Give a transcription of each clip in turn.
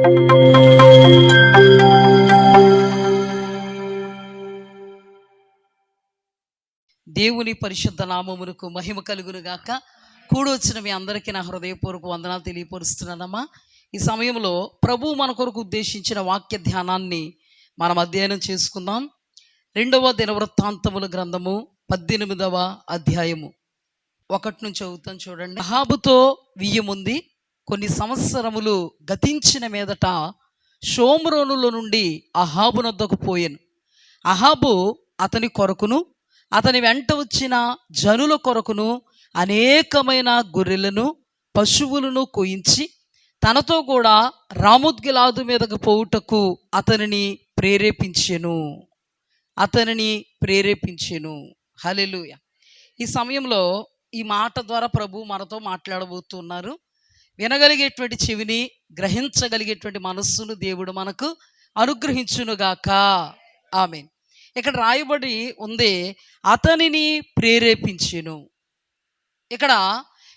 దేవుని పరిశుద్ధ నామమునకు మహిమ కలుగును గాక. కూడొచ్చిన మీ అందరికీ నా హృదయపూర్వక వందనాలు తెలియపరుస్తున్నానమ్మా. ఈ సమయంలో ప్రభు మన కొరకు ఉద్దేశించిన వాక్య ధ్యానాన్ని మనం అధ్యయనం చేసుకుందాం. 2వ దినవృత్తాంతముల గ్రంథము 18వ అధ్యాయము 1 నుంచి చదువుతాం. చూడండి. అహాబుతో వియ్యముంది కొన్ని సంవత్సరములు గతించిన మీదట షోమ్రోనులో నుండి అహాబునొద్దకు పోయెను. అహాబు అతని కొరకును అతని వెంట వచ్చిన జనుల కొరకును అనేకమైన గొర్రెలను పశువులను కోయించి తనతో కూడా రామోత్గిలాదు మీదకు పోవుటకు అతనిని ప్రేరేపించెను. హల్లెలూయా. ఈ సమయంలో ఈ మాట ద్వారా ప్రభు మనతో మాట్లాడబోతున్నారు. వినగలిగేటువంటి చెవిని, గ్రహించగలిగేటువంటి మనస్సును దేవుడు మనకు అనుగ్రహించునుగాక. ఆమేన్. ఇక్కడ రాయబడి ఉంది, అతనిని ప్రేరేపించెను. ఇక్కడ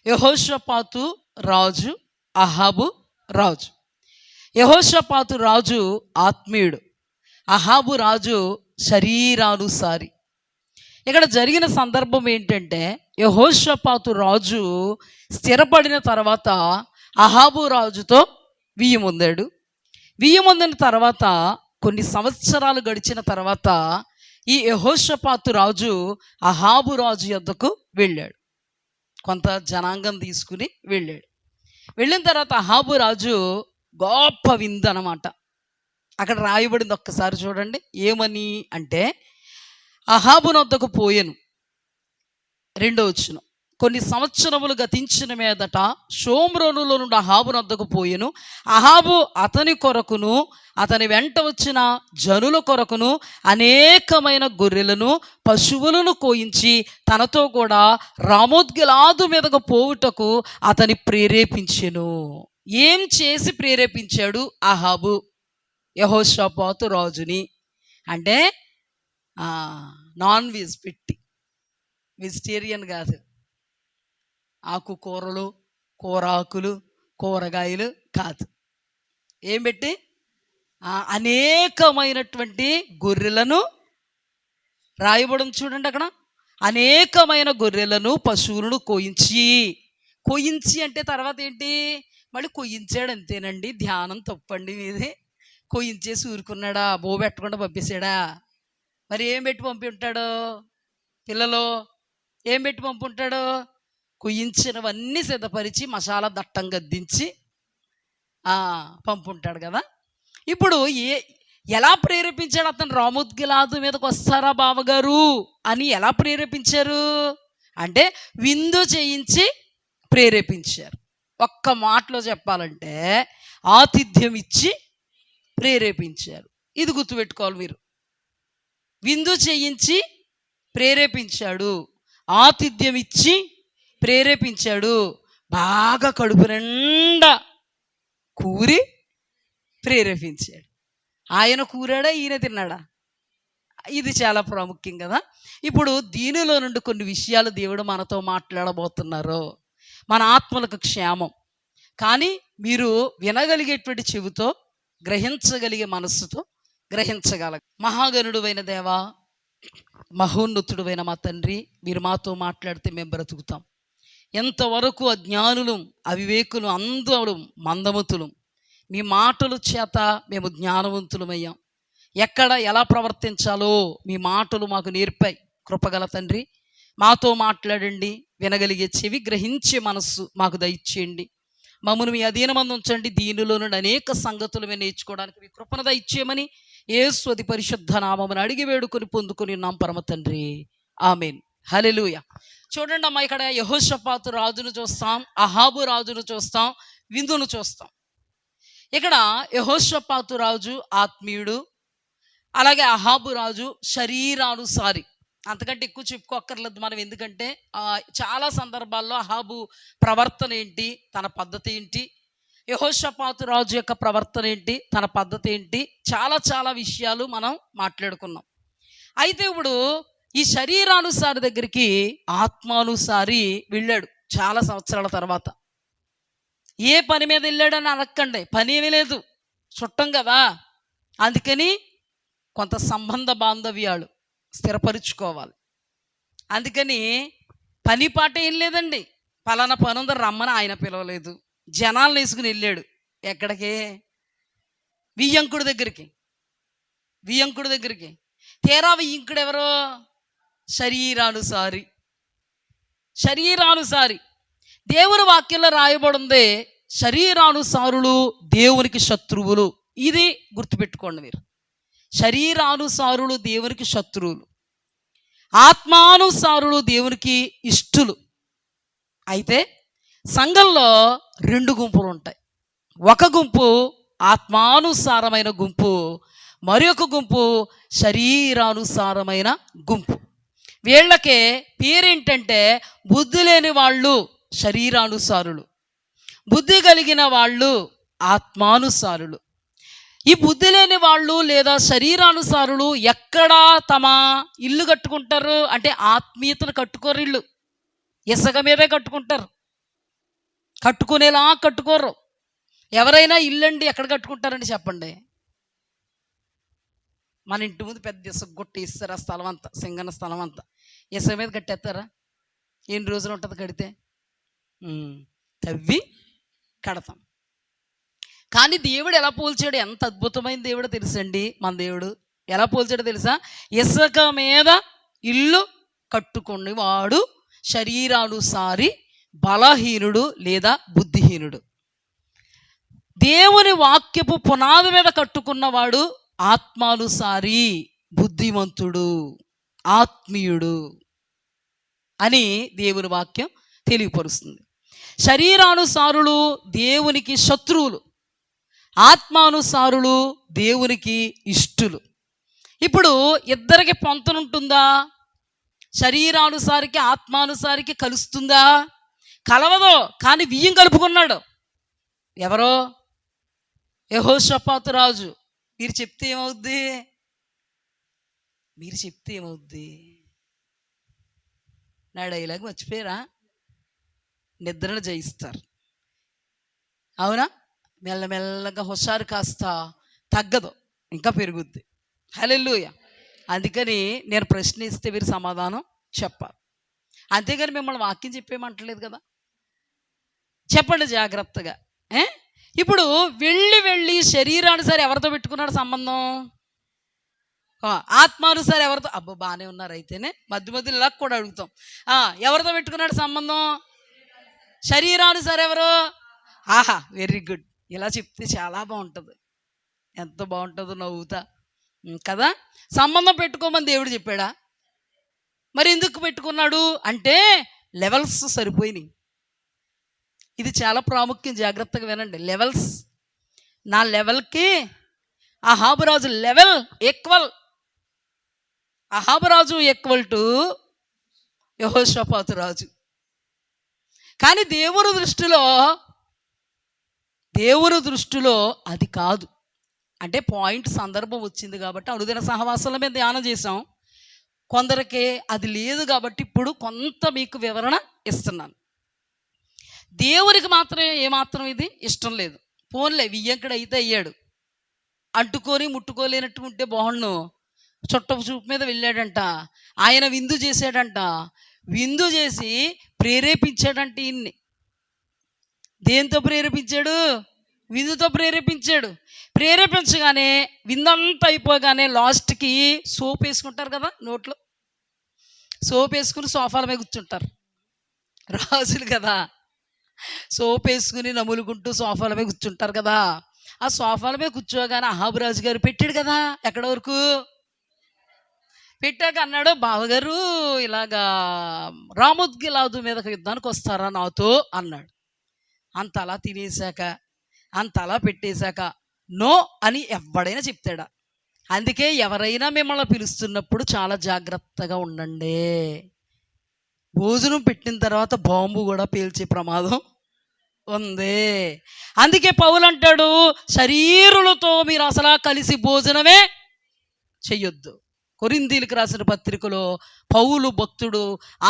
యెహోషాపాతు రాజు, అహాబు రాజు. యెహోషాపాతు రాజు ఆత్మీయుడు, అహాబు రాజు శరీరానుసారి. ఇక్కడ జరిగిన సందర్భం ఏంటంటే, యెహోషాపాతు రాజు స్థిరపడిన తర్వాత అహాబు రాజుతో వియ్యముందాడు. వియ్యముందిన తర్వాత కొన్ని సంవత్సరాలు గడిచిన తర్వాత ఈ యెహోషాపాతు రాజు అహాబు రాజు యొద్దకు వెళ్ళాడు. కొంత జనాంగం తీసుకుని వెళ్ళాడు. వెళ్ళిన తర్వాత అహాబు రాజు గొప్ప విందు అన్నమాట. అక్కడ రాయబడింది, ఒక్కసారి చూడండి. ఏమని అంటే, అహాబునొద్దకు పోయెను. 2వ వచనం. కొన్ని సంవత్సరములు గతించిన మీదట షోమ్రోనులో నుండి అహాబునొద్దకు పోయెను. అహాబు అతని కొరకును అతని వెంట వచ్చిన జనుల కొరకును అనేకమైన గొర్రెలను పశువులను కోయించి తనతో కూడా రామోత్గిలాదు మీదకు పోవుటకు అతని ప్రేరేపించెను. ఏం చేసి ప్రేరేపించాడు అహాబు యెహోషాపాతు రాజుని అంటే, నాన్ వెజ్ పెట్టి, వెజిటేరియన్ కాదు, ఆకుకూరలు, కూరాకులు, కూరగాయలు కాదు, ఏం పెట్టి అనేకమైనటువంటి గొర్రెలను రాయబడం చూడండి. అక్కడ అనేకమైన గొర్రెలను పశువులను కోయించి అంటే తర్వాత ఏంటి, మళ్ళీ కొయ్యించాడు అంతేనండి. ధ్యానం తప్పండి మీదే. కొయ్యించేసి ఊరుకున్నాడా, బో పెట్టకుండా పంపేశాడా? మరి ఏం పెట్టి పంపి ఉంటాడు? పిల్లలు ఏం పెట్టి పంపి ఉంటాడు? కొయ్యించినవన్నీ సిద్ధపరిచి మసాలా దట్టంగా దించి పంపుంటాడు కదా. ఇప్పుడు ఎలా ప్రేరేపించాడు? అతను రామోత్గిలాదు మీదకి వస్తారా బావగారు అని ఎలా ప్రేరేపించారు అంటే, విందు చేయించి ప్రేరేపించారు. ఒక్క మాటలో చెప్పాలంటే ఆతిథ్యం ఇచ్చి ప్రేరేపించారు. ఇది గుర్తుపెట్టుకోవాలి మీరు. విందు చేయించి ప్రేరేపించాడు, ఆతిథ్యం ఇచ్చి ప్రేరేపించాడు, బాగా కడుపు నిండా కూరి ప్రేరేపించాడు. ఆయన కూరాడా, ఈయన తిన్నాడా? ఇది చాలా ప్రాముఖ్యం కదా. ఇప్పుడు దీనిలో నుండి కొన్ని విషయాలు దేవుడు మనతో మాట్లాడబోతున్నారు. మన ఆత్మలకు క్షేమం. కానీ మీరు వినగలిగేటువంటి చెవితో, గ్రహించగలిగే మనస్సుతో గ్రహించగల. మహాగణుడువైన దేవా, మహోన్నతుడువైన మా తండ్రి, మీరు మాతో మాట్లాడితే మేము బ్రతుకుతాం. ఎంతవరకు అజ్ఞానులు, అవివేకులు, అందరూ మందమతులు, మీ మాటల చేత మేము జ్ఞానవంతులమయ్యాం. ఎక్కడ ఎలా ప్రవర్తించాలో మీ మాటలు మాకు నేర్పాయి. కృపగల తండ్రి, మాతో మాట్లాడండి. వినగలిగే చెవి, గ్రహించే మనస్సు మాకు దయచేయండి. మమ్మల్ని మీ అధీనమందు ఉంచండి. దీనిలో నుండి అనేక సంగతులు మేము నేర్చుకోవడానికి మీ కృపను దయచేయమని యేసు అతి పరిశుద్ధ నామమున అడిగి వేడుకొని పొందుకొని ఉన్నాం పరమ తండ్రి. ఆమేన్. హల్లెలూయా. చూడండి అమ్మా, ఇక్కడ యెహోషాపాతు రాజును చూస్తాం, అహాబు రాజును చూస్తాం, విందును చూస్తాం. ఇక్కడ యెహోషాపాతు రాజు ఆత్మీయుడు, అలాగే అహాబు రాజు శరీరానుసారి. అంతకంటే ఎక్కువ చెప్పుకోక్కర్లేదు మనం. ఎందుకంటే చాలా సందర్భాల్లో అహాబు ప్రవర్తన ఏంటి, తన పద్ధతి ఏంటి, యెహోషాపాతు రాజు యొక్క ప్రవర్తన ఏంటి, తన పద్ధతి ఏంటి, చాలా విషయాలు మనం మాట్లాడుకున్నాం. అయితే ఇప్పుడు ఈ శరీరానుసారి దగ్గరికి ఆత్మానుసారి వెళ్ళాడు చాలా సంవత్సరాల తర్వాత. ఏ పని మీద వెళ్ళాడని అడగండి, పని ఏమీ లేదు. చుట్టం కదా. అందుకని కొంత సంబంధ బాంధవ్యాలు స్థిరపరుచుకోవాలి. అందుకని పని పాట ఏం లేదండి. పలానా పని ఉందని రమ్మని ఆయన పిలవలేదు, జనాలను వేసుకుని వెళ్ళాడు. ఎక్కడికి? వియ్యంకుడి దగ్గరికి. వియ్యంకుడి దగ్గరికి తీరా వియ్యంకుడు ఎవరో? శరీరానుసారి. శరీరానుసారి. దేవుని వాక్యంలో రాయబడింది, శరీరానుసారులు దేవునికి శత్రువులు. ఇది గుర్తుపెట్టుకోండి మీరు. శరీరానుసారులు దేవునికి శత్రువులు, ఆత్మానుసారులు దేవునికి ఇష్టులు. అయితే సంఘంలో 2 గుంపులు ఉంటాయి. ఒక గుంపు ఆత్మానుసారమైన గుంపు, మరి ఒక గుంపు శరీరానుసారమైన గుంపు. వీళ్ళకే పేరేంటంటే బుద్ధి లేని వాళ్ళు శరీరానుసారులు, బుద్ధి కలిగిన వాళ్ళు ఆత్మానుసారులు. ఈ బుద్ధి లేని వాళ్ళు లేదా శరీరానుసారులు ఎక్కడ తమ ఇల్లు కట్టుకుంటారు అంటే ఆత్మీయతను కట్టుకోరు. ఇల్లు ఇసుక మీదే కట్టుకుంటారు, కట్టుకునేలా కట్టుకోరు. ఎవరైనా ఇల్లండి ఎక్కడ కట్టుకుంటారండి చెప్పండి? మన ఇంటి ముందు పెద్ద ఇసుక గుట్ట ఇస్తారు, ఆ స్థలం అంతా, సింగన స్థలం అంతా ఇసుక మీద కట్టేస్తారా? ఎన్ని రోజులు ఉంటుంది కడితే? తవ్వి కడతాం. కానీ దేవుడు ఎలా పోల్చాడు? ఎంత అద్భుతమైన దేవుడో తెలుసండి మన దేవుడు. ఎలా పోల్చాడో తెలుసా? ఇసుక మీద ఇల్లు కట్టుకుని వాడు శరీరానుసారి, బలహీనుడు లేదా బుద్ధిహీనుడు. దేవుని వాక్యపు పునాది మీద కట్టుకున్నవాడు ఆత్మానుసారి, బుద్ధిమంతుడు, ఆత్మీయుడు అని దేవుని వాక్యం తెలియపరుస్తుంది. శరీరానుసారులు దేవునికి శత్రువులు, ఆత్మానుసారులు దేవునికి ఇష్టులు. ఇప్పుడు ఇద్దరికి పొంతనుంటుందా? శరీరానుసారికి ఆత్మానుసారికి కలుస్తుందా? కలవదు. కానీ బియ్యం కలుపుకున్నాడు. ఎవరో? యెహోషాపాతు రాజు. మీరు చెప్తే ఏమవుద్ది? మీరు చెప్తే ఏమవుద్ది? నా డైలాగ్ మర్చిపోయారా? నిద్రను జయిస్తారు. అవునా? మెల్లమెల్లగా హుషారు కాస్త తగ్గదు, ఇంకా పెరుగుద్ది. హల్లెలూయా. అందుకని నేను ప్రశ్న ఇస్తే మీరు సమాధానం చెప్పాలి. అంతేగాని మిమ్మల్ని వాక్యం చెప్పేయమంటలేదు కదా. చెప్పండి జాగ్రత్తగా. ఇప్పుడు వెళ్ళి శరీరానుసారి ఎవరితో పెట్టుకున్నాడు సంబంధం? ఆత్మానుసారి ఎవరితో? అబ్బో బాగానే ఉన్నారు. అయితేనే మధ్యలో ఇలా కూడా అడుగుతాం. ఎవరితో పెట్టుకున్నాడు సంబంధం? శరీరానుసారి ఎవరు? ఆహా, వెరీ గుడ్. ఇలా చెప్తే చాలా బాగుంటుంది. ఎంత బాగుంటుందో, నవ్వుతా కదా. సంబంధం పెట్టుకోమని దేవుడు చెప్పాడా? మరి ఎందుకు పెట్టుకున్నాడు అంటే లెవెల్స్ సరిపోయినాయి. ఇది చాలా ప్రాముఖ్యం, జాగ్రత్తగా వినండి. లెవెల్స్. నా లెవెల్కి అహాబురాజు లెవెల్ ఈక్వల్. అహాబురాజు ఈక్వల్ టు యెహోషాపాతు రాజు. కానీ దేవుని దృష్టిలో అది కాదు. అంటే పాయింట్ సందర్భం వచ్చింది కాబట్టి అనుదిన సహవాసాల మీద ధ్యానం చేసాం. కొందరికి అది లేదు కాబట్టి ఇప్పుడు కొంత మీకు వివరణ ఇస్తున్నాను. దేవునికి మాత్రమే ఏమాత్రం ఇది ఇష్టం లేదు. పోన్లే, వియ్యంకుడు అయితే అయ్యాడు. అంటుకొని ముట్టుకోలేనట్టు ఉంటే బాగుండు. చుట్టపు చూపు మీద వెళ్ళాడంట. ఆయన విందు చేశాడంట. విందు చేసి ప్రేరేపించాడంటే ఇన్ని. దేంతో ప్రేరేపించాడు? విందుతో ప్రేరేపించాడు. ప్రేరేపించగానే విందంతా అయిపోగానే లాస్ట్కి సోప్ వేసుకుంటారు కదా, నోట్లో సోప్ వేసుకుని సోఫాల మీద కూర్చుంటారు రాజులు కదా. సోప్ వేసుకుని నములుకుంటూ సోఫాల మీద కూర్చుంటారు కదా. ఆ సోఫాల మీద కూర్చోగానే అహాబురాజు గారు పెట్టాడు కదా. ఎక్కడ వరకు పెట్టాక అన్నాడు, బావగారు ఇలాగా రామోద్గిలాదు మీద యుద్ధానికి వస్తారా నాతో అన్నాడు. అంత అలా తినేశాక, అంత అలా పెట్టేశాక నో అని ఎవడైనా చెప్తాడా? అందుకే ఎవరైనా మిమ్మల్ని పిలుస్తున్నప్పుడు చాలా జాగ్రత్తగా ఉండండి. భోజనం పెట్టిన తర్వాత బాంబు కూడా పేల్చే ప్రమాదం ఉంది. అందుకే పౌలు అంటాడు, శరీరులతో మీరు అసలు కలిసి భోజనమే చెయ్యొద్దు. కొరింథీయులకు రాసిన పత్రికలో పౌలు భక్తుడు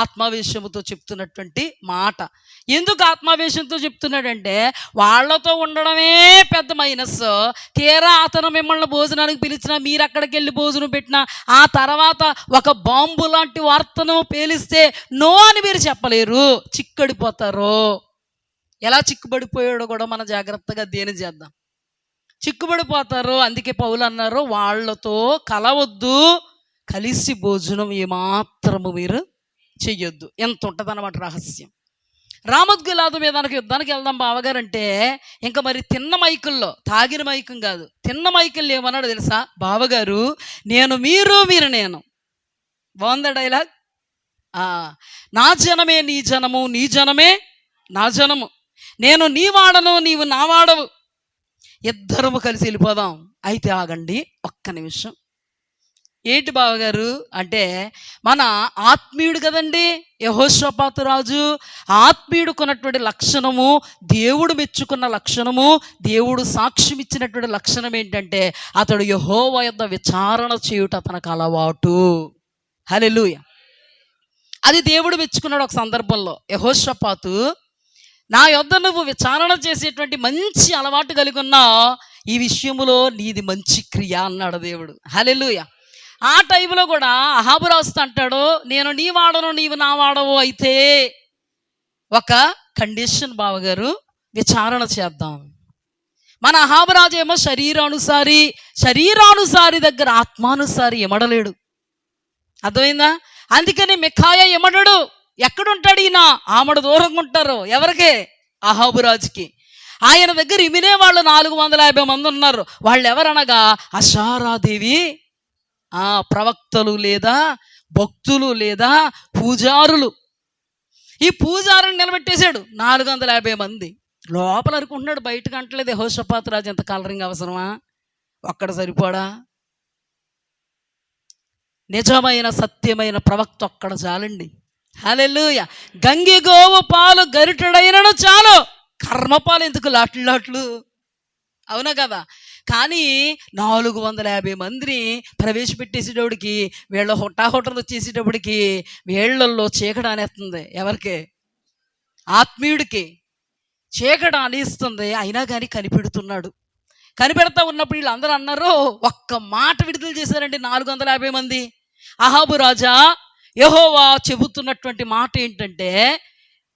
ఆత్మావేశముతో చెప్తున్నటువంటి మాట. ఎందుకు ఆత్మావేశంతో చెప్తున్నాడంటే, వాళ్ళతో ఉండడమే పెద్ద మైనస్. తీరా అతను మిమ్మల్ని భోజనానికి పిలిచినా, మీరు అక్కడికి వెళ్ళి భోజనం పెట్టినా, ఆ తర్వాత ఒక బాంబు లాంటి వార్తను పేలిస్తే నో అని మీరు చెప్పలేరు, చిక్కడిపోతారు. ఎలా చిక్కుబడిపోయాడో కూడా మనం జాగ్రత్తగా అధ్యయనం చేద్దాం. చిక్కుబడిపోతారు. అందుకే పౌలు అన్నారు, వాళ్ళతో కలవద్దు, కలిసి భోజనం ఏమాత్రము మీరు చెయ్యొద్దు. ఎంత ఉంటుంది అన్నమాట రహస్యం. రామోద్గిలాదు మీద యుద్ధానికి వెళ్దాం బావగారంటే, ఇంకా మరి తిన్న మైకుల్లో, తాగిన మైకం కాదు, తిన్న మైకుల్లో ఏమన్నాడు తెలుసా? బావగారు, నేను మీరు, మీరు నేను. బాగుందా డైలాగ్? నా జనమే నీ జనము, నీ జనమే నా జనము, నేను నీ వాడను, నీవు నా వాడవు, ఇద్దరము కలిసి వెళ్ళిపోదాం. అయితే ఆగండి ఒక్క నిమిషం. ఏంటి బావగారు అంటే, మన ఆత్మీయుడు కదండి యెహోషాపాతు రాజు. ఆత్మీయుడుకున్నటువంటి లక్షణము, దేవుడు మెచ్చుకున్న లక్షణము, దేవుడు సాక్ష్యం ఇచ్చినటువంటి లక్షణం ఏంటంటే, అతడు యెహోవా యొద్ద విచారణ చేయుట తనకు అలవాటు. హల్లెలూయా. అది దేవుడు మెచ్చుకున్నాడు. ఒక సందర్భంలో యెహోషాపాతు, నా యొద్ద నువ్వు విచారణ చేసేటువంటి మంచి అలవాటు కలిగి ఉన్నావు, ఈ విషయంలో నీది మంచి క్రియ అన్నాడు దేవుడు. హల్లెలూయా. ఆ టైంలో కూడా అహాబు రాజుతో అంటాడు, నేను నీ వాడను, నీవు నా వాడవు, అయితే ఒక కండిషన్ బావగారు, విచారణ చేద్దాం. మన అహాబు రాజు ఏమో శరీరానుసారి దగ్గర ఆత్మానుసారి ఎమడలేడు. అర్థమైందా? అందుకని మిఖాయ ఎమడడు. ఎక్కడుంటాడు ఈయన? ఆమడు దూరంగా ఉంటారు. ఎవరికి? అహాబు రాజుకి. ఆయన దగ్గర ఇమినే వాళ్ళు 450 మంది ఉన్నారు. వాళ్ళు ఎవరనగా అషారాదేవి, ప్రవక్తలు లేదా భక్తులు లేదా పూజారులు. ఈ పూజారులు నిలబెట్టేశాడు 450 మంది. లోపల అనుకుంటున్నాడు, బయటకు అంటలేదు. యెహోషాపాతు రాజు ఎంత కలరింగ్ అవసరమా? ఒక్కడ సరిపోడా? నిజమైన సత్యమైన ప్రవక్త ఒక్కడ చాలండి. హల్లెలూయా. గంగి గోవు పాలు గరిటెడైనను చాలు, కర్మపాలు ఎందుకు లాట్లు? అవునా కదా? కానీ 450 మందిని ప్రవేశపెట్టేసేటప్పటికి, వీళ్ళ హుటాహుటలు వచ్చేసేటప్పటికి వీళ్ళల్లో చీకటి అనేస్తుంది. ఎవరికి? ఆత్మీయుడికి చీకటి అనేస్తుంది. అయినా కానీ కనిపెడుతున్నాడు. కనిపెడతా ఉన్నప్పుడు వీళ్ళందరూ అన్నారు, ఒక్క మాట విడుదల చేశారండి 450 మంది. అహాబు రాజా, యెహోవా చెబుతున్నటువంటి మాట ఏంటంటే,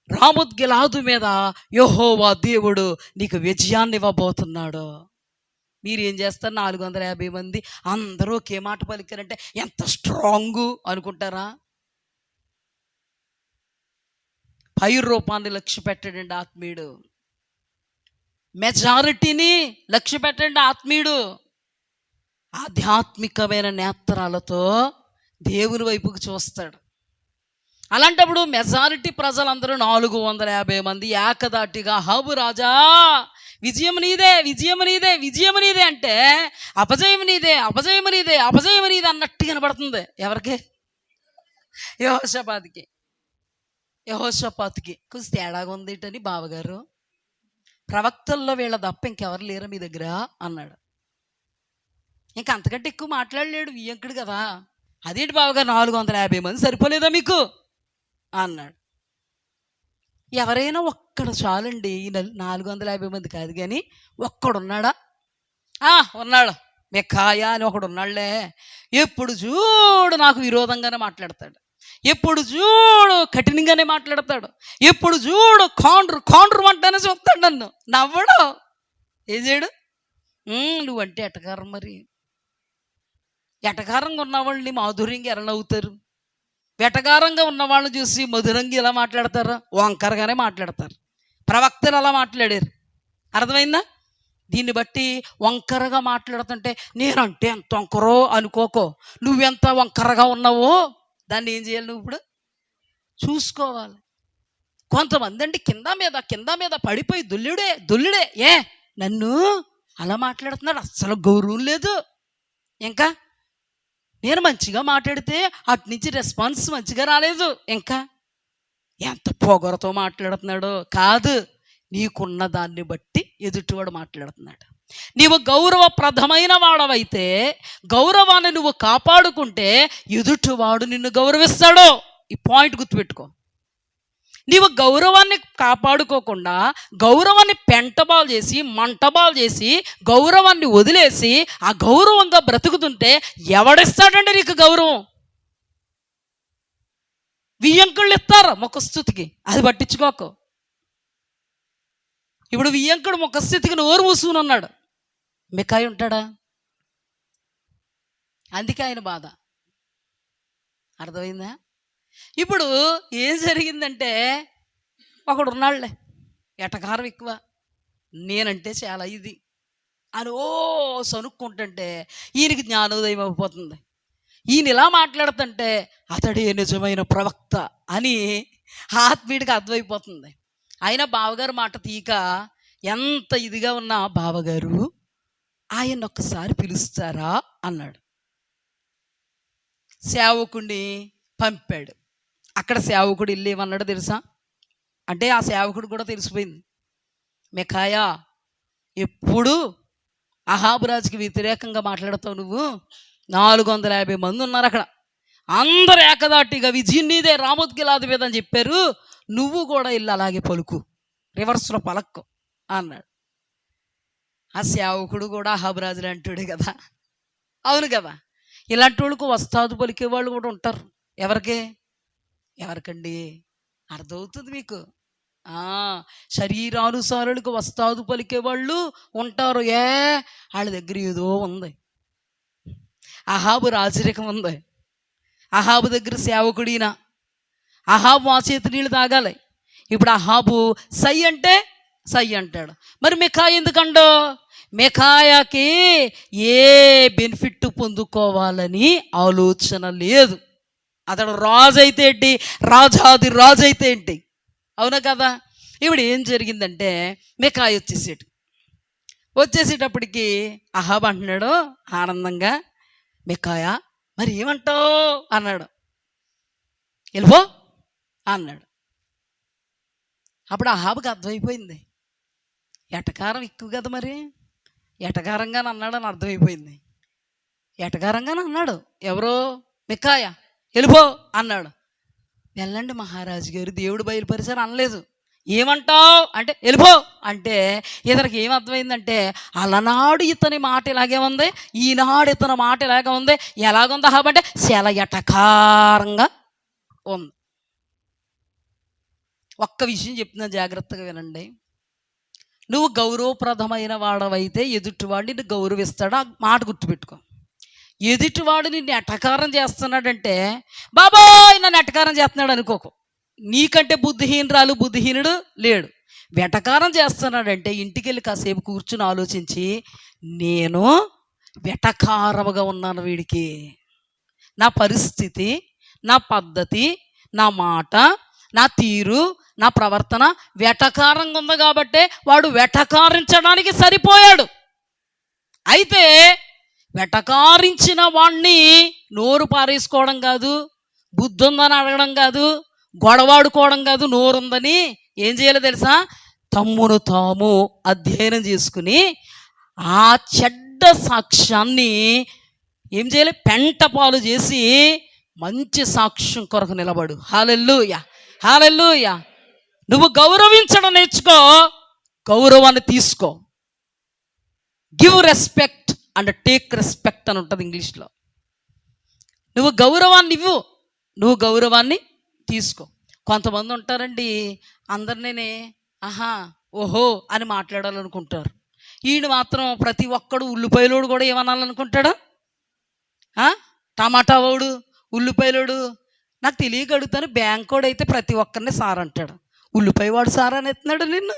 రామోత్గిలాదు మీద యెహోవా దేవుడు నీకు విజయాన్ని ఇవ్వబోతున్నాడు. మీరు ఏం చేస్తారు? 450 మంది అందరూ ఒకే మాట పలికారంటే ఎంత స్ట్రాంగు అనుకుంటారా? పై రూపాన్ని లక్ష్య పెట్టండి ఆత్మీయుడు. మెజారిటీని లక్ష్య పెట్టండి ఆత్మీయుడు. ఆధ్యాత్మికమైన నేత్రాలతో దేవుని వైపుకు చూస్తాడు. అలాంటప్పుడు మెజారిటీ ప్రజలందరూ 450 మంది ఏకదాటిగా, అహాబు రాజా విజయం నీదే, విజయం నీదే, విజయం నీదే అంటే, అపజయం నీదే, అపజయం నీదే, అపజయం నీదే అన్నట్టు కనబడుతుంది. ఎవరికి? యెహోషాపాతుకి కొంచెం తేడాగా ఉంది ఏంటని, బావగారు ప్రవక్తల్లో వీళ్ళ తప్ప ఇంకెవరు లేరు మీ దగ్గర అన్నాడు. ఇంకా అంతకంటే ఎక్కువ మాట్లాడలేడు, వియ్యంకుడు కదా. అదేంటి బావగారు 450 మంది సరిపోలేదా మీకు అన్నాడు. ఎవరైనా ఒక్కడు చాలండి. ఈ 450 మంది కాదు కానీ ఒక్కడున్నాడా? ఉన్నాడు, మిఖాయ అని ఒకడు ఉన్నాడులే. ఎప్పుడు చూడు నాకు విరోధంగానే మాట్లాడతాడు, ఎప్పుడు చూడు కఠినంగానే మాట్లాడతాడు, ఎప్పుడు చూడు కాండ్రు అంటానే చూస్తాడు నన్ను. నవ్వడు. ఏం చేయడు? నువ్వంటే ఎటకారం. మరి ఎటకారంగా ఉన్నవాళ్ళని మాధుర్యంగా ఎలా నవ్వుతారు? వెటకారంగా ఉన్న వాళ్ళని చూసి మధురంగా ఇలా మాట్లాడతారు, వంకరగానే మాట్లాడతారు. ప్రవక్తలు అలా మాట్లాడారు. అర్థమైందా? దీన్ని బట్టి వంకరగా మాట్లాడుతుంటే నేనంటే ఎంత వంకరో అనుకోకో. నువ్వెంత వంకరగా ఉన్నావో దాన్ని ఏం చేయాలి? నువ్వు ఇప్పుడు చూసుకోవాలి. కొంతమంది అంటే కింద మీద పడిపోయి దొల్లుడే. నన్ను అలా మాట్లాడుతున్నాడు, అస్సలు గౌరవం లేదు. ఇంకా నేను మంచిగా మాట్లాడితే అటు నుంచి రెస్పాన్స్ మంచిగా రాలేదు. ఇంకా ఎంత పొగరతో మాట్లాడుతున్నాడో. కాదు, నీకున్న దాన్ని బట్టి ఎదుటివాడు మాట్లాడుతున్నాడు. నీవు గౌరవప్రదమైన వాడవైతే, గౌరవాన్ని నువ్వు కాపాడుకుంటే ఎదుటివాడు నిన్ను గౌరవిస్తాడో. ఈ పాయింట్ గుర్తుపెట్టుకో. నీవు గౌరవాన్ని కాపాడుకోకుండా గౌరవాన్ని పెంటబాలు చేసి మంటబాలు చేసి గౌరవాన్ని వదిలేసి అగౌరవంగా బ్రతుకుతుంటే ఎవడిస్తాడండి నీకు గౌరవం? వియ్యంకుళ్ళు ఇస్తారు ముఖస్థుతికి, అది పట్టించుకోకు. ఇప్పుడు వియ్యంకుడు ముఖస్థితికి నోరు మూసుకుని ఉన్నాడు, మికాయ ఉంటాడా? అందుకే ఆయన బాధ. అర్థమైందా? ఇప్పుడు ఏం జరిగిందంటే, ఒకడు ఉన్నాడులే ఎటకారం ఎక్కువ, నేనంటే చాలా ఇది అని సనుక్కుంటుంటే ఈయనకి జ్ఞానోదయం అయిపోతుంది. ఈయన ఇలా మాట్లాడుతుంటే అతడే నిజమైన ప్రవక్త అని ఆత్మీయుడికి అర్థమైపోతుంది. అయినా బావగారు మాట తీక ఎంత ఇదిగా ఉన్నా, బావగారు ఆయన ఒక్కసారి పిలుస్తారా అన్నాడు. సేవకుడిని పంపాడు. అక్కడ సేవకుడు ఇల్లు ఏమన్నాడు తెలుసా? అంటే ఆ సేవకుడు కూడా తెలిసిపోయింది, మికాయా ఎప్పుడు అహాబు రాజుకి వ్యతిరేకంగా మాట్లాడతావు నువ్వు. 450 మంది ఉన్నారు అక్కడ, అందరు ఏకదాటిగా విజయం నీదే, రామోద్గిలాదు మీద అని చెప్పారు, నువ్వు కూడా ఇల్లు అలాగే పలుకు, రివర్స్లో పలక్కు అన్నాడు. ఆ సేవకుడు కూడా అహాబు రాజులు అంటాడే కదా. అవును కదా, ఇలాంటి వాళ్ళకు వస్తాదు పలికే వాళ్ళు కూడా ఉంటారు. ఎవరికండి? అర్థమవుతుంది మీకు? శరీరానుసారులకు వస్తాదు పలికే వాళ్ళు ఉంటారు. వాళ్ళ దగ్గర ఏదో ఉంది. అహాబు రాజరికం ఉంది, అహాబు దగ్గర సేవకుడిన. అహాబు మా చేతి నీళ్ళు తాగాలి. ఇప్పుడు అహాబు సై అంటే సై అంటాడు. మరి మికాయ ఎందుకండో? మికాయాకి ఏ బెనిఫిట్ పొందుకోవాలని ఆలోచన లేదు. అతడు రాజు అయితే ఏంటి, రాజాది రాజు అయితే ఏంటి, అవునా కదా? ఇప్పుడు ఏం జరిగిందంటే, మికాయ వచ్చేసేటప్పటికి అహాబు అంటున్నాడు ఆనందంగా, మికాయ మరి ఏమంటావు అన్నాడు. వెళ్ళిపో అన్నాడు. అప్పుడు అహాబుకి అర్థమైపోయింది, ఎటకారం ఎక్కువ కదా, మరి ఎటకారంగానే అన్నాడని అర్థమైపోయింది. ఎటకారంగానే అన్నాడు. ఎవరో మికాయ వెళ్ళిపో అన్నాడు. వెళ్ళండి మహారాజు గారు, దేవుడు బయలుపరిచారు అనలేదు. ఏమంటావు అంటే వెళ్ళిపో అంటే ఇతనికి ఏమర్థమైందంటే, అలనాడు ఇతని మాట ఇలాగే ఉంది, ఈనాడు ఇతని మాట ఇలాగే ఉంది. ఎలాగుంది అహాబు అంటే చాలా ఎటకారంగా ఉంది. ఒక్క విషయం చెప్తున్నా, జాగ్రత్తగా వినండి. నువ్వు గౌరవప్రదమైన వాడవైతే ఎదుటివాడు నిన్ను గౌరవిస్తాడు. ఆ మాట గుర్తుపెట్టుకో. ఎదుటివాడు నిన్ను ఎటకారం చేస్తున్నాడంటే, బాబాయ్ నన్ను ఎటకారం చేస్తున్నాడు అనుకోకు. నీకంటే బుద్ధిహీనుడు లేడు. వెటకారం చేస్తున్నాడంటే ఇంటికి వెళ్ళి కాసేపు కూర్చుని ఆలోచించి, నేను వెటకారముగా ఉన్నాను వీడికి, నా పరిస్థితి, నా పద్ధతి, నా మాట, నా తీరు, నా ప్రవర్తన వెటకారంగా ఉంది కాబట్టే వాడు వెటకారించడానికి సరిపోయాడు. అయితే వెటకారించిన వాణ్ణి నోరు పారేసుకోవడం కాదు, బుద్ధి ఉందని అడగడం కాదు, గొడవాడుకోవడం కాదు. నోరుందని ఏం చేయాలో తెలుసా? తమ్మును తాము అధ్యయనం చేసుకుని ఆ చెడ్డ సాక్ష్యాన్ని ఏం చేయాలి? పెంటపాలు చేసి మంచి సాక్ష్యం కొరకు నిలబడు. హల్లెలూయా, హల్లెలూయా. నువ్వు గౌరవించడం నేర్చుకో, గౌరవాన్ని తీసుకో. Give respect and take respect అని ఉంటుంది ఇంగ్లీష్లో. నువ్వు గౌరవాన్ని ఇవ్వు, నువ్వు గౌరవాన్ని తీసుకో. కొంతమంది ఉంటారండి, అందరినీ ఓహో అని మాట్లాడాలనుకుంటారు. ఈయన మాత్రం ప్రతి ఒక్కడు, ఉల్లిపాయలోడు కూడా ఏమనాలనుకుంటాడు, టమాటా వాడు, ఉల్లిపాయలోడు. నాకు తెలియక అడుగుతాను, బ్యాంకోడు అయితే ప్రతి ఒక్కరిని సార్ అంటాడు, ఉల్లిపాయ వాడు సార్ అని ఎత్తున్నాడు నిన్ను.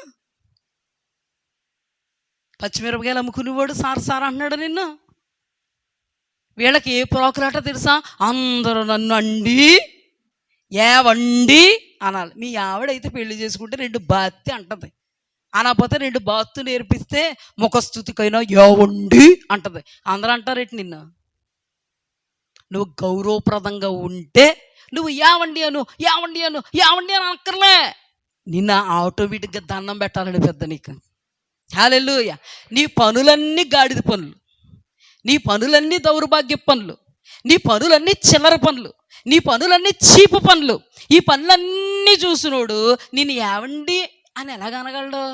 పచ్చిమిరపకాయలు అమ్ముకునేవాడు సార్ అంటున్నాడు నిన్ను. వీళ్ళకి ఏ ప్రోకరాట తెలుసా? అందరూ నన్ను ఏవండి అనాలి. మీ ఆవిడైతే పెళ్లి చేసుకుంటే 2 బాత్తి అంటది, అనకపోతే 2 బాత్తు నేర్పిస్తే ముఖస్థుతికైనా ఏవండి అంటది. అందరూ అంటారేంటి నిన్ను? నువ్వు గౌరవప్రదంగా ఉంటే నువ్వు ఏవండి అని అక్కర్లే. నిన్న ఆటోమేటిక్గా దండం పెట్టాలని పెద్ద నీకు హల్లెలూయా. నీ పనులన్నీ గాడిద పనులు, నీ పనులన్నీ దౌర్భాగ్య పనులు, నీ పనులన్నీ చిల్లర పనులు, నీ పనులన్నీ చీపు పనులు. ఈ పనులన్నీ చూసినోడు నిన్ను ఏవండి అని ఎలాగనగలడు?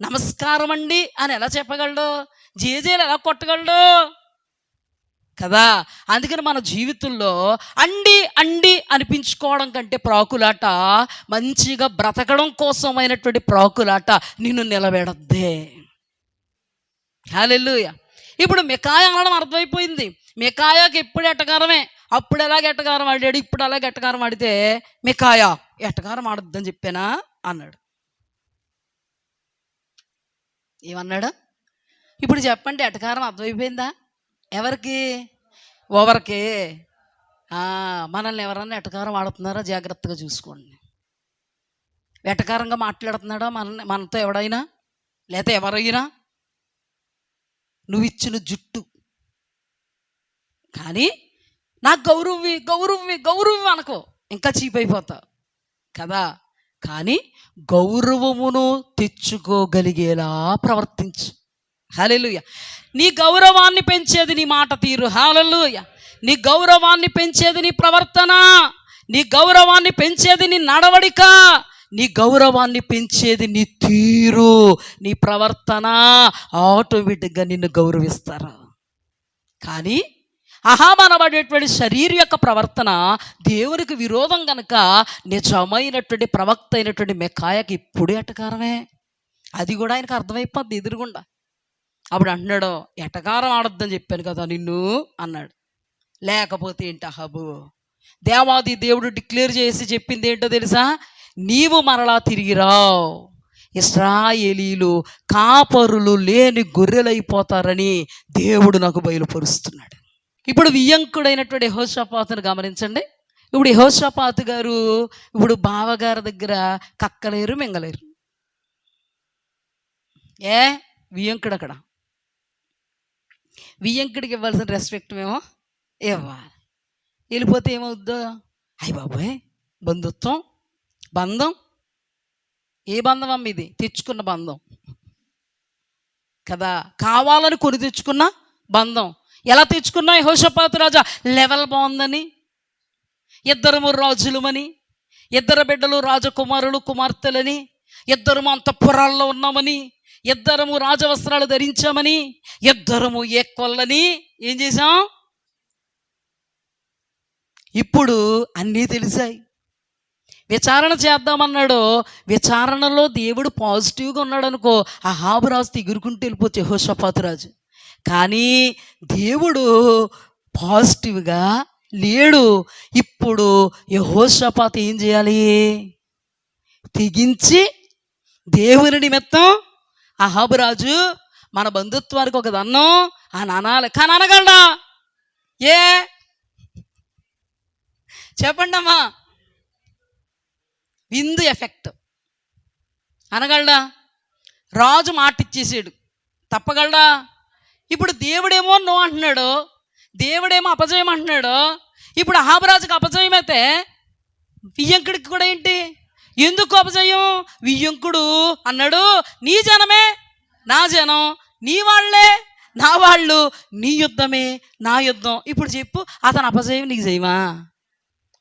నమస్కారం అండి అని ఎలా చెప్పగలడు? జేజేలు ఎలా కొట్టగలడు కదా? అందుకని మన జీవితంలో అండి అండి అనిపించుకోవడం కంటే ప్రాకులాట, మంచిగా బ్రతకడం కోసమైనటువంటి ప్రాకులాట నిన్ను నిలబెడద్దే. హల్లెలూయా. ఇప్పుడు మికాయ అనడం అర్థమైపోయింది. మికాయాకి ఎప్పుడు ఎట్టకారమే. అప్పుడు ఎలాగ ఎట్టకారం ఆడాడు, ఇప్పుడు అలాగ ఎట్టకారం ఆడితే మికాయ ఎట్టకారం ఆడొద్దని చెప్పానా అన్నాడు. ఏమన్నాడు? ఇప్పుడు చెప్పండి, ఎట్టకారం అర్థమైపోయిందా? ఎవరికి? ఓవరికి. మనల్ని ఎవరన్నా ఎట్టకారం ఆడుతున్నారా జాగ్రత్తగా చూసుకోండి. ఎట్టకారంగా మాట్లాడుతున్నాడా మనతో ఎవడైనా, లేకపోతే ఎవరైనా? నువ్వు ఇచ్చిన జుట్టు కానీ నాకు గౌరవి గౌరవి గౌరవి అనుకో, ఇంకా చీప్ అయిపోతావు కదా. కానీ గౌరవమును తెచ్చుకోగలిగేలా ప్రవర్తించు. హల్లెలూయా. నీ గౌరవాన్ని పెంచేది నీ మాట తీరు. హల్లెలూయా. నీ గౌరవాన్ని పెంచేది నీ ప్రవర్తన, నీ గౌరవాన్ని పెంచేది నీ నడవడిక, నీ గౌరవాన్ని పెంచేది నీ తీరు, నీ ప్రవర్తన. ఆటోమేటిక్గా నిన్ను గౌరవిస్తారు. కానీ అహామనబడేటువంటి శరీరం యొక్క ప్రవర్తన దేవునికి విరోధం కనుక నిజమైనటువంటి ప్రవక్త అయినటువంటి మికాయాకి ఇప్పుడు ఎటకారమే. అది కూడా ఆయనకు అర్థమైపోద్ది ఎదురుగుండా. అప్పుడు అంటున్నాడు, ఎటకారం ఆడొద్దని చెప్పాను కదా నిన్ను అన్నాడు. లేకపోతే ఏంటి అహాబు? దేవాది దేవుడు డిక్లేర్ చేసి చెప్పింది ఏంటో తెలుసా? నీవు మరలా తిరిగిరావు, ఇశ్రాయేలీలు కాపరులు లేని గొర్రెలైపోతారని దేవుడు నాకు బయలుపరుస్తున్నాడు. ఇప్పుడు వియ్యంకుడైనటువంటి యెహోషాపాతును గమనించండి. ఇప్పుడు యెహోషాపాతు గారు ఇప్పుడు బావగారి దగ్గర కక్కలేరు మింగలేరు. వియ్యంకుడు అక్కడ, వియ్యంకుడికి ఇవ్వాల్సిన రెస్పెక్ట్ మేము ఇవ్వాలి. వెళ్ళిపోతే ఏమవుద్దో? అయ్య బాబోయ్, బంధుత్వం, బంధం. ఏ బంధం అమ్మ ఇది? తెచ్చుకున్న బంధం కదా, కావాలని కొని తెచ్చుకున్న బంధం. ఎలా తెచ్చుకున్నా? యెహోషాపాతు రాజా లెవెల్ బాగుందని, ఇద్దరము రాజులమని, ఇద్దరు బిడ్డలు రాజకుమారులు కుమార్తెలని, ఇద్దరము అంతఃపురాల్లో ఉన్నామని, ఇద్దరము రాజవస్త్రాలు ధరించామని, ఇద్దరము ఏక్కొల్లని ఏం చేశాం? ఇప్పుడు అన్నీ తెలిసాయి. విచారణ చేద్దామన్నాడు. విచారణలో దేవుడు పాజిటివ్గా ఉన్నాడు అనుకో, అహాబు రాజు ఎగురుకుంటూ వెళ్ళిపోతే యెహోషాపాతు రాజు. కానీ దేవుడు పాజిటివ్గా లేడు. ఇప్పుడు యెహోషాపాతు ఏం చేయాలి? తెగించి దేవుని నిమిత్తం అహాబు రాజు మన బంధుత్వానికి ఒక దన్నం అని అనాలి. కానీ అనగలడా? ఏ చెప్పండి అమ్మా. విందు ఎఫెక్ట్ అనగలడా? రాజు మాట ఇచ్చేసాడు, తప్పగలడా? ఇప్పుడు దేవుడేమో నో అంటున్నాడు, దేవుడేమో అపజయం అంటున్నాడు. ఇప్పుడు అహాబరాజుకి అపజయం అయితే వియ్యంకుడికి కూడా ఏంటి? ఎందుకు అపజయం? వియ్యంకుడు అన్నాడు, నీ జనమే నా జనం, నీ వాళ్ళే నా వాళ్ళు, నీ యుద్ధమే నా యుద్ధం. ఇప్పుడు చెప్పు, అతను అపజయం నీకు జయమా?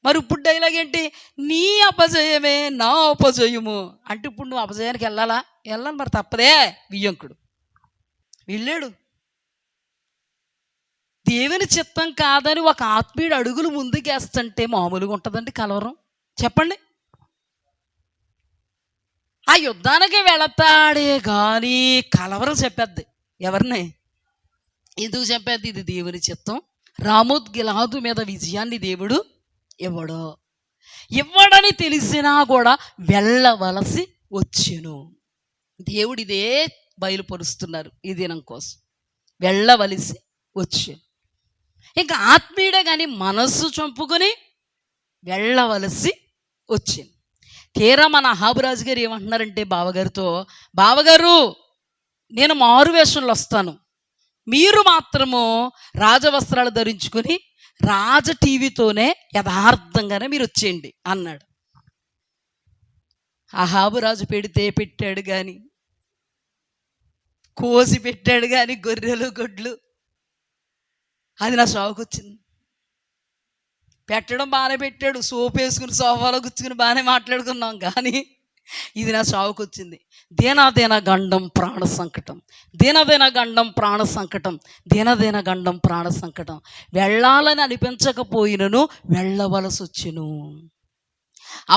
మరి ఇప్పుడు డైలాగ్ ఏంటి? నీ అపజయమే నా అపజయము అంటే ఇప్పుడు నువ్వు అపజయానికి వెళ్ళాలి మరి తప్పదే. వియ్యంకుడు వెళ్ళాడు. దేవుని చిత్తం కాదని ఒక ఆత్మీయుడు అడుగులు ముందుకేస్తుంటే మామూలుగా ఉంటుందండి కలవరం? చెప్పండి. ఆ యుద్ధానికి వెళతాడే కానీ కలవరం చెప్పేద్ది. ఎవరిని? ఎందుకు చెప్పేద్ది? ఇది దేవుని చిత్తం. రామోత్ గిలాదు మీద విజయాన్ని దేవుడు ఇవ్వడని తెలిసినా కూడా వెళ్ళవలసి వచ్చెను. దేవుడు ఇదే బయలుపరుస్తున్నారు ఈ దినం కోసం. వెళ్ళవలసి వచ్చాను. ఇంకా ఆత్మీయుడే కానీ మనస్సు చంపుకొని వెళ్ళవలసి వచ్చింది. తీరా మన అహాబురాజు గారు ఏమంటున్నారంటే బావగారితో, బావగారు నేను మారు వేషంలో వస్తాను, మీరు మాత్రము రాజవస్త్రాలు ధరించుకొని రాజ టీవీతోనే యథార్థంగానే మీరు వచ్చేయండి అన్నాడు. అహాబురాజు పెడితే పెట్టాడు కానీ కోసి పెట్టాడు కానీ గొర్రెలు గొడ్లు. అది నా షాక్ వచ్చింది. పెట్టడం బాగానే పెట్టాడు, సోపు వేసుకుని సోఫాలో కూర్చుకుని బాగానే మాట్లాడుకున్నాం, కానీ ఇది నా షాక్ వచ్చింది. దేనాదేన గండం ప్రాణ సంకటం, దేనదేన గండం ప్రాణ సంకటం, దేనదేన గండం ప్రాణ సంకటం. వెళ్ళాలని అనిపించకపోయినను వెళ్ళవలసి వచ్చును,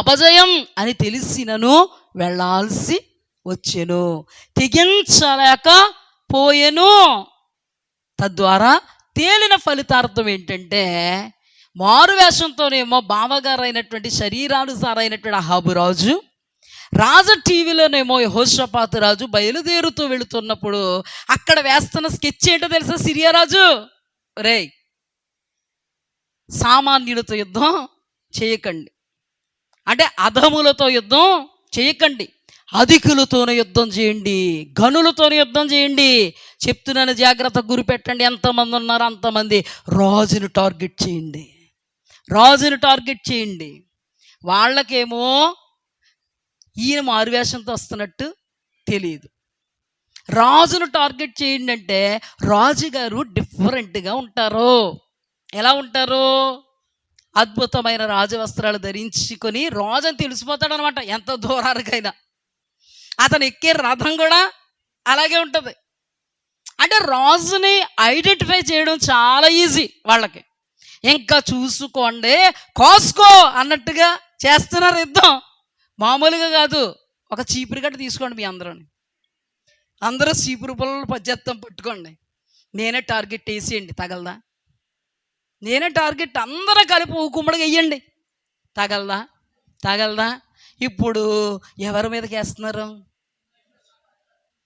అపజయం అని తెలిసినను వెళ్ళాల్సి వచ్చెను, తెగించలేక పోయెను. తద్వారా తేలిన ఫలితార్థం ఏంటంటే, మారు వేషంతోనేమో బావగారు అయినటువంటి శరీరానుసారైనటువంటి అహాబు రాజు, రాజు టీవీలోనేమో యెహోషాపాతు రాజు బయలుదేరుతూ వెళుతున్నప్పుడు అక్కడ వేస్తున్న స్కెచ్ ఏంటో తెలుసా? సిరియా రాజు, రే సామాన్యులతో యుద్ధం చేయకండి, అంటే అధములతో యుద్ధం చేయకండి, అధికులతోనే యుద్ధం చేయండి, గనులతోనే యుద్ధం చేయండి. చెప్తున్నాను, జాగ్రత్త, గురి పెట్టండి. ఎంతమంది ఉన్నారు అంతమంది రాజును టార్గెట్ చేయండి, రాజును టార్గెట్ చేయండి. వాళ్ళకేమో ఈయన మారువేషంతో వస్తున్నట్టు తెలియదు. రాజును టార్గెట్ చేయండి అంటే రాజుగారు డిఫరెంట్గా ఉంటారు. ఎలా ఉంటారు? అద్భుతమైన రాజవస్త్రాలు ధరించుకొని రాజు అని తెలిసిపోతాడు అనమాట, ఎంత దూరానికైనా. అతను ఎక్కే రథం కూడా అలాగే ఉంటుంది. అంటే రాజుని ఐడెంటిఫై చేయడం చాలా ఈజీ వాళ్ళకి. ఇంకా చూసుకోండి, కాసుకో అన్నట్టుగా చేస్తున్నారు యుద్ధం. మామూలుగా కాదు. ఒక చీపురు గట్ట తీసుకోండి, మీ అందరూ చీపురు పుల్లలు పచ్చత్తం పట్టుకోండి, నేనే టార్గెట్ వేసేయండి, తగలదా? నేనే టార్గెట్, అందరూ కలిపి ఊకుమ్మడిగా వెయ్యండి, తగలదా? తగలదా? ఇప్పుడు ఎవరి మీదకి వేస్తున్నారు?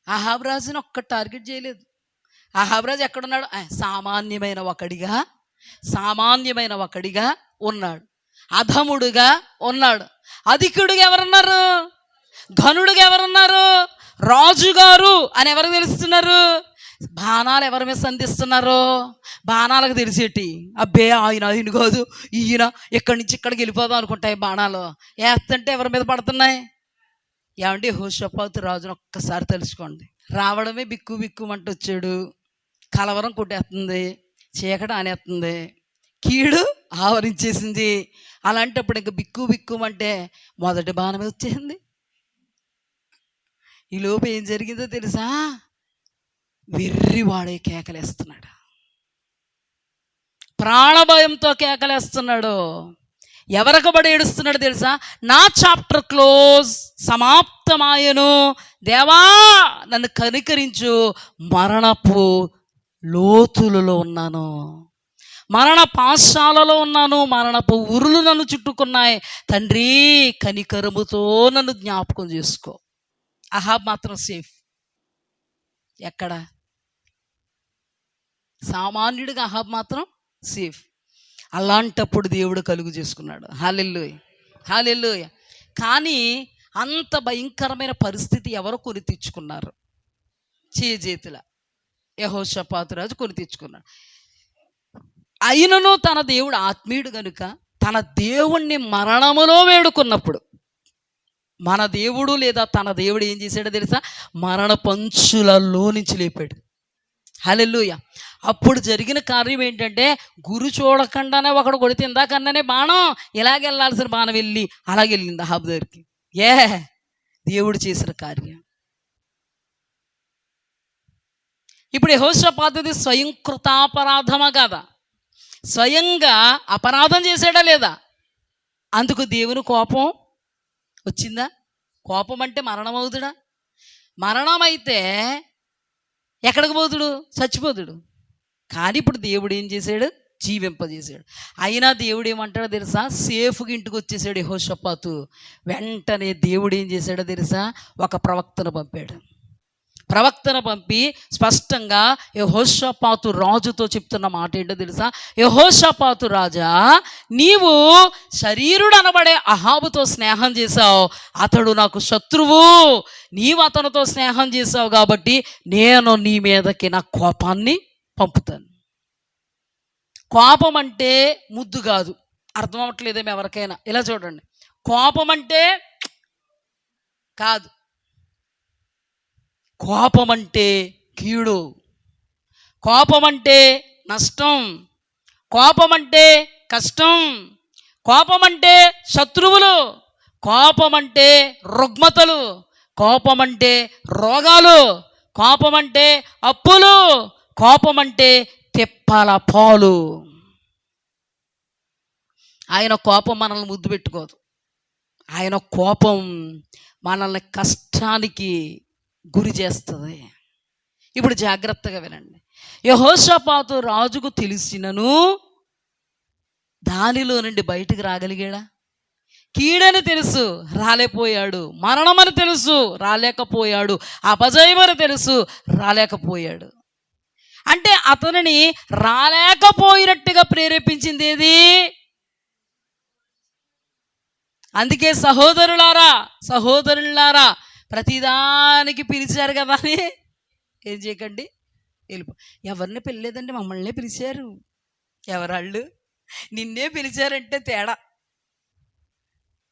అహాబు రాజుని ఒక్క టార్గెట్ చేయలేదు. అహాబు రాజు ఎక్కడున్నాడు? సామాన్యమైన ఒకడిగా ఉన్నాడు, అధముడుగా ఉన్నాడు. అధికుడుగా ఎవరున్నారు? ఘనుడుగా ఎవరున్నారు? రాజుగారు అని ఎవరికి తెలుస్తున్నారు? బాణాలు ఎవరి మీద సంధిస్తున్నారు? బాణాలకు తెలిసేటి, అబ్బే ఆయన కాదు, ఈయన ఇక్కడి నుంచి ఇక్కడికి వెళ్ళిపోదాం అనుకుంటాయి. బాణాలు వేస్తుంటే ఎవరి మీద పడుతున్నాయి? ఏమండి, యెహోషాపాతు రాజును ఒక్కసారి తెలుసుకోండి. రావడమే బిక్కు బిక్కుమంటూ వచ్చాడు, కలవరం కొట్టేస్తుంది, చీకటి ఆనేస్తుంది, కీడు ఆవరించేసింది. అలాంటప్పుడు ఇంకా బిక్కు బిక్కుమంటే మొదటి బాణమే వచ్చేసింది. ఈలోపు ఏం జరిగిందో తెలుసా? వెర్రివాడే కేకలేస్తున్నాడు, ప్రాణభయంతో కేకలేస్తున్నాడు. ఎవరికి బడి ఏడుస్తున్నాడు తెలుసా? నా చాప్టర్ క్లోజ్, సమాప్తమాయను, దేవా నన్ను కనికరించు, మరణపు లోతులలో ఉన్నాను, మరణ పాశాలలో ఉన్నాను, మరణపు ఉరులు నన్ను చుట్టుకున్నాయి, తండ్రి కనికరముతో నన్ను జ్ఞాపకం చేసుకో. అహాబ్ మాత్రం సేఫ్. ఎక్కడ? సామాన్యుడిగా అహాబ్ మాత్రం సేఫ్. అలాంటప్పుడు దేవుడు కలుగు చేసుకున్నాడు. హల్లెలూయా, హల్లెలూయా. కానీ అంత భయంకరమైన పరిస్థితి ఎవరు కొని తెచ్చుకున్నారు? చేజేతుల యెహోషాపాతు రాజు కొని తెచ్చుకున్నాడు. అయినను తన దేవుడు ఆత్మీయుడు కనుక తన దేవుణ్ణి మరణములో వేడుకున్నప్పుడు, మన దేవుడు లేదా తన దేవుడు ఏం చేశాడో తెలుసా? మరణ పంచులలో నుంచి లేపాడు. హల్లెలూయా. అప్పుడు జరిగిన కార్యం ఏంటంటే, గురు చూడకుండానే ఒకడు కొడితే ఇందాకన్నానే బాణం ఇలాగ వెళ్ళాల్సిన బాణం వెళ్ళి అలాగే వెళ్ళింది అహాబు దగ్గరికి. దేవుడు చేసిన కార్యం. ఇప్పుడు యెహోషాపాతుది స్వయం కృతాపరాధమా కాదా? స్వయంగా అపరాధం చేశాడా లేదా? అందుకు దేవుని కోపం వచ్చిందా? కోపం అంటే మరణం అవుతుడా? మరణం అయితే ఎక్కడికి పోతుడు? చచ్చిపోతుడు. కానీ ఇప్పుడు దేవుడు ఏం చేశాడు? జీవింపజేశాడు. అయినా దేవుడు ఏమంటాడో తెలుసా? సేఫ్గా ఇంటికి వచ్చేసాడు యెహోషాపాతు. వెంటనే దేవుడు ఏం చేశాడో తెలుసా? ఒక ప్రవక్తను పంపాడు. ప్రవక్తను పంపి స్పష్టంగా యెహోషాపాతు రాజుతో చెప్తున్న మాట ఏంటో తెలుసా? యెహోషాపాతు రాజా, నీవు శరీరుడు అనబడే అహాబుతో స్నేహం చేశావు, అతడు నాకు శత్రువు. నీవు అతనితో స్నేహం చేశావు కాబట్టి నేను నీ మీదకి నా కోపాన్ని పంపుతాను. కోపం అంటే ముద్దు కాదు. అర్థం అవ్వట్లేదేమో ఎవరికైనా? ఇలా చూడండి, కోపం అంటే కాదు, కోపం అంటే కీడు. కోపం అంటే నష్టం, కోపం అంటే కష్టం, కోపం అంటే శత్రువులు, కోపం అంటే రుగ్మతలు, కోపం అంటే రోగాలు, కోపం అంటే అప్పులు, కోపం అంటే తిప్పల పాలు. ఆయన కోపం మనల్ని ముద్దు పెట్టుకోదు. ఆయన కోపం మనల్ని కష్టానికి గురి చేస్తుంది. ఇప్పుడు జాగ్రత్తగా వినండి. యెహోషాపాతు రాజుకు తెలిసినను దానిలో నుండి బయటకు రాగలిగాడా? కీడని తెలుసు, రాలేకపోయాడు. మరణమని తెలుసు, రాలేకపోయాడు. అపజయమని తెలుసు, రాలేకపోయాడు. అంటే అతనిని రాలేకపోయినట్టుగా ప్రేరేపించింది ఏది? అందుకే సహోదరులారా ప్రతిదానికి పిలిచారు కదా అని ఏం చేయకండి, వెళ్ళిపో. ఎవరిని పిలలేదండి, మమ్మల్ని పిలిచారు. ఎవరాళ్ళు? నిన్నే పిలిచారంటే తేడా.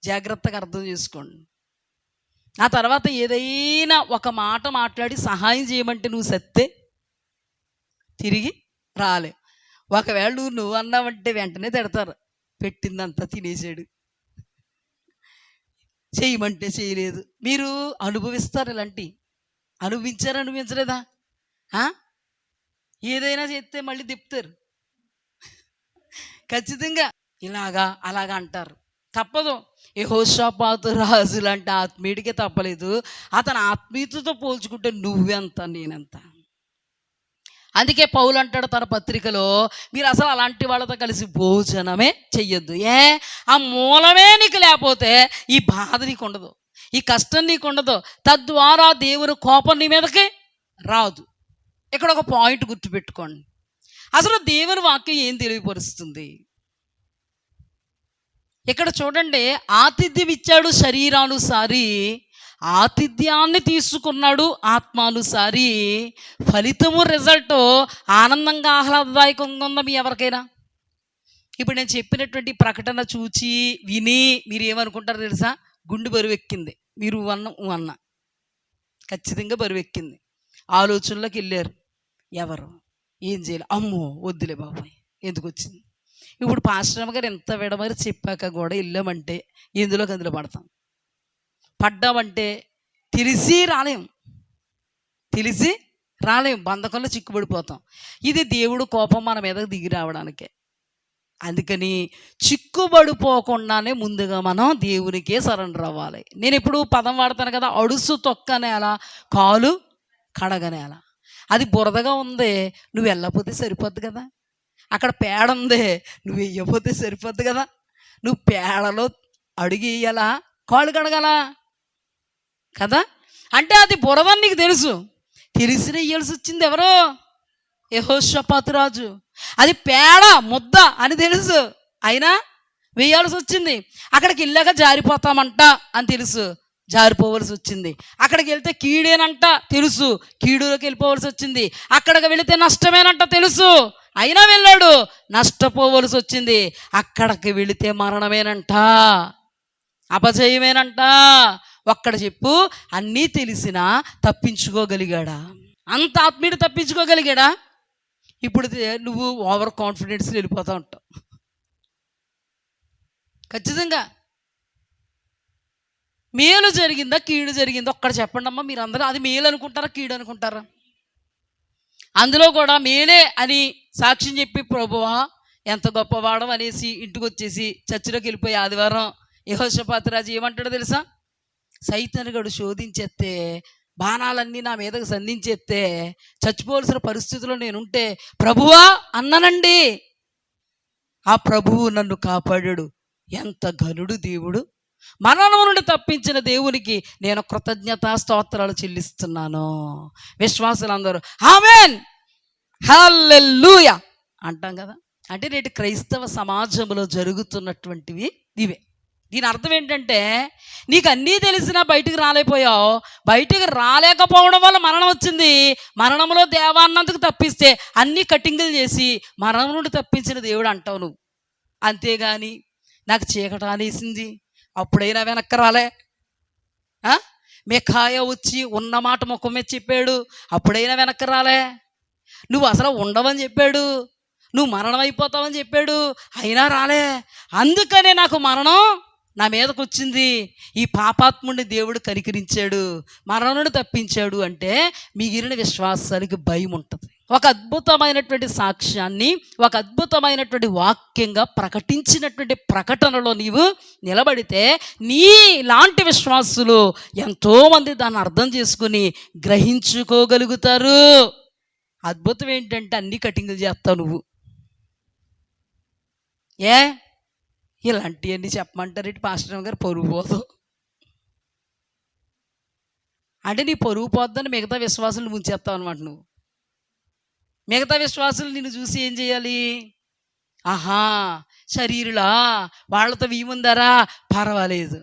జాగ్రత్తగా అర్థం చేసుకోండి. ఆ తర్వాత ఏదైనా ఒక మాట మాట్లాడి సహాయం చేయమంటే నువ్వు సత్తే తిరిగి రాలే. ఒకవేళ నువ్వు అన్నావంటే వెంటనే తిడతారు, పెట్టిందంతా తినేసాడు, చేయమంటే చేయలేదు. మీరు అనుభవిస్తారు ఇలాంటి. అనుభవించలేదా? ఏదైనా చేస్తే మళ్ళీ తిప్పుతారు ఖచ్చితంగా. అలాగా అంటారు, తప్పదు. యెహోషాపాతు రాజు లాంటి ఆత్మీయుడికే తప్పలేదు. అతను ఆత్మీయతతో పోల్చుకుంటే నువ్వెంత నేనెంత. అందుకే పౌలు అంటాడు తన పత్రికలో, మీరు అసలు అలాంటి వాళ్ళతో కలిసి భోజనమే చెయ్యొద్దు. ఆ మూలమే నీకు లేకపోతే ఈ బాధ నీకు ఉండదు, ఈ కష్టం నీకు ఉండదు. తద్వారా దేవుని కోపం నీ మీదకి రాదు. ఇక్కడ ఒక పాయింట్ గుర్తుపెట్టుకోండి. అసలు దేవుని వాక్యం ఏం తెలియపరుస్తుంది? ఇక్కడ చూడండి, ఆతిథ్యం ఇచ్చాడు శరీరానుసారి, ఆతిథ్యాన్ని తీసుకున్నాడు ఆత్మానుసారి. ఫలితము రిజల్ట్ ఆనందంగా ఆహ్లాదదాయకంగా ఉందా మీ ఎవరికైనా? ఇప్పుడు నేను చెప్పినటువంటి ప్రకటన చూచి విని మీరు ఏమనుకుంటారో తెలుసా? గుండె బరువెక్కింది. మీరు అన్న ఖచ్చితంగా బరువెక్కింది. ఆలోచనలోకి వెళ్ళారు. ఎవరు ఏం చేయాలి? అమ్మో వద్దులే బాబాయ్, ఎందుకు వచ్చింది? ఇప్పుడు పాస్టర్ గారు ఎంత విడమరి చెప్పాక కూడా వెళ్ళామంటే ఎందులోకి అందులో పడ్డామంటే తెలిసి రాలేం, బంధకంలో చిక్కుబడిపోతాం. ఇది దేవుడు కోపం మన మీదకి దిగి రావడానికే. అందుకని చిక్కుబడిపోకుండానే ముందుగా మనం దేవునికే సరెండర్ అవ్వాలి. నేను ఇప్పుడు పదం వాడతాను కదా, అడుసు తొక్కనేల, కాలు కడగనేల. అది బురదగా ఉంది, నువ్వు వెళ్ళకపోతే సరిపోద్ది కదా. అక్కడ పేడ ఉంది, నువ్వు వెయ్యకపోతే సరిపోద్ది కదా. నువ్వు పేడలో అడుగు వేయాలా, కాళ్ళు కడగాలా కదా. అంటే అది బురదని నీకు తెలిసిన వేయాల్సి వచ్చింది ఎవరో? యెహోషాపాతు రాజు. అది పేడ ముద్ద అని తెలుసు, అయినా వేయాల్సి వచ్చింది. అక్కడికి వెళ్ళాక జారిపోతామంట అని తెలుసు, జారిపోవలసి వచ్చింది. అక్కడికి వెళ్తే కీడేనంట తెలుసు, కీడులోకి వెళ్ళిపోవలసి వచ్చింది. అక్కడికి వెళితే నష్టమేనంట తెలుసు, అయినా వెళ్ళాడు, నష్టపోవలసి వచ్చింది. అక్కడికి వెళితే మరణమేనంట, అపజయమేనంట. ఒక్కడ చెప్పు, అన్నీ తెలిసినా తప్పించుకోగలిగాడా? అంత ఆత్మీయుడు తప్పించుకోగలిగాడా? ఇప్పుడు నువ్వు ఓవర్ కాన్ఫిడెన్స్లో వెళ్ళిపోతూ ఉంటావు. ఖచ్చితంగా మేలు జరిగిందా కీడు జరిగిందా ఒక్కడ చెప్పండి అమ్మా. మీరు అందరూ అది మేలు అనుకుంటారా కీడు అనుకుంటారా? అందులో కూడా మేలే అని సాక్ష్యం చెప్పి ప్రభువా ఎంత గొప్పవాడం అనేసి ఇంటికి వచ్చేసి చర్చిలోకి వెళ్ళిపోయి ఆదివారం యెహోషాపాతు రాజు ఏమంటాడో తెలుసా? సైతానుగాడు శోధించేస్తే, బాణాలన్నీ నా మీదకు సంధించేస్తే, చచ్చిపోవలసిన పరిస్థితిలో నేనుంటే ప్రభువా అన్నానండి, ఆ ప్రభువు నన్ను కాపాడాడు. ఎంత ఘనుడు దేవుడు! మరణం నుండి తప్పించిన దేవునికి నేను కృతజ్ఞతా స్తోత్రాలు చెల్లిస్తున్నాను. విశ్వాసులందరూ ఆమేన్ హల్లెలూయా అంటాం కదా. అంటే నేటి క్రైస్తవ సమాజంలో జరుగుతున్నటువంటివి ఇవే. దీని అర్థం ఏంటంటే, నీకు అన్నీ తెలిసినా బయటికి రాలేకపోయావు, బయటికి రాలేకపోవడం వల్ల మరణం వచ్చింది. మరణంలో దేవాన్నందుకు తప్పిస్తే అన్నీ కటింగులు చేసి మరణం నుండి తప్పించిన దేవుడు అంటావు నువ్వు. అంతేగాని నాకు చీకట అనేసింది అప్పుడైనా వెనక్కి రాలే, మిఖాయ వచ్చి ఉన్న మాట ముఖం మీద చెప్పాడు, అప్పుడైనా వెనక్కి రాలే. నువ్వు అసలు ఉండవని చెప్పాడు, నువ్వు మరణం అయిపోతావని చెప్పాడు, అయినా రాలే. అందుకనే నాకు మరణం నా మీదకు వచ్చింది. ఈ పాపాత్ముడిని దేవుడు కనికరించాడు, మరణాన్ని తప్పించాడు అంటే మిగిలిన విశ్వాసానికి భయం ఉంటుంది. ఒక అద్భుతమైనటువంటి సాక్ష్యాన్ని, ఒక అద్భుతమైనటువంటి వాక్యంగా ప్రకటించినటువంటి ప్రకటనలో నీవు నిలబడితే నీ లాంటి విశ్వాసులు ఎంతోమంది దాన్ని అర్థం చేసుకుని గ్రహించుకోగలుగుతారు. అద్భుతం ఏంటంటే అన్ని కటింగ్లు చేస్తావు నువ్వు. ఇలాంటివన్నీ చెప్పమంటారేంటి పాస్టర్ గారు? పరుగు పోదు అంటే నీ పరుగు పోద్దని మిగతా విశ్వాసులు ముంచేస్తావు అనమాట. నువ్వు మిగతా విశ్వాసులు నిన్ను చూసి ఏం చేయాలి? ఆహా, శరీరులా వాళ్ళతో వీముందారా, పర్వాలేదు.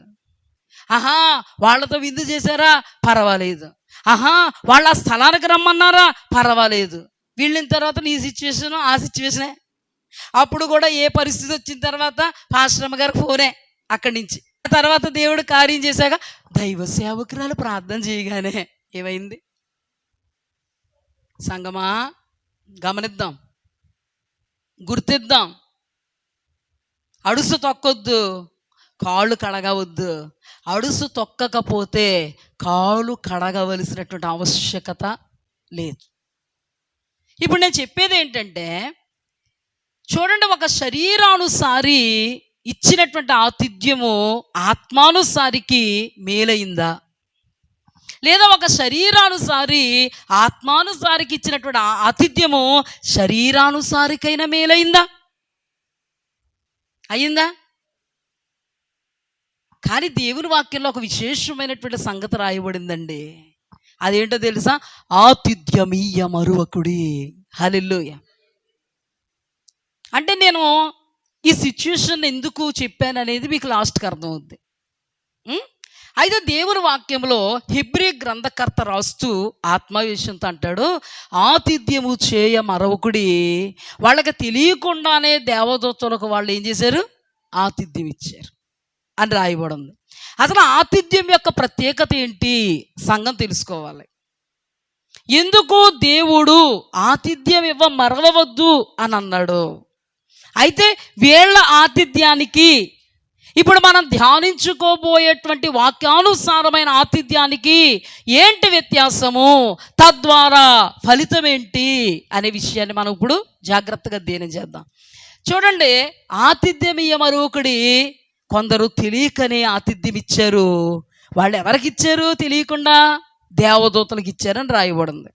ఆహా, వాళ్ళతో విందు చేశారా, పర్వాలేదు. ఆహా, వాళ్ళ స్థలానికి రమ్మన్నారా, పర్వాలేదు. వీళ్ళిన తర్వాత నీ సిచ్యువేషన్ ఆ సిచ్యువేషనే. అప్పుడు కూడా ఏ పరిస్థితి వచ్చిన తర్వాత పాశ్రమ గారికి ఫోనే అక్కడి నుంచి. తర్వాత దేవుడు కార్యం చేశాక దైవ సేవకురాలు ప్రార్థన చేయగానే ఏమైంది? సంగమా గమనిద్దాం, గుర్తిద్దాం. అడుసు తొక్కొద్దు, కాళ్ళు కడగవద్దు. అడుసు తొక్కకపోతే కాళ్ళు కడగవలసినటువంటి ఆవశ్యకత లేదు. ఇప్పుడు నేను చెప్పేది ఏంటంటే, చూడండి, ఒక శరీరానుసారి ఇచ్చినటువంటి ఆతిథ్యము ఆత్మానుసారికి మేలైందా, లేదా ఒక శరీరానుసారి ఆత్మానుసారికి ఇచ్చినటువంటి ఆతిథ్యము శరీరానుసారికైనా మేలైందా? అయిందా? కానీ దేవుని వాక్యంలో ఒక విశేషమైనటువంటి సంగతి రాయబడిందండి. అదేంటో తెలుసా? ఆతిథ్యమీయ మరువకుడి. హల్లెలూయా. అంటే నేను ఈ సిచ్యువేషన్ ఎందుకు చెప్పాను అనేది మీకు లాస్ట్కి అర్థమవుద్ది. అయితే దేవుని వాక్యంలో హెబ్రీ గ్రంథకర్త రాస్తూ ఆత్మవిషయంతో అంటాడు, ఆతిథ్యము చేయ మరొకడి. వాళ్ళకి తెలియకుండానే దేవదూతలకు వాళ్ళు ఏం చేశారు? ఆతిథ్యం ఇచ్చారు అని రాయబడింది. అసలు ఆతిథ్యం యొక్క ప్రత్యేకత ఏంటి సంఘం తెలుసుకోవాలి. ఎందుకు దేవుడు ఆతిథ్యం మరవవద్దు అని అన్నాడు? అయితే వీళ్ళ ఆతిథ్యానికి, ఇప్పుడు మనం ధ్యానించుకోబోయేటువంటి వాక్యానుసారమైన ఆతిథ్యానికి ఏంటి వ్యత్యాసము, తద్వారా ఫలితం ఏంటి అనే విషయాన్ని మనం ఇప్పుడు జాగ్రత్తగా ధ్యానం చేద్దాం. చూడండి, ఆతిథ్యం మరొకడి. కొందరు తెలియకనే ఆతిథ్యం ఇచ్చారు. వాళ్ళు ఎవరికి ఇచ్చారు? తెలియకుండా దేవదూతలకు ఇచ్చారని రాయబడింది.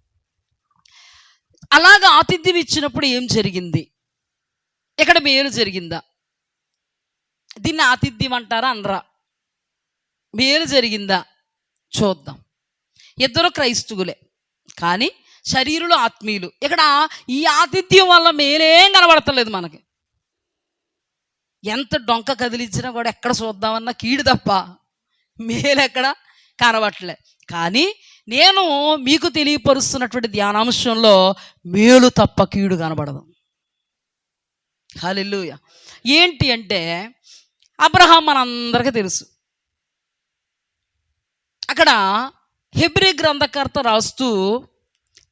అలాగా ఆతిథ్యం ఇచ్చినప్పుడు ఏం జరిగింది? ఇక్కడ మేలు జరిగిందా? దీన్ని ఆతిథ్యం అంటారా అనరా? మేలు జరిగిందా చూద్దాం. ఇద్దరు క్రైస్తవులే కానీ శరీరులు ఆత్మీయులు. ఇక్కడ ఈ ఆతిథ్యం వల్ల మేలేం కనబడతలేదు మనకి. ఎంత డొంక కదిలించినా కూడా ఎక్కడ చూద్దామన్నా కీడు తప్ప మేలెక్కడ కనబడట్లే. కానీ నేను మీకు తెలియపరుస్తున్నటువంటి ధ్యానాంశంలో మేలు తప్ప కీడు కనబడదు. హల్లెలూయా. ఏంటి అంటే, అబ్రహాం మనందరికీ తెలుసు. అక్కడ హెబ్రీ గ్రంథకర్త రాస్తూ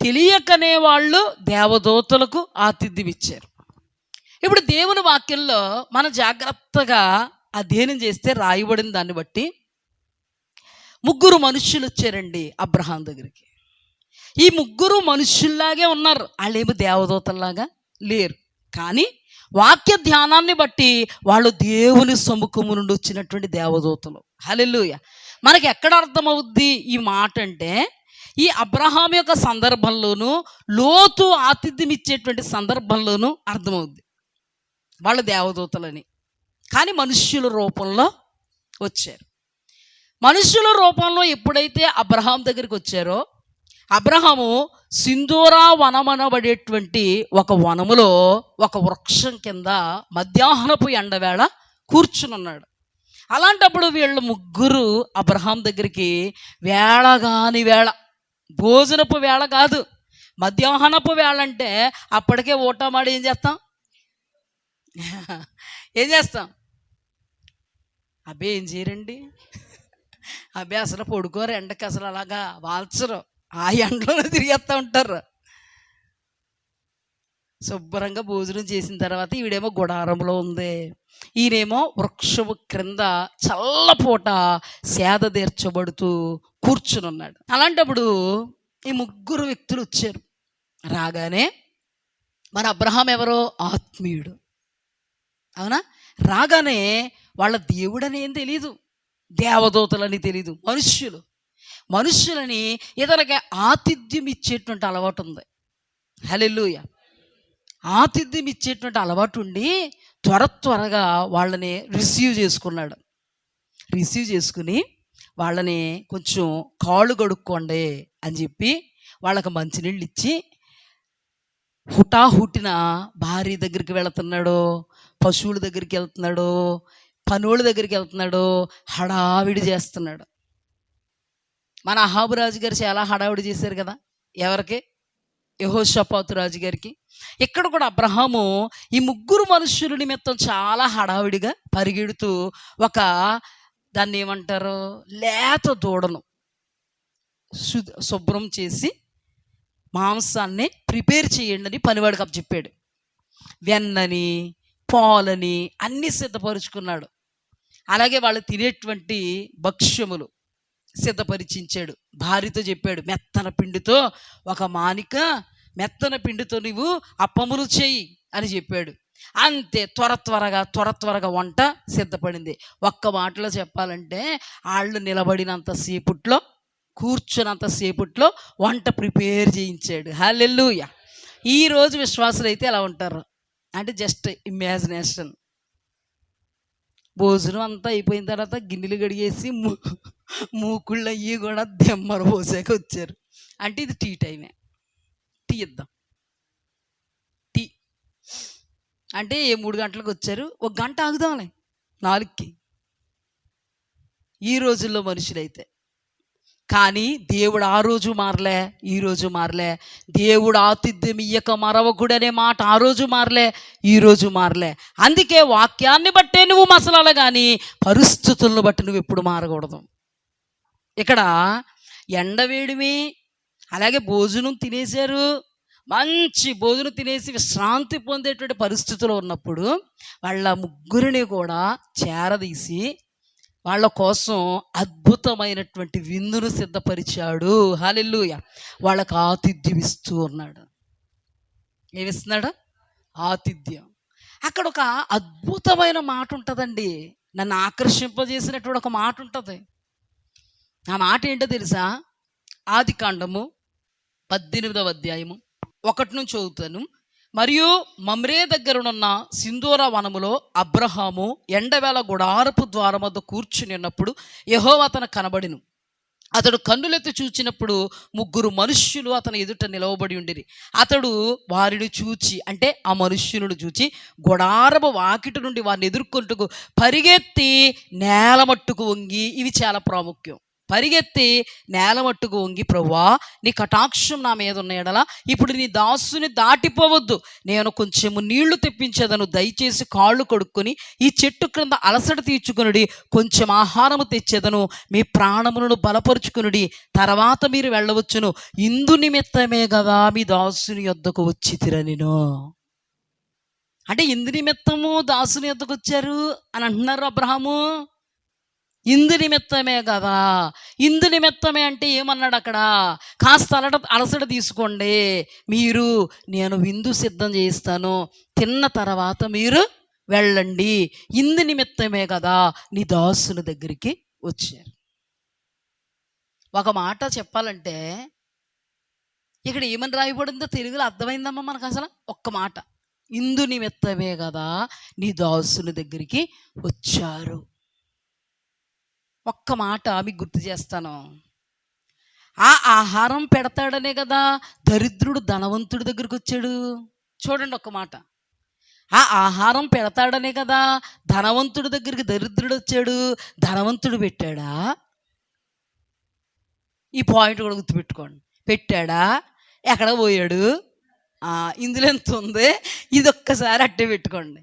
తెలియకనే వాళ్ళు దేవదూతలకు ఆతిథ్యం ఇచ్చారు. ఇప్పుడు దేవుని వాక్యంలో మనం జాగ్రత్తగా అధ్యయనం చేస్తే రాయబడిన దాన్ని బట్టి 3 మనుష్యులు వచ్చారండి అబ్రహాం దగ్గరికి. ఈ 3 మనుష్యుల్లాగే ఉన్నారు, వాళ్ళేమో దేవదూతల్లాగా లేరు. కానీ వాక్య ధ్యానాన్ని బట్టి వాళ్ళు దేవుని సముఖము నుండి వచ్చినటువంటి దేవదూతలు. హల్లెలూయా. మనకి ఎక్కడ అర్థమవుద్ది ఈ మాట అంటే, ఈ అబ్రహాం యొక్క సందర్భంలోనూ లోతు ఆతిథ్యం ఇచ్చేటువంటి సందర్భంలోనూ అర్థమవుద్ది వాళ్ళు దేవదూతలని. కానీ మనుష్యుల రూపంలో వచ్చారు. మనుష్యుల రూపంలో ఎప్పుడైతే అబ్రహాం దగ్గరికి వచ్చారో, అబ్రహాము సింధూరా వనమనబడేటువంటి ఒక వనములో ఒక వృక్షం కింద మధ్యాహ్నపు ఎండవేళ కూర్చుని ఉన్నాడు. అలాంటప్పుడు వీళ్ళు 3 అబ్రహాం దగ్గరికి వేళగాని వేళ, భోజనపు వేళ కాదు, మధ్యాహ్నపు వేళ అంటే అప్పటికే ఊటమాడి ఏం చేస్తాం? ఏం చేస్తాం? అబ్బే ఏం చేయరండి, అబ్బాయి అసలు పడుకోరు, ఎండకి అసలు అలాగా వాల్చరు, ఆ ఎండలోనే తిరిగేస్తూ ఉంటారు. శుభ్రంగా భోజనం చేసిన తర్వాత ఈవిడేమో గుడారంలో ఉంది, ఈయనేమో వృక్షము క్రింద చల్లపూట సేద తీర్చబడుతూ కూర్చుని ఉన్నాడు. అలాంటప్పుడు ఈ ముగ్గురు వ్యక్తులు వచ్చారు. రాగానే మన అబ్రహాం ఎవరో ఆత్మీయుడు, అవునా? రాగానే వాళ్ళ దేవుడని ఏం తెలీదు, దేవదూతలని తెలీదు, మనుష్యులని ఇతరులకి ఆతిథ్యం ఇచ్చేటువంటి అలవాటు ఉంది. హల్లెలూయా. ఆతిథ్యం ఇచ్చేటువంటి అలవాటు ఉండి త్వరగా వాళ్ళని రిసీవ్ చేసుకుని వాళ్ళని కొంచెం కాళ్ళు కడుక్కోండి అని చెప్పి వాళ్ళకి మంచినీళ్ళు ఇచ్చి హుటాహుటిన భార్య దగ్గరికి వెళుతున్నాడు, పశువుల దగ్గరికి వెళ్తున్నాడు, పనుల దగ్గరికి వెళ్తున్నాడు, హడావిడి చేస్తున్నాడు. మన అహాబు రాజు గారు చాలా హడావిడి చేశారు కదా. ఎవరికి? యెహోషాపాతు రాజు గారికి. ఇక్కడ కూడా అబ్రహాము ఈ ముగ్గురు మనుషుల నిమిత్తం చాలా హడావిడిగా పరిగెడుతూ దాన్ని ఏమంటారు, లేత దూడను శుభ్రం చేసి మాంసాన్ని ప్రిపేర్ చేయండి అని పనివాడికి అప్పచెప్పాడు. వెన్నని పాలని అన్నీ సిద్ధపరుచుకున్నాడు. అలాగే వాళ్ళు తినేటువంటి భక్ష్యములు సిద్ధపరిచించాడు. భార్యతో చెప్పాడు, మెత్తన పిండితో నువ్వు అప్పములు చెయ్యి అని చెప్పాడు. అంతే, త్వరగా వంట సిద్ధపడింది. ఒక్క మాటలో చెప్పాలంటే వాళ్ళు నిలబడినంతసేపట్లో, కూర్చున్నంతసేపట్లో వంట ప్రిపేర్ చేయించాడు. హల్లెలూయా. ఈరోజు విశ్వాసులు అయితే ఎలా ఉంటారు అంటే జస్ట్ ఇమాజినేషన్. భోజనం అంతా అయిపోయిన తర్వాత గిన్నెలు గడిగేసి మూకుళ్ళు అయ్యి కూడా దెమ్మర పోసాక వచ్చారు. అంటే ఇది టీ టైమే, టీ ఇద్దాం, టీ అంటే 3 గంటలకు వచ్చారు, 1 గంట ఆగుదాంలే 4కి. ఈ రోజుల్లో మనుషులైతే. కానీ దేవుడు ఆ రోజు మారలే, ఈ రోజు మారలే. దేవుడు ఆతిథ్యం ఇయ్యక మరవకుడు అనే మాట ఆ రోజు మారలే, ఈ రోజు మారలే. అందుకే వాక్యాన్ని బట్టే నువ్వు మసలాలి, కానీ పరిస్థితులను బట్టి నువ్వు ఎప్పుడు మారకూడదు. ఇక్కడ ఎండవేడిమి, అలాగే భోజనం తినేశారు, మంచి భోజనం తినేసి విశ్రాంతి పొందేటువంటి పరిస్థితులు ఉన్నప్పుడు వాళ్ళ ముగ్గురిని కూడా చేరదీసి వాళ్ళ కోసం అద్భుతమైనటువంటి విందును సిద్ధపరిచాడు. హల్లెలూయా. వాళ్ళకి ఆతిథ్యం ఇస్తూ ఉన్నాడు. ఏమిస్తున్నాడు? ఆతిథ్యం. అక్కడ ఒక అద్భుతమైన మాట ఉంటుందండి, నన్ను ఆకర్షింపజేసినటువంటి ఒక మాట ఉంటుంది. ఆ మాట ఏంటో తెలుసా? ఆదికాండము 18వ అధ్యాయము 1 నుంచి చదువుతాను. మరియు మమ్రే దగ్గరనున్న సింధూర వనములో అబ్రహాము ఎండవేళ గుడారపు ద్వారం వద్ద కూర్చుని ఉన్నప్పుడు యెహోవా అతనికి కనబడెను. అతడు కన్నులెత్తి చూచినప్పుడు 3 మనుష్యులు అతని ఎదుట నిలవబడి ఉండిరి. అతడు వారిని చూచి, అంటే ఆ మనుష్యులను చూచి, గుడారపు వాకిటి నుండి వారిని ఎదుర్కొంటూ పరిగెత్తి నేల మట్టుకు వంగి, ఇవి చాలా ప్రాముఖ్యం, పరిగెత్తి నేల మట్టుకు వంగి, ప్రభువా నీ కటాక్షం నా మీద ఉన్న ఎడల ఇప్పుడు నీ దాసుని దాటిపోవద్దు, నేను కొంచెము నీళ్లు తెప్పించేదను, దయచేసి కాళ్ళు కడుక్కొని ఈ చెట్టు క్రింద అలసట తీర్చుకునుడి, కొంచెం ఆహారము తెచ్చేదను, మీ ప్రాణములను బలపరుచుకునుడి, తర్వాత మీరు వెళ్ళవచ్చును, ఇందు నిమిత్తమే కదా మీ దాసుని యొద్దకు వచ్చి తిరనిను. అంటే ఇందు నిమిత్తము దాసుని యొద్దకు వచ్చారు అని అంటున్నారు అబ్రహాము. ఇందు నిమిత్తమే కదా. ఇందు నిమిత్తమే అంటే ఏమన్నాడు అక్కడ? కాస్త అలసట తీసుకోండి మీరు, నేను విందు సిద్ధం చేయిస్తాను, తిన్న తర్వాత మీరు వెళ్ళండి, ఇందు నిమిత్తమే కదా నీ దాసుని దగ్గరికి వచ్చారు. ఒక మాట చెప్పాలంటే ఇక్కడ ఏమని రాయబడిందో తెలుగులో అర్థమైందమ్మా మనకు? అసలు ఒక్క మాట, ఇందు నిమిత్తమే కదా నీ దాసుని దగ్గరికి వచ్చారు. ఒక్క మాట మీకు గుర్తు చేస్తాను. ఆ ఆహారం పెడతాడనే కదా దరిద్రుడు ధనవంతుడి దగ్గరికి వచ్చాడు. చూడండి ఒక్క మాట, ఆ ఆహారం పెడతాడనే కదా ధనవంతుడి దగ్గరికి దరిద్రుడు వచ్చాడు. ధనవంతుడు పెట్టాడా? ఈ పాయింట్ కూడా గుర్తుపెట్టుకోండి. పెట్టాడా? ఎక్కడ పోయాడు? ఇందులో ఎంత ఉంది? ఇది ఒక్కసారి అట్టే పెట్టుకోండి.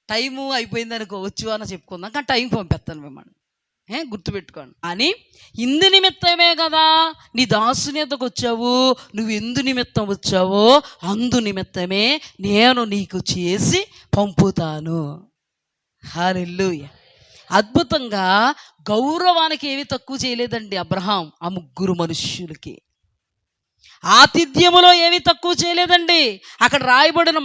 టైము అయిపోయింది అనుకోవచ్చు అని చెప్పుకుందాం, కానీ టైం పంపిస్తాను మిమ్మల్ని. గుర్తుపెట్టుకోండి. అని ఇందు నిమిత్తమే కదా నీ దాసుని ఎద్దకు వచ్చావు, నువ్వు ఎందు నిమిత్తం వచ్చావో అందు నిమిత్తమే నేను నీకు చేసి పంపుతాను. హల్లెలూయా. అద్భుతంగా గౌరవానికి ఏమీ తక్కువ చేయలేదండి అబ్రహాం ఆ ముగ్గురు మనుష్యులకి. ఆతిథ్యములో ఏమీ తక్కువ చేయలేదండి. అక్కడ రాయబడిన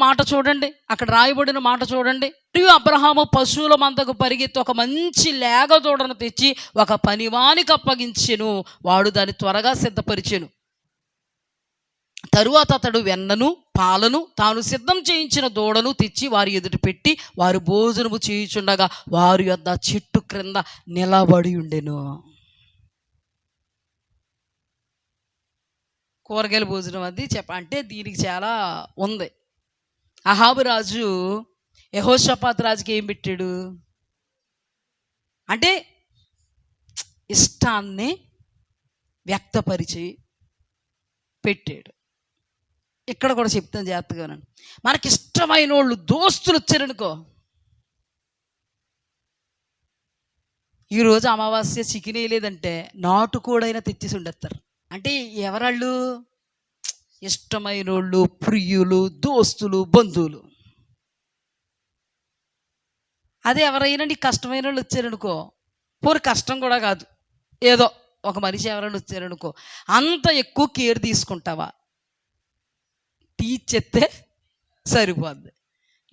మాట చూడండి. మరియు అబ్రహాము పశువుల మందకు పరిగెత్తి ఒక మంచి లేగ దూడను తెచ్చి ఒక పనివానికి అప్పగించెను. వాడు దాన్ని త్వరగా సిద్ధపరిచెను. తరువాత అతడు వెన్నను పాలను తాను సిద్ధం చేయించిన దూడను తెచ్చి వారి ఎదుట పెట్టి వారు భోజనము చేయుచుండగా వారి యొద్ద చెట్టు క్రింద నిలబడి ఉండెను. కూరగాయల భోజనం అది అంటే దీనికి చాలా ఉంది. అహాబు రాజు యెహోషాపాతు రాజుకి ఏం పెట్టాడు అంటే ఇష్టాన్ని వ్యక్తపరిచి పెట్టాడు. ఇక్కడ కూడా చెప్తాను జాగ్రత్తగానండి. మనకి ఇష్టమైన వాళ్ళు దోస్తులు వచ్చారనుకో, ఈరోజు అమావాస్య చికెన్ వేయలేదంటే నాటుకోడైనా తెచ్చేసి ఉండేస్తారు. అంటే ఎవరాళ్ళు? ఇష్టమైన వాళ్ళు, ప్రియులు, దోస్తులు, బంధువులు. అదే ఎవరైనా నీకు కష్టమైన వాళ్ళు వచ్చారనుకో, పోరు కష్టం కూడా కాదు, ఏదో ఒక మనిషి ఎవరైనా వచ్చారనుకో, అంత ఎక్కువ కేర్ తీసుకుంటావా? తీర్చేస్తే సరిపోద్ది,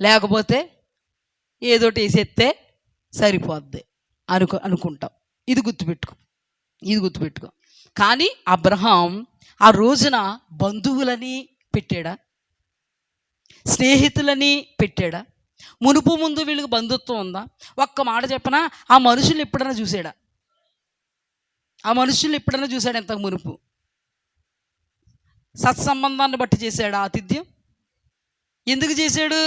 లేకపోతే ఏదోటి వేసేస్తే సరిపోద్ది అనుకుంటాం. ఇది గుర్తుపెట్టుకో. కానీ అబ్రహాం ఆ రోజున బంధువులని పెట్టాడా, స్నేహితులని పెట్టాడా? మునుపు ముందు వీళ్ళకి బంధుత్వం ఉందా? ఒక్క మాట చెప్పనా, ఆ మనుషులు ఎప్పుడైనా చూశాడా? ఇంతకు మునుపు సత్సంబంధాన్ని బట్టి చేశాడా ఆతిథ్యం? ఎందుకు చేశాడు?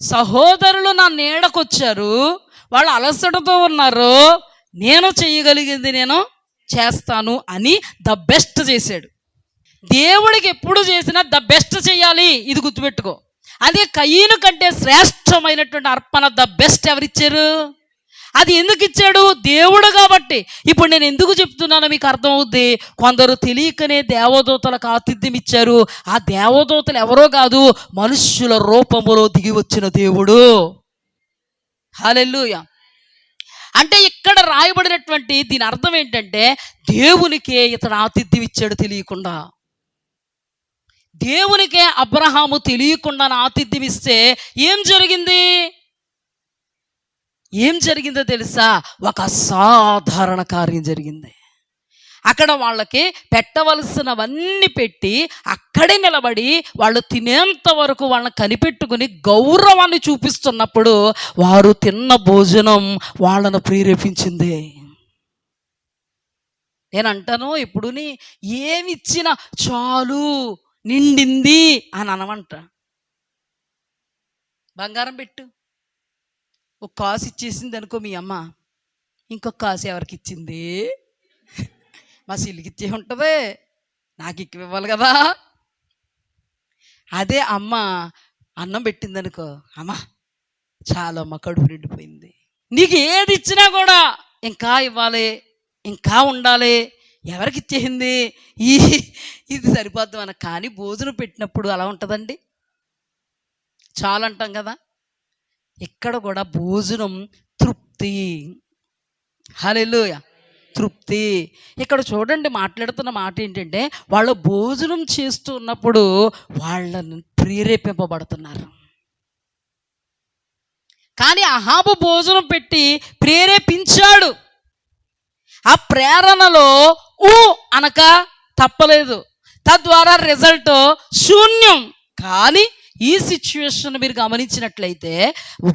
సహోదరులు నా నీడకొచ్చారు, వాళ్ళు అలసటతో ఉన్నారు, నేను చేయగలిగింది నేను చేస్తాను అని ద బెస్ట్ చేశాడు. దేవుడికి ఎప్పుడు చేసినా ద బెస్ట్ చేయాలి, ఇది గుర్తుపెట్టుకో. అదే కయీను కంటే శ్రేష్టమైనటువంటి అర్పణ ద బెస్ట్ ఎవరిచ్చారు? అది ఎందుకు ఇచ్చాడు? దేవుడు కాబట్టి. ఇప్పుడు నేను ఎందుకు చెప్తున్నానో మీకు అర్థమవుద్ది. కొందరు తెలియకనే దేవదూతలకు ఆతిథ్యం ఇచ్చారు. ఆ దేవదూతలు ఎవరో కాదు, మనుష్యుల రూపములో దిగి వచ్చిన దేవుడు. హల్లెలూయా. అంటే ఇక్కడ రాయబడినటువంటి దీని అర్థం ఏంటంటే, దేవునికే ఇతను ఆతిథ్యం ఇచ్చాడు తెలియకుండా. దేవునికే అబ్రహాము తెలియకుండా ఆతిథ్యం ఇస్తే ఏం జరిగిందో తెలుసా? ఒక అసాధారణ కార్యం జరిగింది. అక్కడ వాళ్ళకి పెట్టవలసినవన్నీ పెట్టి అక్కడే నిలబడి వాళ్ళు తినేంత వరకు వాళ్ళని కనిపెట్టుకుని గౌరవాన్ని చూపిస్తున్నప్పుడు వారు తిన్న భోజనం వాళ్ళను ప్రేరేపించింది. నేనంటాను ఎప్పుడుని ఏమిచ్చినా చాలు, నిండింది అని అనమంట. బంగారం పెట్టు, ఒక కాసు ఇచ్చేసింది అనుకో మీ అమ్మ, ఇంకొక కాసు ఎవరికి ఇచ్చింది? మా సిల్లికి ఇచ్చే ఉంటుంది, నాకు ఎక్కువ ఇవ్వాలి కదా. అదే అమ్మ అన్నం పెట్టిందనుకో, అమ్మ చాలమ్మ కడుపు నిండిపోయింది. నీకు ఏది ఇచ్చినా కూడా ఇంకా ఇవ్వాలి, ఇంకా ఉండాలి, ఎవరికి ఇచ్చేసింది ఇది సరిపోద్దు అని. కానీ భోజనం పెట్టినప్పుడు అలా ఉంటుందండి, చాలా అంటాం కదా. ఇక్కడ కూడా భోజనం తృప్తి. హల్లెలూయా, తృప్తి. ఇక్కడ చూడండి, మాట్లాడుతున్న మాట ఏంటంటే వాళ్ళు భోజనం చేస్తున్నప్పుడు వాళ్ళని ప్రేరేపింపబడుతున్నారు. కానీ అహాబు భోజనం పెట్టి ప్రేరేపించాడు. ఆ ప్రేరణలో అనక తప్పలేదు, తద్వారా రిజల్ట్ శూన్యం. కానీ ఈ సిచ్యువేషన్ మీరు గమనించినట్లయితే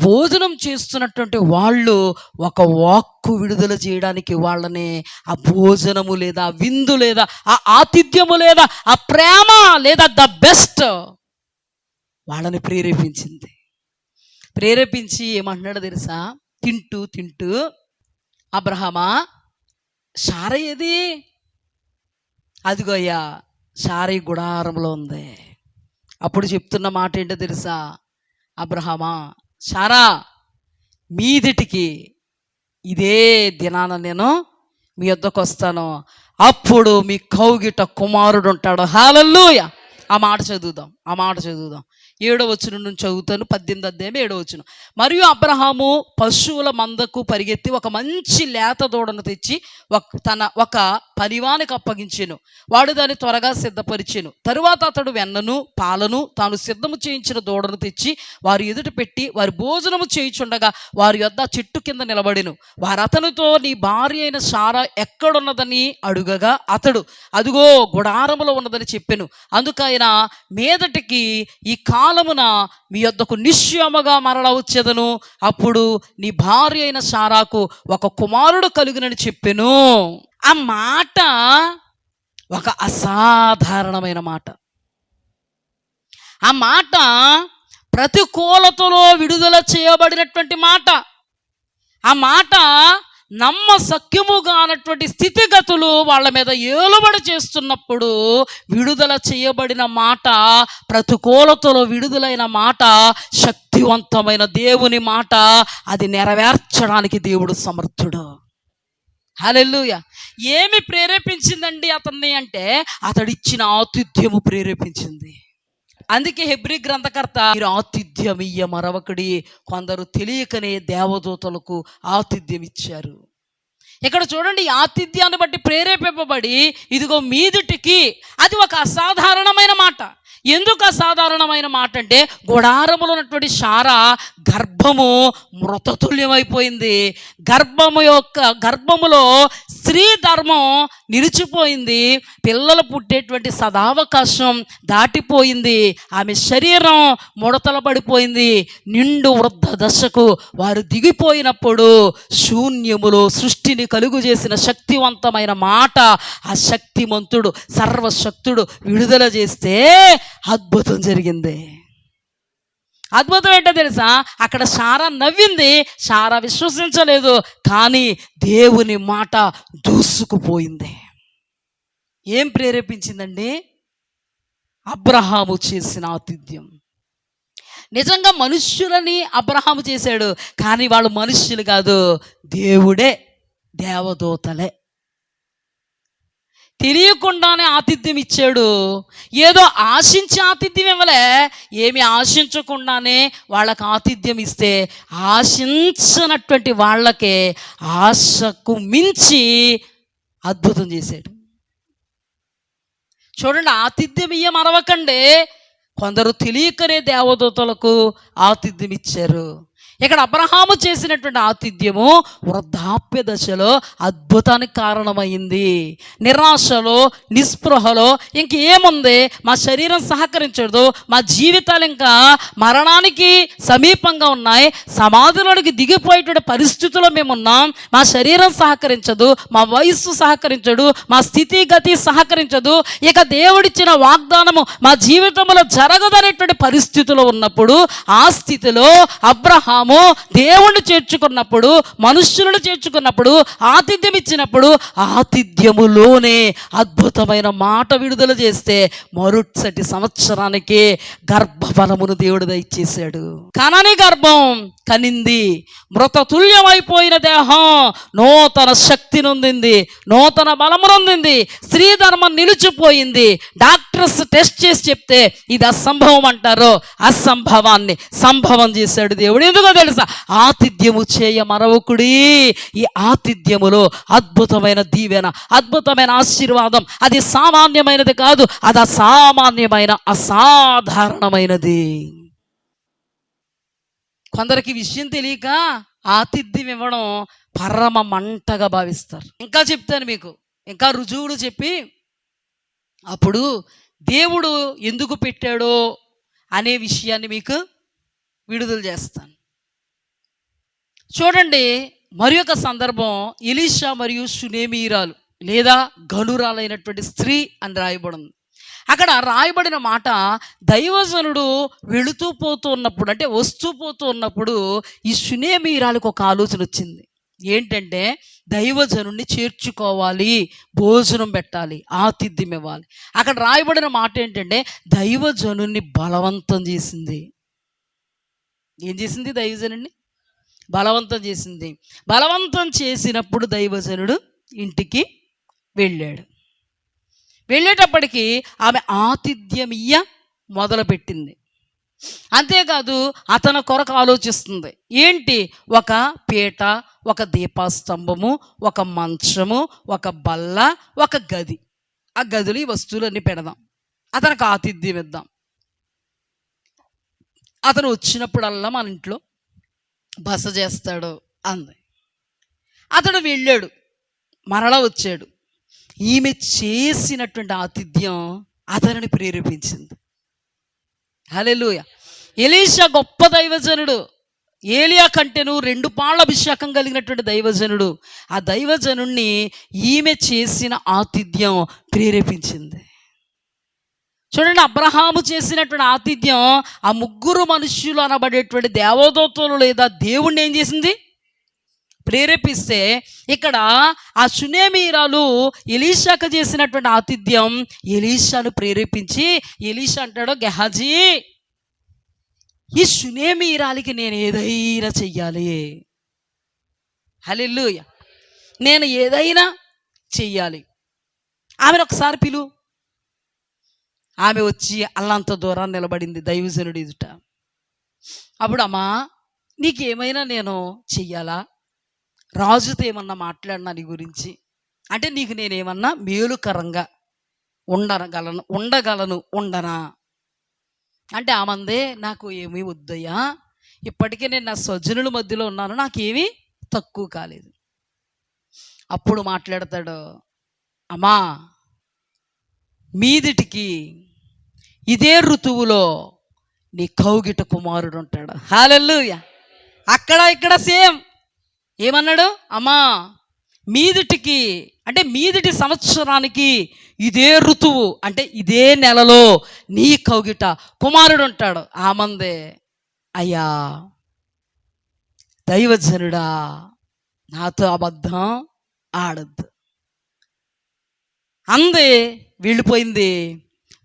భోజనం చేస్తున్నటువంటి వాళ్ళు ఒక వాక్కు విడుదల చేయడానికి వాళ్ళని ఆ భోజనము లేదా విందు లేదా ఆ ఆతిథ్యము లేదా ఆ ప్రేమ లేదా ద బెస్ట్ వాళ్ళని ప్రేరేపించి ఏమంటున్నాడో తెలుసా? తింటూ అబ్రహామా సారా ఏది? అదిగోయ్యా సారీ గుడారంలో ఉంది. అప్పుడు చెప్తున్న మాట ఏంటో తెలుసా? అబ్రహామా సారా మీదిటికి ఇదే దినాన నేను మీ వద్దకు వస్తాను, అప్పుడు మీ కౌగిట కుమారుడు ఉంటాడు. హల్లెలూయా. ఆ మాట చదువుదాం 7వ వచనం నుంచి చదువుతాను. 18వ అధ్యాయం 7వ వచనం. మరియు అబ్రహాము పశువుల మందకు పరిగెత్తి ఒక మంచి లేత దూడను తెచ్చి ఒక పనివానికి అప్పగించెను. వాడు దాన్ని త్వరగా సిద్ధపరిచెను. తరువాత అతడు వెన్నను పాలను తాను సిద్ధము చేయించిన దూడను తెచ్చి వారి ఎదుట పెట్టి వారి భోజనము చేయుచుండగా వారి యొద్ద చెట్టు కింద నిలబడెను. వారు అతనితో, నీ భార్య అయిన సారా ఎక్కడున్నదని అడుగగా అతడు, అదుగో గుడారములో ఉన్నదని చెప్పెను. అందుకైన మీదటికి ఈ కాలమున మీ యొద్దకు నిశ్చయముగా మరల వచ్చేదను, అప్పుడు నీ భార్య అయిన సారాకు ఒక కుమారుడు కలుగునని చెప్పెను. ఆ మాట ఒక అసాధారణమైన మాట. ఆ మాట ప్రతికూలతలో విడుదల చేయబడినటువంటి మాట. ఆ మాట నమ్మశక్యముగా అన్నటువంటి స్థితిగతులు వాళ్ళ మీద ఏలుబడి చేస్తున్నప్పుడు విడుదల చేయబడిన మాట, ప్రతికూలతలో విడుదలైన మాట, శక్తివంతమైన దేవుని మాట. అది నెరవేర్చడానికి దేవుడు సమర్థుడు. హల్లెలూయా. ఏమి ప్రేరేపించిందండి అతన్ని అంటే, అతడిచ్చిన ఆతిథ్యము ప్రేరేపించింది. అందుకే హెబ్రీ గ్రంథకర్త, మీరు ఆతిథ్యం ఇయ్య మరొకడి, కొందరు తెలియకనే దేవదూతలకు ఆతిథ్యం ఇచ్చారు. ఇక్కడ చూడండి, ఆతిథ్యాన్ని బట్టి ప్రేరేపింపబడి ఇదిగో మీదిటికి, అది ఒక అసాధారణమైన మాట. ఎందుకు అసాధారణమైన మాట అంటే, గుడారములో ఉన్నటువంటి సారా గర్భము మృతతుల్యమైపోయింది. గర్భములో స్త్రీ ధర్మం నిలిచిపోయింది. పిల్లలు పుట్టేటువంటి సదావకాశం దాటిపోయింది. ఆమె శరీరం ముడతల పడిపోయింది. నిండు వృద్ధ దశకు వారు దిగిపోయినప్పుడు శూన్యములో సృష్టిని కలుగు చేసిన శక్తివంతమైన మాట, ఆ శక్తిమంతుడు సర్వశక్తుడు విడుదల చేస్తే అద్భుతం జరిగింది. అద్భుతం ఏంటో తెలుసా? అక్కడ సారా నవ్వింది, సారా విశ్వసించలేదు, కానీ దేవుని మాట దూసుకుపోయింది. ఏం ప్రేరేపించిందండి? అబ్రహాము చేసిన ఆతిథ్యం. నిజంగా మనుష్యులని అబ్రహాము చేశాడు, కానీ వాళ్ళు మనుష్యులు కాదు, దేవుడే, దేవదూతలే. తెలియకుండానే ఆతిథ్యం ఇచ్చాడు. ఏదో ఆశించి ఆతిథ్యం ఇవ్వలే, ఏమి ఆశించకుండానే వాళ్ళకి ఆతిథ్యం ఇస్తే ఆశించినటువంటి వాళ్ళకే ఆశకు మించి అద్భుతం చేశాడు. చూడండి, ఆతిథ్యం ఇయ్య మరవకండి. కొందరు తెలియకనే దేవదూతలకు ఆతిథ్యం ఇచ్చారు. ఇక్కడ అబ్రహాము చేసినటువంటి ఆతిథ్యము వృద్ధాప్య దశలో అద్భుతానికి కారణమైంది. నిరాశలో, నిస్పృహలో ఇంకేముంది, మా శరీరం సహకరించదు, మా జీవితాలు ఇంకా మరణానికి సమీపంగా ఉన్నాయి, సమాధిలోనికి దిగిపోయేటువంటి పరిస్థితుల్లో మేమున్నాం, మా శరీరం సహకరించదు, మా వయస్సు సహకరించదు, మా స్థితిగతి సహకరించదు, ఇక దేవుడిచ్చిన వాగ్దానము మా జీవితంలో జరగదనేటువంటి పరిస్థితిలో ఉన్నప్పుడు, ఆ స్థితిలో అబ్రహాము దేవుణ్ణి చేర్చుకున్నప్పుడు, మనుష్యులను చేర్చుకున్నప్పుడు, ఆతిథ్యం ఇచ్చినప్పుడు, ఆతిథ్యములోనే అద్భుతమైన మాట విడుదల చేస్తే మరుసటి సంవత్సరానికి గర్భఫలమును దేవుడు దయచేశాడు. కనని గర్భం కనింది, మృతతుల్యమైపోయిన దేహం నూతన శక్తి నొందింది, నూతన బలము నొందింది, స్త్రీ ధర్మం నిలిచిపోయింది. డాక్టర్స్ టెస్ట్ చేసి చెప్తే ఇది అసంభవం అంటారు, అసంభవాన్ని సంభవం చేశాడు దేవుడు. ఎందుకో తెలుసా? ఆతిథ్యము చేయ మరొకడి. ఈ ఆతిథ్యములో అద్భుతమైన దీవెన, అద్భుతమైన ఆశీర్వాదం, అది సామాన్యమైనది కాదు, అది అసామాన్యమైన అసాధారణమైనది. కొందరికి విషయం తెలియక ఆతిథ్యం ఇవ్వడం పరమ మంటగా భావిస్తారు. ఇంకా చెప్తాను మీకు, ఇంకా రుజువులు చెప్పి అప్పుడు దేవుడు ఎందుకు పెట్టాడో అనే విషయాన్ని మీకు విడుదల చేస్తాను. చూడండి, మరి ఒక సందర్భం, ఎలీషా మరియు షునేమీరాలు లేదా గనురాలైనటువంటి స్త్రీ అని రాయబడింది. అక్కడ రాయబడిన మాట, దైవజనుడు వెళుతూ పోతూ ఉన్నప్పుడు, అంటే వస్తూ పోతూ ఉన్నప్పుడు ఈ షునేమీరాలకు ఒక ఆలోచన వచ్చింది. ఏంటంటే, దైవజనుడిని చేర్చుకోవాలి, భోజనం పెట్టాలి, ఆతిథ్యం ఇవ్వాలి. అక్కడ రాయబడిన మాట ఏంటంటే, దైవజనుడిని బలవంతం చేసింది. ఏం చేసింది? దైవజనుడిని బలవంతం చేసింది. బలవంతం చేసినప్పుడు దైవజనుడు ఇంటికి వెళ్ళాడు. వెళ్ళేటప్పటికి ఆమె ఆతిథ్యమియ్య మొదలుపెట్టింది. అంతేకాదు అతని కొరకు ఆలోచిస్తుంది. ఏంటి? ఒక పీట, ఒక దీపస్తంభము, ఒక మంచము, ఒక బల్ల, ఒక గది. ఆ గదిలో ఈ వస్తువులన్నీ పెడదాం, అతనికి ఆతిథ్యం ఇద్దాం. అతను వచ్చినప్పుడల్లా మన ఇంట్లో బస చేస్తాడు అంది. అతడు వెళ్ళాడు, మరలా వచ్చాడు. ఈమె చేసినటువంటి ఆతిథ్యం అతనిని ప్రేరేపించింది. హల్లెలూయా. ఎలీషా గొప్ప దైవజనుడు, ఏలియా కంటేను 2 పాళ్ళ అభిషేకం కలిగినటువంటి దైవజనుడు. ఆ దైవజనుణ్ణి ఈమె చేసిన ఆతిథ్యం ప్రేరేపించింది. చూడండి, అబ్రహాము చేసినటువంటి ఆతిథ్యం ఆ 3 మనుష్యులు అనబడేటువంటి దేవదూతలు లేదా దేవుణ్ణి ఏం చేసింది? ప్రేరేపిస్తే, ఇక్కడ ఆ షూనేమీరాలు ఎలీషాకు చేసినటువంటి ఆతిథ్యం ఎలీషాను ప్రేరేపించి, ఎలీషా అంటాడు, గెహాజీ, ఈ షూనేమీరాలికి నేను ఏదైనా చెయ్యాలి. హల్లెలూయా. నేను ఏదైనా చెయ్యాలి. ఆమెను ఒకసారి పిలు. ఆమె వచ్చి అల్లంత దూరాన్ని నిలబడింది దైవజనుడి ఎదుట. అప్పుడు, అమ్మా, నీకేమైనా నేను చెయ్యాలా? రాజుతో ఏమన్నా మాట్లాడినా నీ గురించి? అంటే నీకు నేనేమన్నా మేలుకరంగా ఉండనా అంటే ఆమందే, నాకు ఏమీ వద్దయ్యా, ఇప్పటికే నేను నా స్వజనుల మధ్యలో ఉన్నాను, నాకేమీ తక్కువ కాలేదు. అప్పుడు మాట్లాడతాడు, అమ్మా, మీదిటికి ఇదే ఋతువులో నీ కౌగిట కుమారుడు ఉంటాడు. హల్లెలూయా. అక్కడ ఇక్కడ సేమ్. ఏమన్నాడు? అమ్మా, మీదిటికి అంటే మీదిటి సంవత్సరానికి ఇదే ఋతువు అంటే ఇదే నెలలో నీ కౌగిట కుమారుడు ఉంటాడు. ఆమందే, అయ్యా దైవజనుడా, నాతో అబద్ధం ఆడద్దు అందే. వెళ్ళిపోయింది.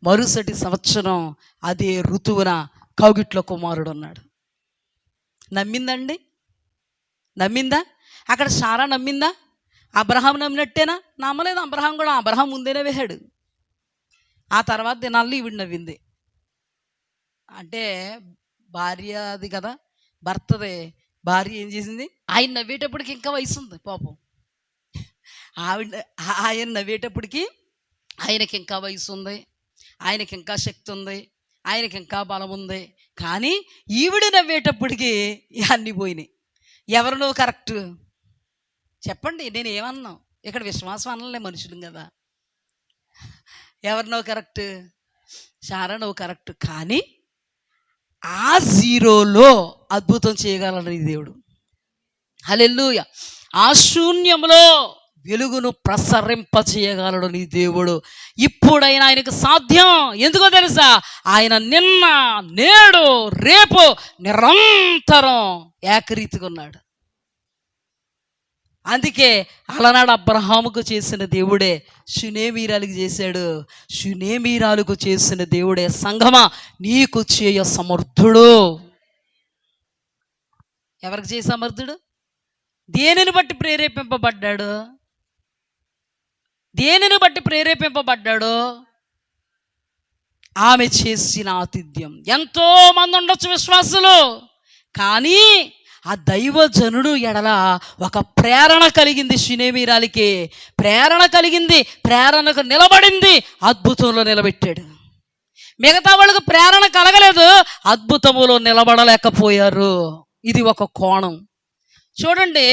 మరుసటి సంవత్సరం అదే ఋతువున కౌగిట్లో కుమారుడు ఉన్నాడు. నమ్మిందండి? నమ్మిందా? అక్కడ సారా నమ్మిందా? అబ్రహాం నమ్మినట్టేనా? నమ్మలేదు. అబ్రహాం కూడా, అబ్రహాం ముందేనే వేశాడు. ఆ తర్వాత దినాల్లో ఈవిడ నవ్వింది. అంటే భార్య అది కదా, భర్తదే. భార్య ఏం చేసింది? ఆయన నవ్వేటప్పటికి ఇంకా వయసు ఉంది పాపం. ఆయన నవ్వేటప్పటికి ఆయనకి ఇంకా వయసు ఉంది, ఆయనకి ఇంకా శక్తి ఉంది, ఆయనకి ఇంకా బలం ఉంది. కానీ ఈవిడ నవ్వేటప్పటికి అన్నీ పోయినాయి. ఎవరు నువ్వు కరెక్ట్ చెప్పండి? నేను ఏమన్నా? ఇక్కడ విశ్వాసం అనలే, మనుషులు కదా. ఎవరు నువ్వు కరెక్ట్? సారా నువ్వు కరెక్ట్. కానీ ఆ జీరోలో అద్భుతం చేయగలడు ఈ దేవుడు. హల్లెలూయా. ఆ శూన్యంలో వెలుగును ప్రసరింపచేయగలడు నీ దేవుడు. ఇప్పుడైనా ఆయనకు సాధ్యం. ఎందుకో తెలుసా? ఆయన నిన్న, నేడు, రేపు నిరంతరం ఏకరీతిగా ఉన్నాడు. అందుకే అలనాడు అబ్రహాముకు చేసిన దేవుడే షూనేమీరాలకు చేశాడు. షూనేమీరాలకు చేసిన దేవుడే సంగమా నీకు చేయ సమర్థుడు. ఎవరికి చేయ సమర్థుడు? దేనిని బట్టి ప్రేరేపింపబడ్డాడు? దేనిని బట్టి ప్రేరేపింపబడ్డాడు? ఆమె చేసిన ఆతిథ్యం. ఎంతో మంది ఉండొచ్చు విశ్వాసులు, కానీ ఆ దైవజనుడు ఎడల ఒక ప్రేరణ కలిగింది. షూనేమీరాలికి ప్రేరణ కలిగింది, ప్రేరణకు నిలబడింది, అద్భుతంలో నిలబెట్టాడు. మిగతా వాళ్ళకు ప్రేరణ కలగలేదు, అద్భుతములో నిలబడలేకపోయారు. ఇది ఒక కోణం. చూడండి,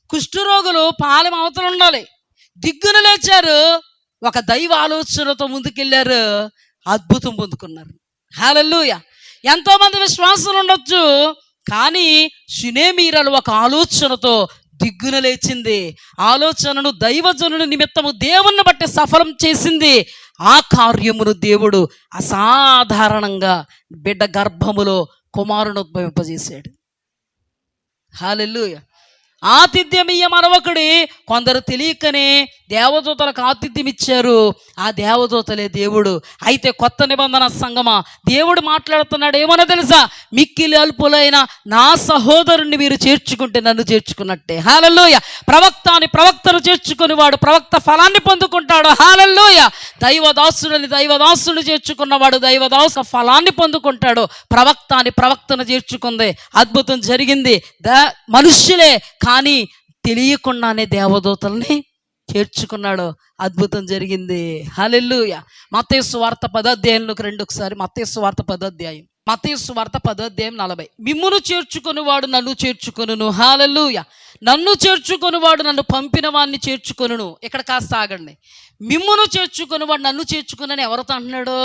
కుష్ఠరోగులు పాలెం అవతల ఉండాలి, దిగ్గున లేచారు, ఒక దైవ ఆలోచనతో ముందుకెళ్ళారు, అద్భుతం పొందుకున్నారు. హల్లెలూయా. ఎంతోమంది విశ్వాసులు ఉండొచ్చు, కానీ షూనేమీరాలు ఒక ఆలోచనతో దిగ్గున లేచింది. ఆలోచనను దైవజనుని నిమిత్తము దేవుణ్ణి బట్టి సఫలం చేసింది. ఆ కార్యమును దేవుడు అసాధారణంగా బిడ్డ గర్భములో కుమారుని ఉద్భవింపజేశాడు. హల్లెలూయా. ఆతిథ్యమియ్య మరొకడి కొందరు తెలియకనే దేవదూతలకు ఆతిథ్యం ఇచ్చారు. ఆ దేవదూతలే దేవుడు. అయితే కొత్త నిబంధన సంగమా, దేవుడు మాట్లాడుతున్నాడు ఏమన్నా తెలుసా? మిక్కిలి అల్పులైన నా సహోదరుణ్ణి మీరు చేర్చుకుంటే నన్ను చేర్చుకున్నట్టే. హల్లెలూయా. ప్రవక్తను చేర్చుకుని వాడు ప్రవక్త ఫలాన్ని పొందుకుంటాడు. హల్లెలూయా. దైవదాసుని చేర్చుకున్నవాడు దైవదాసు ఫలాన్ని పొందుకుంటాడు. ప్రవక్తను చేర్చుకుంది, అద్భుతం జరిగింది. మనుష్యులే కానీ తెలియకుండానే దేవదూతల్ని చేర్చుకున్నాడు, అద్భుతం జరిగింది. హల్లెలూయా. మత్తయి సువార్త 10వ అధ్యాయంలోకి రండి ఒకసారి. మత్తయి సువార్త 10వ అధ్యాయం. మత్తయి సువార్త 10వ అధ్యాయం 40. మిమ్మును చేర్చుకుని వాడు నన్ను చేర్చుకొనును. హల్లెలూయా. నన్ను చేర్చుకుని వాడు నన్ను పంపిన వాడిని చేర్చుకొనును. ఇక్కడ కాస్త ఆగండి. మిమ్మును చేర్చుకుని వాడు నన్ను చేర్చుకునని ఎవరితో అంటున్నాడు?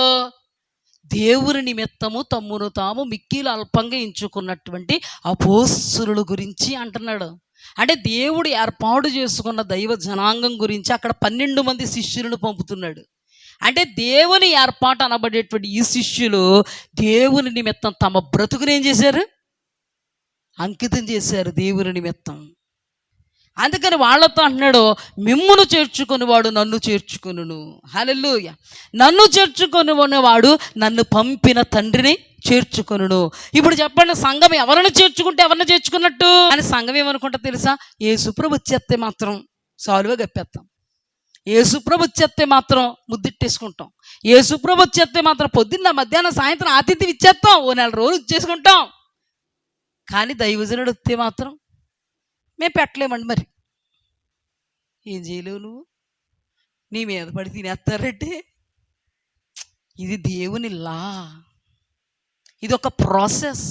దేవుని నిమిత్తము తమ్మును తాము మిక్కిలి అల్పంగా ఎంచుకున్నటువంటి అపోస్తలుల గురించి అంటున్నాడు. అంటే దేవుడు ఏర్పాటు చేసుకున్న దైవ జనాంగం గురించి అక్కడ 12 మంది శిష్యులను పంపుతున్నాడు. అంటే దేవుని ఏర్పాటు అనబడేటువంటి ఈ శిష్యులు దేవుని నిమిత్తం తమ బ్రతుకుని ఏం చేశారు? అంకితం చేశారు దేవుని నిమిత్తం. అందుకని వాళ్ళతో అంటున్నాడు, మిమ్మును చేర్చుకుని వాడు నన్ను చేర్చుకొనును. హల్లెలూయా. నన్ను చేర్చుకొని వాడు నన్ను పంపిన తండ్రిని చేర్చుకొనును. ఇప్పుడు చెప్పండి, సంఘం ఎవరిని చేర్చుకుంటే ఎవరిని చేర్చుకున్నట్టు? అని సంఘం ఏమనుకుంటా తెలుసా? యేసుప్రభు వచ్చేస్తే మాత్రం సాలువే గప్పేస్తాం, యేసుప్రభు వచ్చేస్తే మాత్రం ముద్దిట్టేసుకుంటాం, యేసుప్రభు వచ్చేస్తే మాత్రం పొద్దున్న మధ్యాహ్నం సాయంత్రం ఆతిథ్యం ఇచ్చేస్తాం, ఓ 4 రోజులు ఇచ్చేసుకుంటాం. కానీ దైవజనుడు వస్తే మాత్రం మేము పెట్టలేమండి. మరి ఏం చేయలేవు నువ్వు? నీ మీద పడి తినేస్తారంటే ఇది దేవుని లా, ఇది ఒక ప్రాసెస్.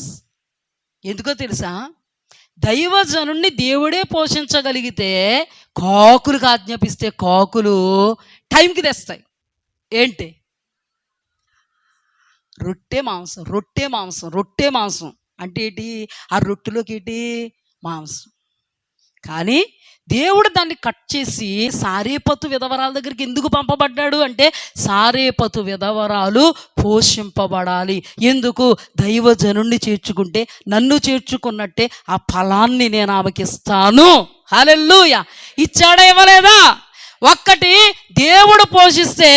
ఎందుకో తెలుసా? దైవజనుణ్ణి దేవుడే పోషించగలిగితే కాకులకు ఆజ్ఞాపిస్తే కాకులు టైంకి తెస్తాయి. ఏంటి? రొట్టె మాంసం అంటే ఏంటి? ఆ రొట్టెలోకి ఏంటి? మాంసం. కానీ దేవుడు దాన్ని కట్ చేసి సారేపతు విధవరాల దగ్గరికి ఎందుకు పంపబడ్డాడు అంటే, సారేపతు విధవరాలు పోషింపబడాలి. ఎందుకు? దైవజనుణ్ణి చేర్చుకుంటే నన్ను చేర్చుకున్నట్టే ఆ ఫలాన్ని నేను ఆమెకి ఇస్తాను. హల్లెలూయా. ఇచ్చాడా? ఇవ్వలేదా? ఒక్కటి, దేవుడు పోషిస్తే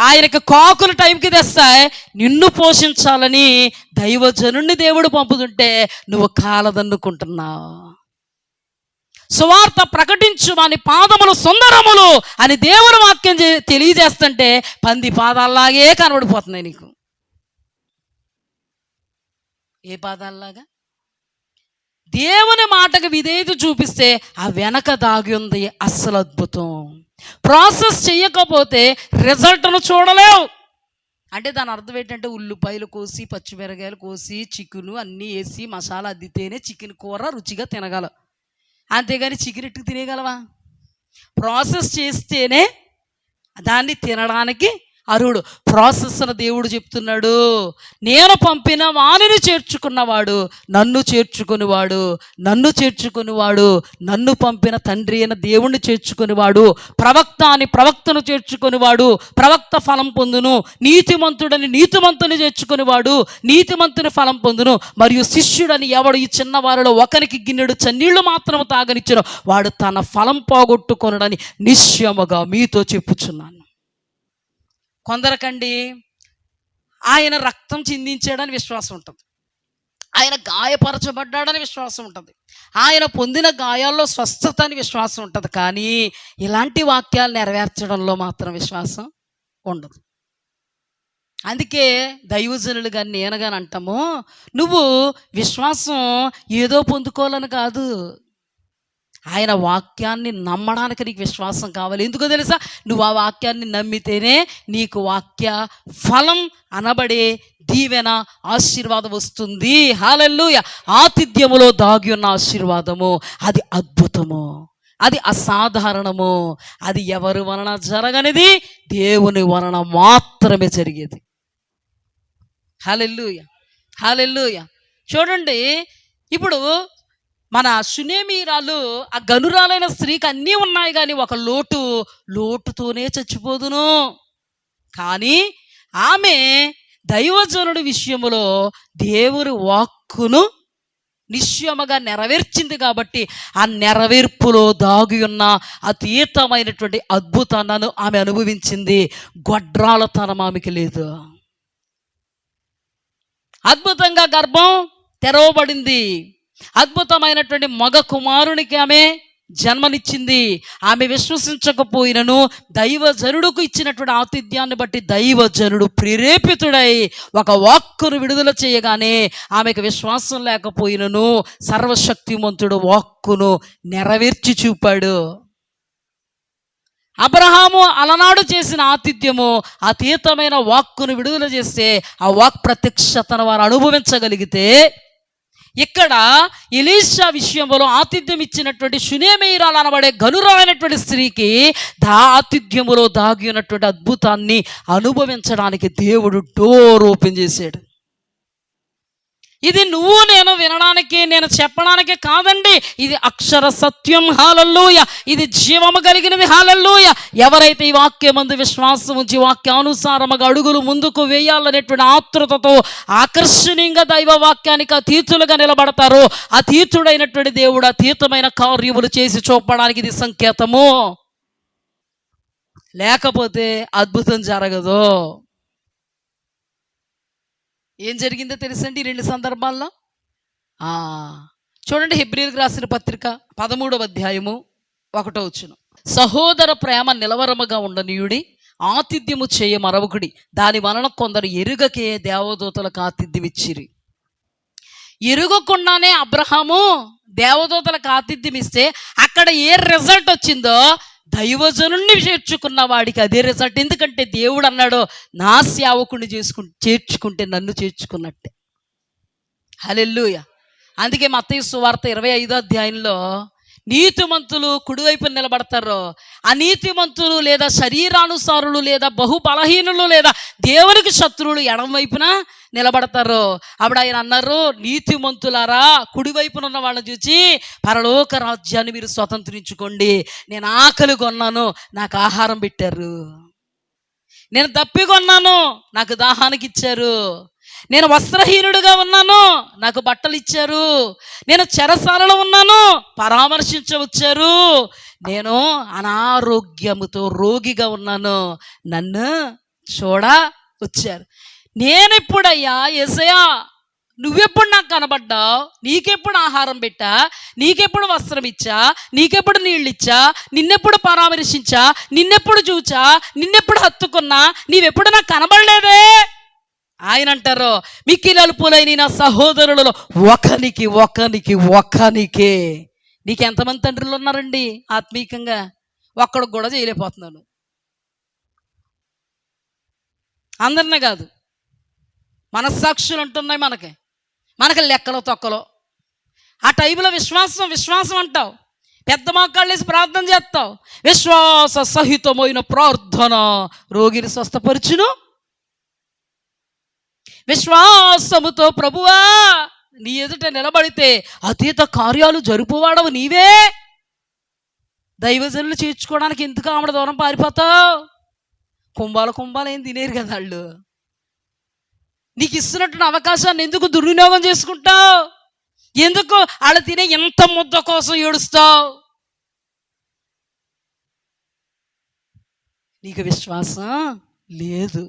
ఆయనకి కాకులు టైంకి తెస్తాయి. నిన్ను పోషించాలని దైవజనుణ్ణి దేవుడు పంపుతుంటే నువ్వు కాలదన్నుకుంటున్నావు. సువార్త ప్రకటించు వాని పాదములు సుందరములు అని దేవుని వాక్యం తెలియజేస్తుంటే పంది పాదాల్లాగే కనబడిపోతున్నాయి నీకు. ఏ పాదాల్లాగా? దేవుని మాటకు విధేయత చూపిస్తే ఆ వెనక దాగి ఉంది అస్సలు అద్భుతం. ప్రాసెస్ చెయ్యకపోతే రిజల్ట్ను చూడలేవు. అంటే దాని అర్థం ఏంటంటే, ఉల్లిపాయలు కోసి పచ్చిమిరకాయలు కోసి చికెను అన్నీ వేసి మసాలా అద్దితేనే చికెన్ కూర రుచిగా తినగల, అంతేగాని చికెన్ ఇట్టుకు తినేయగలవా? ప్రాసెస్ చేస్తేనే దాన్ని తినడానికి అర్హుడు. ప్రాసెస్ను దేవుడు చెప్తున్నాడు. నేను పంపిన వానిని చేర్చుకున్నవాడు నన్ను చేర్చుకునివాడు, నన్ను పంపిన తండ్రి అయిన దేవుణ్ణి చేర్చుకునివాడు, ప్రవక్తను చేర్చుకునివాడు ప్రవక్త ఫలం పొందును, నీతిమంతుని చేర్చుకునివాడు నీతిమంతుని ఫలం పొందును, మరియు శిష్యుడని ఎవడు ఈ చిన్నవారిలో ఒకరికి గిన్నెడు చన్నీళ్లు మాత్రం తాగనిచ్చును వాడు తన ఫలం పోగొట్టుకొనుడని నిశ్చయముగా మీతో చెప్పుచున్నాను. కొందరకండి ఆయన రక్తం చిందించాడని విశ్వాసం ఉంటుంది, ఆయన గాయపరచబడ్డాడని విశ్వాసం ఉంటుంది, ఆయన పొందిన గాయాల్లో స్వస్థత అని విశ్వాసం ఉంటుంది. కానీ ఇలాంటి వాక్యాలు నెరవేర్చడంలో మాత్రం విశ్వాసం ఉండదు. అందుకే దైవజనులు కానీ నేను కానీ అంటాము, నువ్వు విశ్వాసం ఏదో పొందుకోవాలని కాదు, ఆయన వాక్యాన్ని నమ్మడానికి నీకు విశ్వాసం కావాలి. ఎందుకో తెలుసా? నువ్వు ఆ వాక్యాన్ని నమ్మితేనే నీకు వాక్య ఫలం అనబడే దీవెన ఆశీర్వాదం వస్తుంది. హల్లెలూయా. ఆతిథ్యములో దాగి ఉన్న ఆశీర్వాదము అది అద్భుతము, అది అసాధారణము, అది ఎవరి వలన జరగనిది, దేవుని వలన మాత్రమే జరిగేది. హల్లెలూయా. హల్లెలూయా. చూడండి, ఇప్పుడు మన సునేమీరాలు ఆ గనురాలైన స్త్రీకి అన్నీ ఉన్నాయి, కానీ ఒక లోటుతోనే చచ్చిపోదును. కానీ ఆమె దైవజనుడి విషయములో దేవుని వాక్కును నిశ్చయముగా నెరవేర్చింది కాబట్టి ఆ నెరవేర్పులో దాగి ఉన్న అతీతమైనటువంటి అద్భుతాన్ని ఆమె అనుభవించింది. గొడ్రాలతనం ఆమెకి లేదు. అద్భుతంగా గర్భం తెరవబడింది. అద్భుతమైనటువంటి మగ కుమారునికి ఆమె జన్మనిచ్చింది. ఆమె విశ్వసించకపోయినను దైవజనుడుకు ఇచ్చినటువంటి ఆతిథ్యాన్ని బట్టి దైవజనుడు ప్రేరేపితుడై ఒక వాక్కును విడుదల చేయగానే ఆమెకు విశ్వాసం లేకపోయినను సర్వశక్తిమంతుడు వాక్కును నెరవేర్చి చూపాడు. అబ్రహాము అలనాడు చేసిన ఆతిథ్యము అతీతమైన వాక్కును విడుదల చేస్తే ఆ వాక్ ప్రత్యక్షతను వారు అనుభవించగలిగితే, ఇక్కడ ఎలీషా విషయంలో ఆతిథ్యం ఇచ్చినటువంటి షునేమీరాలు అనబడే గనురాలైనటువంటి స్త్రీకి ఆతిథ్యములో దాగి ఉన్నటువంటి అద్భుతాన్ని అనుభవించడానికి దేవుడు డోర్ ఓపెన్ చేశాడు. ఇది నువ్వు నేను వినడానికి, నేను చెప్పడానికి కాదండి. ఇది అక్షర సత్యం. హల్లెలూయ. ఇది జీవము కలిగినది. హల్లెలూయ. ఎవరైతే ఈ వాక్యమందు విశ్వాసం ఉంచి వాక్యానుసారముగా అడుగులు ముందుకు వేయాలనేటువంటి ఆతృతతో ఆకర్షణీయంగా దైవ వాక్యానికి అతీతులుగా నిలబడతారో, అతీతుడైనటువంటి దేవుడు అతీతమైన కార్యములు చేసి చూపడానికి ఇది సంకేతము. లేకపోతే అద్భుతం జరగదు. ఏం జరిగిందో తెలుసండి ఈ 2 సందర్భాల్లో? చూడండి, హెబ్రీయులకు రాసిన పత్రిక 13వ అధ్యాయము 1వ వచనం. సహోదర ప్రేమ నిలవరముగా ఉండనీయుడి, ఆతిథ్యము చేయ మరొకడి, దాని వలన కొందరు ఎరుగకే దేవదూతలకు ఆతిథ్యం ఇచ్చిరి. ఎరుగకుండానే అబ్రహాము దేవదూతలకు ఆతిథ్యం ఇస్తే అక్కడ ఏ రిజల్ట్ వచ్చిందో దైవజనుణ్ణి చేర్చుకున్న వాడికి అదే రిజల్ట్. ఎందుకంటే దేవుడు అన్నాడు, నా సేవకుని చేర్చుకుంటే నన్ను చేర్చుకున్నట్టే. హల్లెలూయా. అందుకే మత్తయి సువార్త 25వ అధ్యాయంలో నీతిమంతులు కుడివైపున నిలబడతారు, అనీతిమంతులు లేదా శరీరానుసారులు లేదా బహుబలహీనులు లేదా దేవునికి శత్రువులు ఎడమ వైపున నిలబడతారు. అప్పుడు ఆయన అన్నారు, నీతిమంతులారా కుడివైపున ఉన్న వాళ్ళని చూసి పరలోక రాజ్యాన్ని మీరు స్వతంత్రించుకోండి. నేను ఆకలి కొన్నాను, నాకు ఆహారం పెట్టారు. నేను దప్పికొన్నాను, నాకు దాహానికి ఇచ్చారు. నేను వస్త్రహీనుడిగా ఉన్నాను, నాకు బట్టలు ఇచ్చారు. నేను చెరసాలలో ఉన్నాను, పరామర్శించవచ్చారు. నేను అనారోగ్యముతో రోగిగా ఉన్నాను, నన్ను చూడ వచ్చారు. నేనెప్పుడయ్యా యేసయ్యా, నువ్వెప్పుడు నాకు కనబడ్డావు? నీకెప్పుడు ఆహారం పెట్టా? నీకెప్పుడు వస్త్రం ఇచ్చా? నీకెప్పుడు నీళ్ళు ఇచ్చా? నిన్నెప్పుడు పరామర్శించా? నిన్నెప్పుడు చూచా? నిన్నెప్పుడు హత్తుకున్నా? నీవెప్పుడు నాకు కనబడలేదే? ఆయన అంటారు, మిక్కిలి అల్పులైన నా సహోదరులలో ఒకనికే. నీకు ఎంతమంది తండ్రులు ఉన్నారండి? ఆత్మీయంగా ఒక్కడికి కూడా చేయలేకపోతున్నాను. అందరినే కాదు, మనస్సాక్షులు ఉంటున్నాయి మనకి లెక్కలు తొక్కలు. ఆ టైంలో విశ్వాసం అంటావు, పెద్ద మోకాళ్ళు వేసి ప్రార్థన చేస్తావు. విశ్వాస సహితమైన ప్రార్థన రోగిని స్వస్థపరచును. విశ్వాసముతో ప్రభువా నీ ఎదుట నిలబడితే అతీత కార్యాలు జరుపువాడవు నీవే. దైవజనులు చేర్చుకోవడానికి ఎందుకు ఆవిడ దూరం పారిపోతావు? కుంభాలు ఏం తినేరు కదా వాళ్ళు. నీకు ఇస్తున్నటువంటి అవకాశాన్ని ఎందుకు దుర్వినియోగం చేసుకుంటావు? ఎందుకు వాళ్ళు తినే ఎంత ముద్ద కోసం ఏడుస్తావు? నీకు విశ్వాసం లేదు.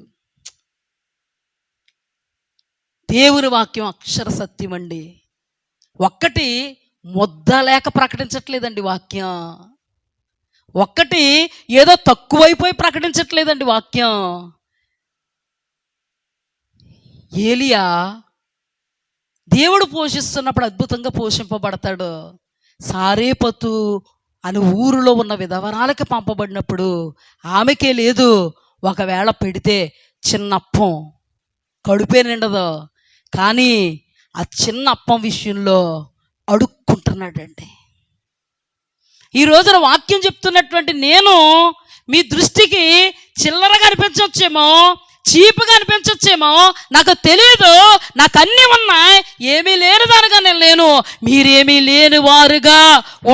దేవుని వాక్యం అక్షర సత్యం అండి. ఒక్కటి ముద్ద లేక ప్రకటించట్లేదండి వాక్యం. ఒక్కటి ఏదో తక్కువైపోయి ప్రకటించట్లేదండి వాక్యం. ఏలియా దేవుడు పోషిస్తున్నప్పుడు అద్భుతంగా పోషింపబడతాడు. సారేపతు అని ఊరిలో ఉన్న విధవరాలకి పంపబడినప్పుడు ఆమెకే లేదు, ఒకవేళ పెడితే చిన్నప్పం కడుపే నిండదు. కానీ ఆ చిన్న అప్పం విషయంలో అడుక్కుంటున్నాడండి. ఈ రోజున వాక్యం చెప్తున్నటువంటి నేను మీ దృష్టికి చిల్లరగా అనిపించవచ్చేమో, చీపుగా అనిపించవచ్చేమో, నాకు తెలియదు. నాకు అన్నీ ఉన్నాయి, ఏమీ లేని దానిగా నేను లేను. మీరేమీ లేని వారుగా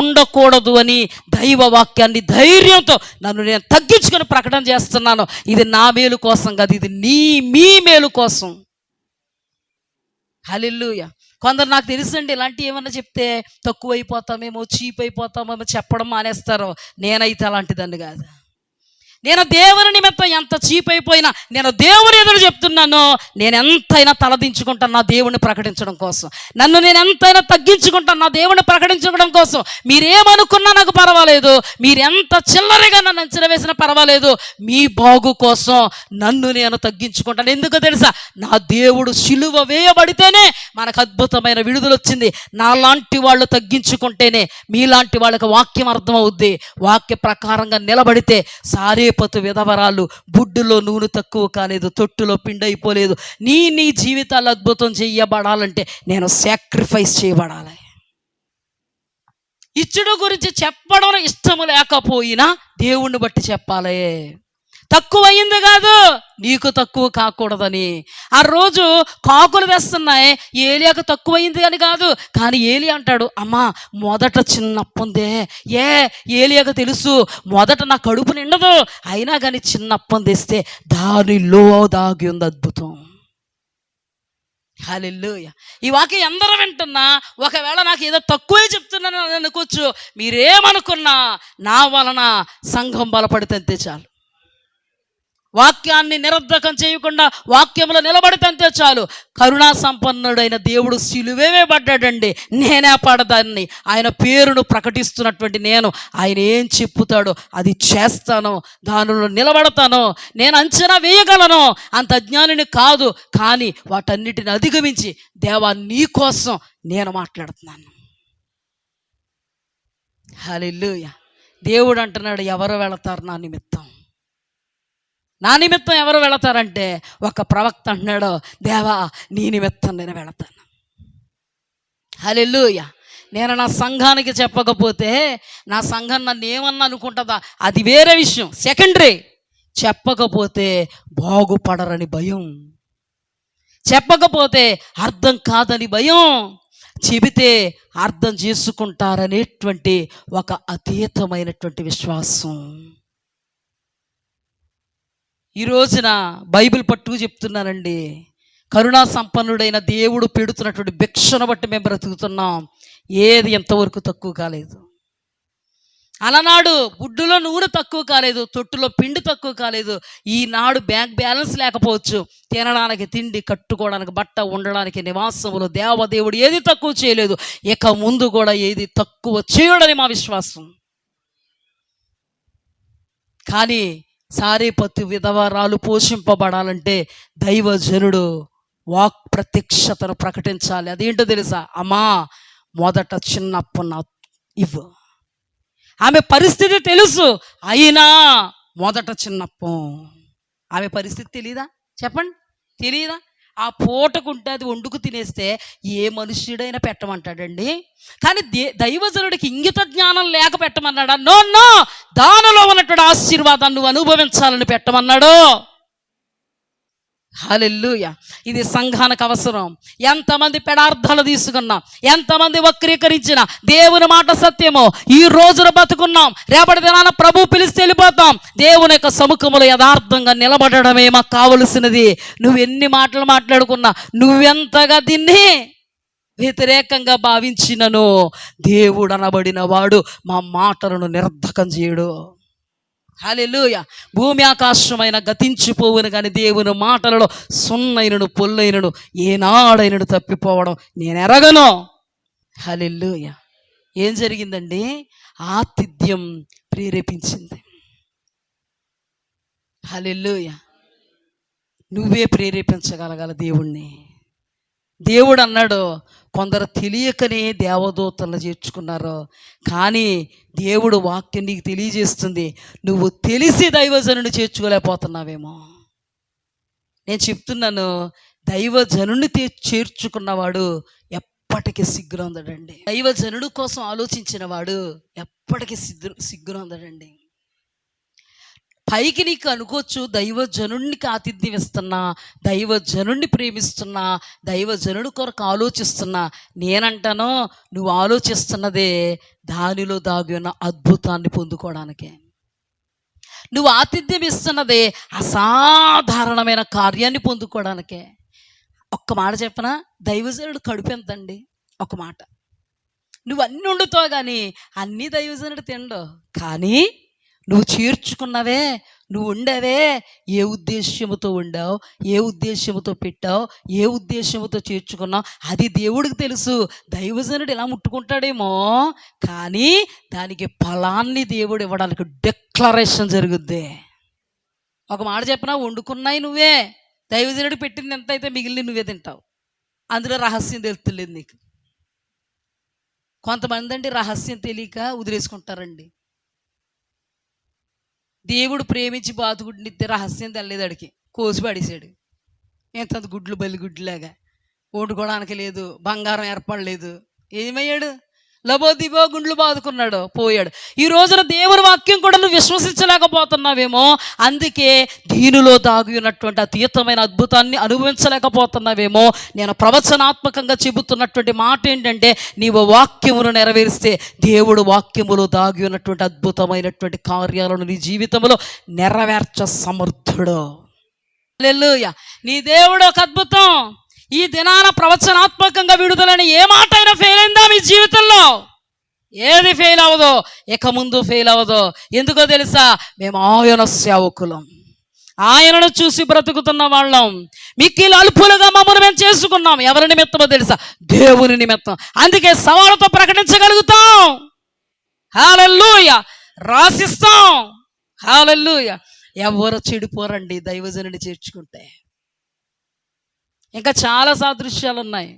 ఉండకూడదు అని దైవ వాక్యాన్ని ధైర్యంతో నన్ను నేను తగ్గించుకొని ప్రకటన చేస్తున్నాను. ఇది నా మేలు కోసం కాదు, ఇది మీ మేలు కోసం. హల్లెలూయా. కొందరు నాకు తెలుసండి, ఇలాంటివి ఏమన్నా చెప్తే తక్కువ అయిపోతామేమో, చీప్ అయిపోతామేమో చెప్పడం మానేస్తారు. నేనైతే అలాంటిదాన్ని కాదు. నేను దేవుని నిమిత్తం ఎంత చీప్ అయిపోయినా నేను దేవుని ఎదురు చెప్తున్నాను. నేను ఎంతైనా తలదించుకుంటాను నా దేవుణ్ణి ప్రకటించడం కోసం. నన్ను నేను ఎంతైనా తగ్గించుకుంటాను నా దేవుణ్ణి ప్రకటించడం కోసం. మీరేమనుకున్నా నాకు పర్వాలేదు, మీరెంత చిల్లరగా నన్ను అంచనా వేసినా పర్వాలేదు, మీ బాగు కోసం నన్ను నేను తగ్గించుకుంటాను. ఎందుకో తెలుసా? నా దేవుడు శిలువ వేయబడితేనే మనకు అద్భుతమైన విడుదల వచ్చింది. నాలాంటి వాళ్ళు తగ్గించుకుంటేనే మీలాంటి వాళ్ళకి వాక్యం అర్థమవుద్ది. వాక్య ప్రకారంగా నిలబడితే సారేపతు విధవరాలు బుడ్డులో నూనె తక్కువ కాలేదు, తొట్టులో పిండి అయిపోలేదు. నీ జీవితాలు అద్భుతం చెయ్యబడాలంటే నేను సాక్రిఫైస్ చేయబడాలి. ఇచ్చుడు గురించి చెప్పడం ఇష్టము లేకపోయినా దేవుణ్ణి బట్టి చెప్పాలి. తక్కువయింది కాదు, నీకు తక్కువ కాకూడదని. ఆ రోజు కాకులు వేస్తున్నాయి, ఏలియాకు తక్కువయింది అని కాదు. కానీ ఏలియా అంటాడు, అమ్మా మొదట చిన్నప్పుందే. ఏలియాకు తెలుసు మొదట నా కడుపు నిండదు, అయినా కానీ చిన్నప్పం తెస్తే దానిలో దాగి ఉంది అద్భుతం. హల్లెలూయా. ఈ వాక్యం ఎందరూ వింటున్నా ఒకవేళ నాకు ఏదో తక్కువే చెప్తున్నాను అనుకోవచ్చు. మీరేమనుకున్నా నా వలన సంఘం బలపడితే అంతే చాలు. వాక్యాన్ని నిరర్ధకం చేయకుండా వాక్యంలో నిలబడితే చాలు. కరుణా సంపన్నుడైన దేవుడు సిలువే పడ్డాడండి, నేనే పడదాన్ని. ఆయన పేరును ప్రకటిస్తున్నటువంటి నేను ఆయన ఏం చెప్పుతాడో అది చేస్తాను, దానిలో నిలబడతాను. నేను అంచనా వేయగలను, అంత అజ్ఞానిని కాదు. కానీ వాటన్నిటిని అధిగమించి దేవా నీ కోసం నేను మాట్లాడుతున్నాను. హల్లెలూయా. దేవుడు అంటున్నాడు, ఎవరు వెళతారు నా నిమిత్తం? నా నిమిత్తం ఎవరు వెళతారంటే ఒక ప్రవక్త అంటున్నాడు, దేవా నీ నిమిత్తం నేను వెళతాను. హల్లెలూయా. నేను నా సంఘానికి చెప్పకపోతే నా సంఘం నన్ను ఏమన్నా అనుకుంటుందా, అది వేరే విషయం, సెకండరీ. చెప్పకపోతే బాగుపడరని భయం, చెప్పకపోతే అర్థం కాదని భయం, చెబితే అర్థం చేసుకుంటారనేటువంటి ఒక అతీతమైనటువంటి విశ్వాసం. ఈ రోజున బైబిల్ పట్టు చెప్తున్నానండి, కరుణా సంపన్నుడైన దేవుడు పెడుతున్నటువంటి భిక్షను బట్టి మేము బ్రతుకుతున్నాం. ఏది ఎంతవరకు తక్కువ కాలేదు. అలనాడు బుడ్డులో నూనె తక్కువ కాలేదు, తొట్టులో పిండి తక్కువ కాలేదు. ఈనాడు బ్యాంక్ బ్యాలెన్స్ లేకపోవచ్చు, తినడానికి తిండి, కట్టుకోవడానికి బట్ట, ఉండడానికి నివాసములు దేవదేవుడు ఏది తక్కువ చేయలేదు. ఇక ముందు కూడా ఏది తక్కువ చేయడని మా విశ్వాసం. కానీ సారేపతు విధవరాలు పోషింపబడాలంటే దైవజనుడు వాక్ ప్రత్యక్షతను ప్రకటించాలి. అదేంటో తెలుసా? అమ్మా మొదట చిన్నప్పన్న ఇవ్వు. ఆమె పరిస్థితి తెలుసు, అయినా మొదట చిన్నప్పం. ఆమె పరిస్థితి తెలీదా? చెప్పండి, తెలీదా? ఆ పూటకుంటే అది వండుకు తినేస్తే ఏ మనుష్యుడైనా పెట్టమంటాడండి. కానీ దైవజనుడికి ఇంగిత జ్ఞానం లేక పెట్టమన్నాడా? నో, దానిలో ఉన్నటువంటి ఆశీర్వాదాన్ని నువ్వు అనుభవించాలని పెట్టమన్నాడు. హల్లెలూయా. ఇది సంఘానికి అవసరం. ఎంతమంది పెడార్థాలు తీసుకున్నాం, ఎంతమంది వక్రీకరించిన దేవుని మాట సత్యమో ఈ రోజున బతుకున్నాం, రేపటి దినాన ప్రభు పిలిస్తే వెళ్ళిపోతాం. దేవుని యొక్క సముఖములో యథార్థంగా నిలబడడమే మాకు కావలసినది. నువ్వెన్ని మాటలు మాట్లాడుకున్నా, నువ్వెంతగా దీన్ని వ్యతిరేకంగా భావించినను దేవుడు అనబడిన వాడు మా మాటలను నిరర్ధకం చేయడు. హల్లెలూయా. భూమి ఆకాశమైన గతించిపోవును కానీ దేవుని మాటలలో సున్నైనను పొల్లైనను ఏనాడైనను తప్పిపోవడం నేను ఎరగను. హల్లెలూయా. ఏం జరిగిందండి? ఆతిథ్యం ప్రేరేపించింది. హల్లెలూయా. నువ్వే ప్రేరేపించగలగాల దేవుణ్ణి. దేవుడు అన్నాడు, కొందరు తెలియకనే దేవదూతలను చేర్చుకున్నారు. కానీ దేవుడు వాక్యం నీకు తెలియజేస్తుంది, నువ్వు తెలిసి దైవజనుని చేర్చుకోలేకపోతున్నావేమో. నేను చెప్తున్నాను, దైవజనుని చేర్చుకున్నవాడు ఎప్పటికీ సిగ్గునందడండి. దైవజనుడు కోసం ఆలోచించిన వాడు ఎప్పటికీ సిగ్గునందడండి. పైకి నీకు అనుకోవచ్చు, దైవజనుడికి ఆతిథ్యం ఇస్తున్నా, దైవజనుడిని ప్రేమిస్తున్నా, దైవజనుడి కొరకు ఆలోచిస్తున్నా. నేనంటాను, నువ్వు ఆలోచిస్తున్నదే దానిలో దాగి ఉన్న అద్భుతాన్ని పొందుకోవడానికే. నువ్వు ఆతిథ్యం ఇస్తున్నదే అసాధారణమైన కార్యాన్ని పొందుకోవడానికే. ఒక్క మాట చెప్పనా, దైవజనుడు కడుపు ఎంతండి? ఒక మాట. నువ్వు అన్నీ వండుతావు కానీ అన్నీ దైవజనుడు తిండు. కానీ నువ్వు చేర్చుకున్నవే, నువ్వు ఉండవే, ఏ ఉద్దేశ్యముతో ఉండావు, ఏ ఉద్దేశ్యముతో పెట్టావు, ఏ ఉద్దేశ్యముతో చేర్చుకున్నావు, అది దేవుడికి తెలుసు. దైవజనుడు ఇలా ముట్టుకుంటాడేమో, కానీ దానికి ఫలాన్ని దేవుడు ఇవ్వడానికి డిక్లరేషన్ జరుగుద్ది. ఒక మాట చెప్పనా, వండుకున్నాయి నువ్వే, దైవజనుడు పెట్టింది ఎంత అయితే మిగిలిన నువ్వే తింటావు. అందులో రహస్యం తెలుస్తలేదు నీకు. కొంతమంది అండి రహస్యం తెలియక వదిలేసుకుంటారండి. దేవుడు ప్రేమించి బాతుగుడ్నిస్తే రహస్యం తెల్లలేదు, అడికి కోసి పడేసాడు. ఎంత గుడ్లు బలిగుడ్లాగా, వండుకోవడానికి లేదు, బంగారం ఏర్పడలేదు. ఏమయ్యాడు? లబోదిబో గుండ్లు బాదుకున్నాడు, పోయాడు. ఈ రోజున దేవుని వాక్యం కూడా నువ్వు విశ్వసించలేకపోతున్నావేమో, అందుకే దీనిలో దాగి ఉన్నటువంటి అతీతమైన అద్భుతాన్ని అనుభవించలేకపోతున్నావేమో. నేను ప్రవచనాత్మకంగా చెబుతున్నటువంటి మాట ఏంటంటే, నీవు వాక్యమును నెరవేరిస్తే దేవుడు వాక్యములో దాగి ఉన్నటువంటి అద్భుతమైనటువంటి కార్యాలను నీ జీవితంలో నెరవేర్చ సమర్థుడు. హల్లెలూయా. నీ దేవుడు ఒక అద్భుతం. ఈ దినాన ప్రవచనాత్మకంగా విడుదలని ఏ మాట అయినా ఫెయిల్ అయిందా మీ జీవితంలో? ఏది ఫెయిల్ అవ్వదో, ఇక ముందు ఫెయిల్ అవ్వదో. ఎందుకో తెలుసా? మేము ఆయన సేవకులం, ఆయనను చూసి బ్రతుకుతున్న వాళ్ళం. మిక్కిలి అల్పులుగా మమ్మల్ని మేము చేసుకున్నాం. ఎవరి నిమిత్తమో తెలుసా? దేవుని నిమిత్తం. అందుకే సవాలుతో ప్రకటించగలుగుతాం. హల్లెలూయా. రాసిస్తాం. హల్లెలూయా. ఎవరు చెడిపోరండి దైవజనుని చేర్చుకుంటే. ఇంకా చాలా సాదృశ్యాలు ఉన్నాయి,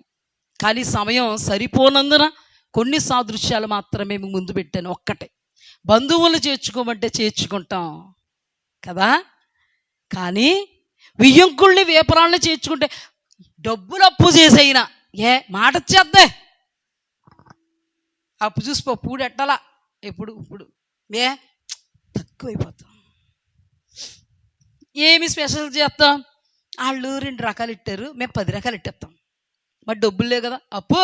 కానీ సమయం సరిపోనందున కొన్ని సాదృశ్యాలు మాత్రమే ముందు పెట్టాను. ఒక్కటే, బంధువులు చేర్చుకోమంటే చేర్చుకుంటాం కదా, కానీ వియ్యంకుల్ని వేపరాళ్ళని చేర్చుకుంటే డబ్బులు అప్పు చేసైనా మాట వచ్చేద్దే, అప్పు చూసిపో పూడు ఎట్టాలా ఇప్పుడు తక్కువైపోతాం. ఏమి స్పెషల్ చేస్తాం? వాళ్ళు 2 రకాలు ఇట్టారు, మేము 10 రకాలు ఇట్టేస్తాం. మరి డబ్బులు లేవు కదా, అప్పు.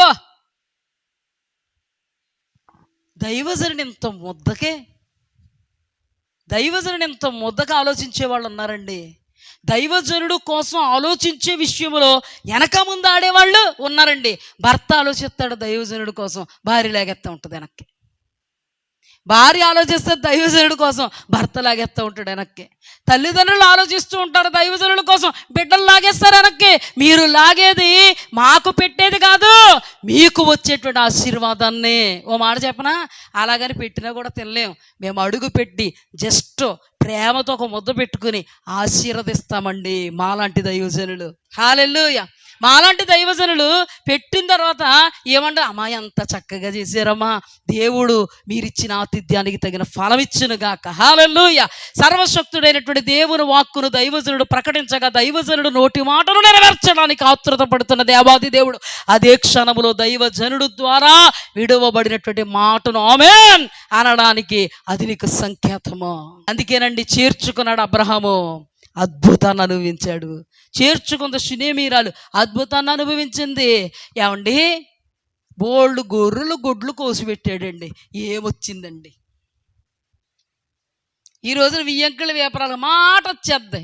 దైవజనుని ఇంత ముద్దకే ఆలోచించే వాళ్ళు ఉన్నారండి. దైవజనుడు కోసం ఆలోచించే విషయంలో వెనక ముందు ఆడేవాళ్ళు ఉన్నారండి. భర్త ఆలోచిస్తాడు దైవజనుడు కోసం, భార్య లాగేస్తూ ఉంటుంది వెనక్కి. భార్య ఆలోచిస్తే దైవజనుడి కోసం, భర్త లాగేస్తూ ఉంటాడు వెనక్కి. తల్లిదండ్రులు ఆలోచిస్తూ ఉంటారు దైవజనుల కోసం, బిడ్డలు లాగేస్తారు వెనక్కి. మీరు లాగేది మాకు పెట్టేది కాదు, మీకు వచ్చేటువంటి ఆశీర్వాదాన్ని. ఓ మాట చెప్పనా, అలాగని పెట్టినా కూడా తినలేం. మేము అడుగు పెట్టి జస్ట్ ప్రేమతో ఒక ముద్ద పెట్టుకుని ఆశీర్వదిస్తామండి మాలాంటి దైవజనులు. హల్లెలూయా. మాలాంటి దైవజనులు పెట్టిన తర్వాత ఏమంటే, అమ్మా ఎంత చక్కగా చేశారమ్మా, దేవుడు మీరిచ్చిన ఆతిథ్యానికి తగిన ఫలం ఇచ్చును గాక. హల్లెలూయా. సర్వశక్తుడైనటువంటి దేవుని వాక్కును దైవజనుడు ప్రకటించగా, దైవజనుడు నోటి మాటను నెరవేర్చడానికి ఆతృత పడుతున్న దేవాది దేవుడు అదే క్షణములో దైవజనుడు ద్వారా విడువబడినటువంటి మాటను ఆమేన్ అనడానికి అది నీకు సంకేతము. అందుకేనండి చేర్చుకున్నాడు అబ్రహాము, అద్భుతాన్ని అనుభవించాడు. చేర్చుకుంద షునేమీరాలు అద్భుతాన్ని అనుభవించింది. ఏమండి, బోల్డ్ గొర్రెలు గొడ్లు కోసిపెట్టాడండి. ఏమొచ్చిందండి? ఈ రోజున వియ్యంకుల వ్యాపారాలు మాట వచ్చేద్దా?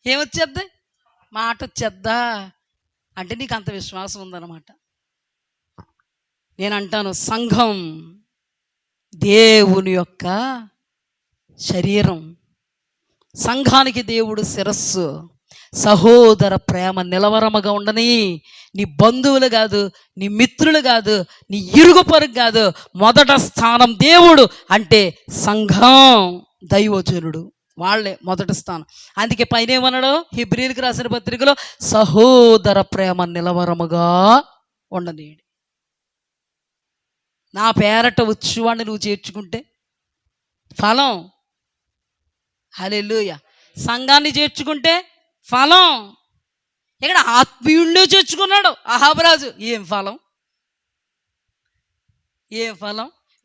ఏమొచ్చేద్దా? మాట వచ్చేద్దా అంటే నీకు అంత విశ్వాసం ఉందన్నమాట. నేను అంటాను, సంఘం దేవుని యొక్క శరీరం, సంఘానికి దేవుడు శిరస్సు. సహోదర ప్రేమ నిలవరముగా ఉండని. నీ బంధువులు కాదు, నీ మిత్రులు కాదు, నీ ఇరుగు పొరుగు కాదు, మొదట స్థానం దేవుడు అంటే సంఘం, దైవజనుడు, వాళ్ళే మొదటి స్థానం. అందుకే పైన ఏమన్నాడు హెబ్రీయులకు రాసిన పత్రికలో, సహోదర ప్రేమ నిలవరముగా ఉండనీయుడి. నా పేరట వచ్చేవాడిని నువ్వు చేర్చుకుంటే ఫలం. హల్లెలూయా. సంఘాన్ని చేర్చుకుంటే ఫలం. ఇక్కడ ఆత్మీయుడిని చేర్చుకున్నాడు అహాబరాజు, ఏం ఫలం?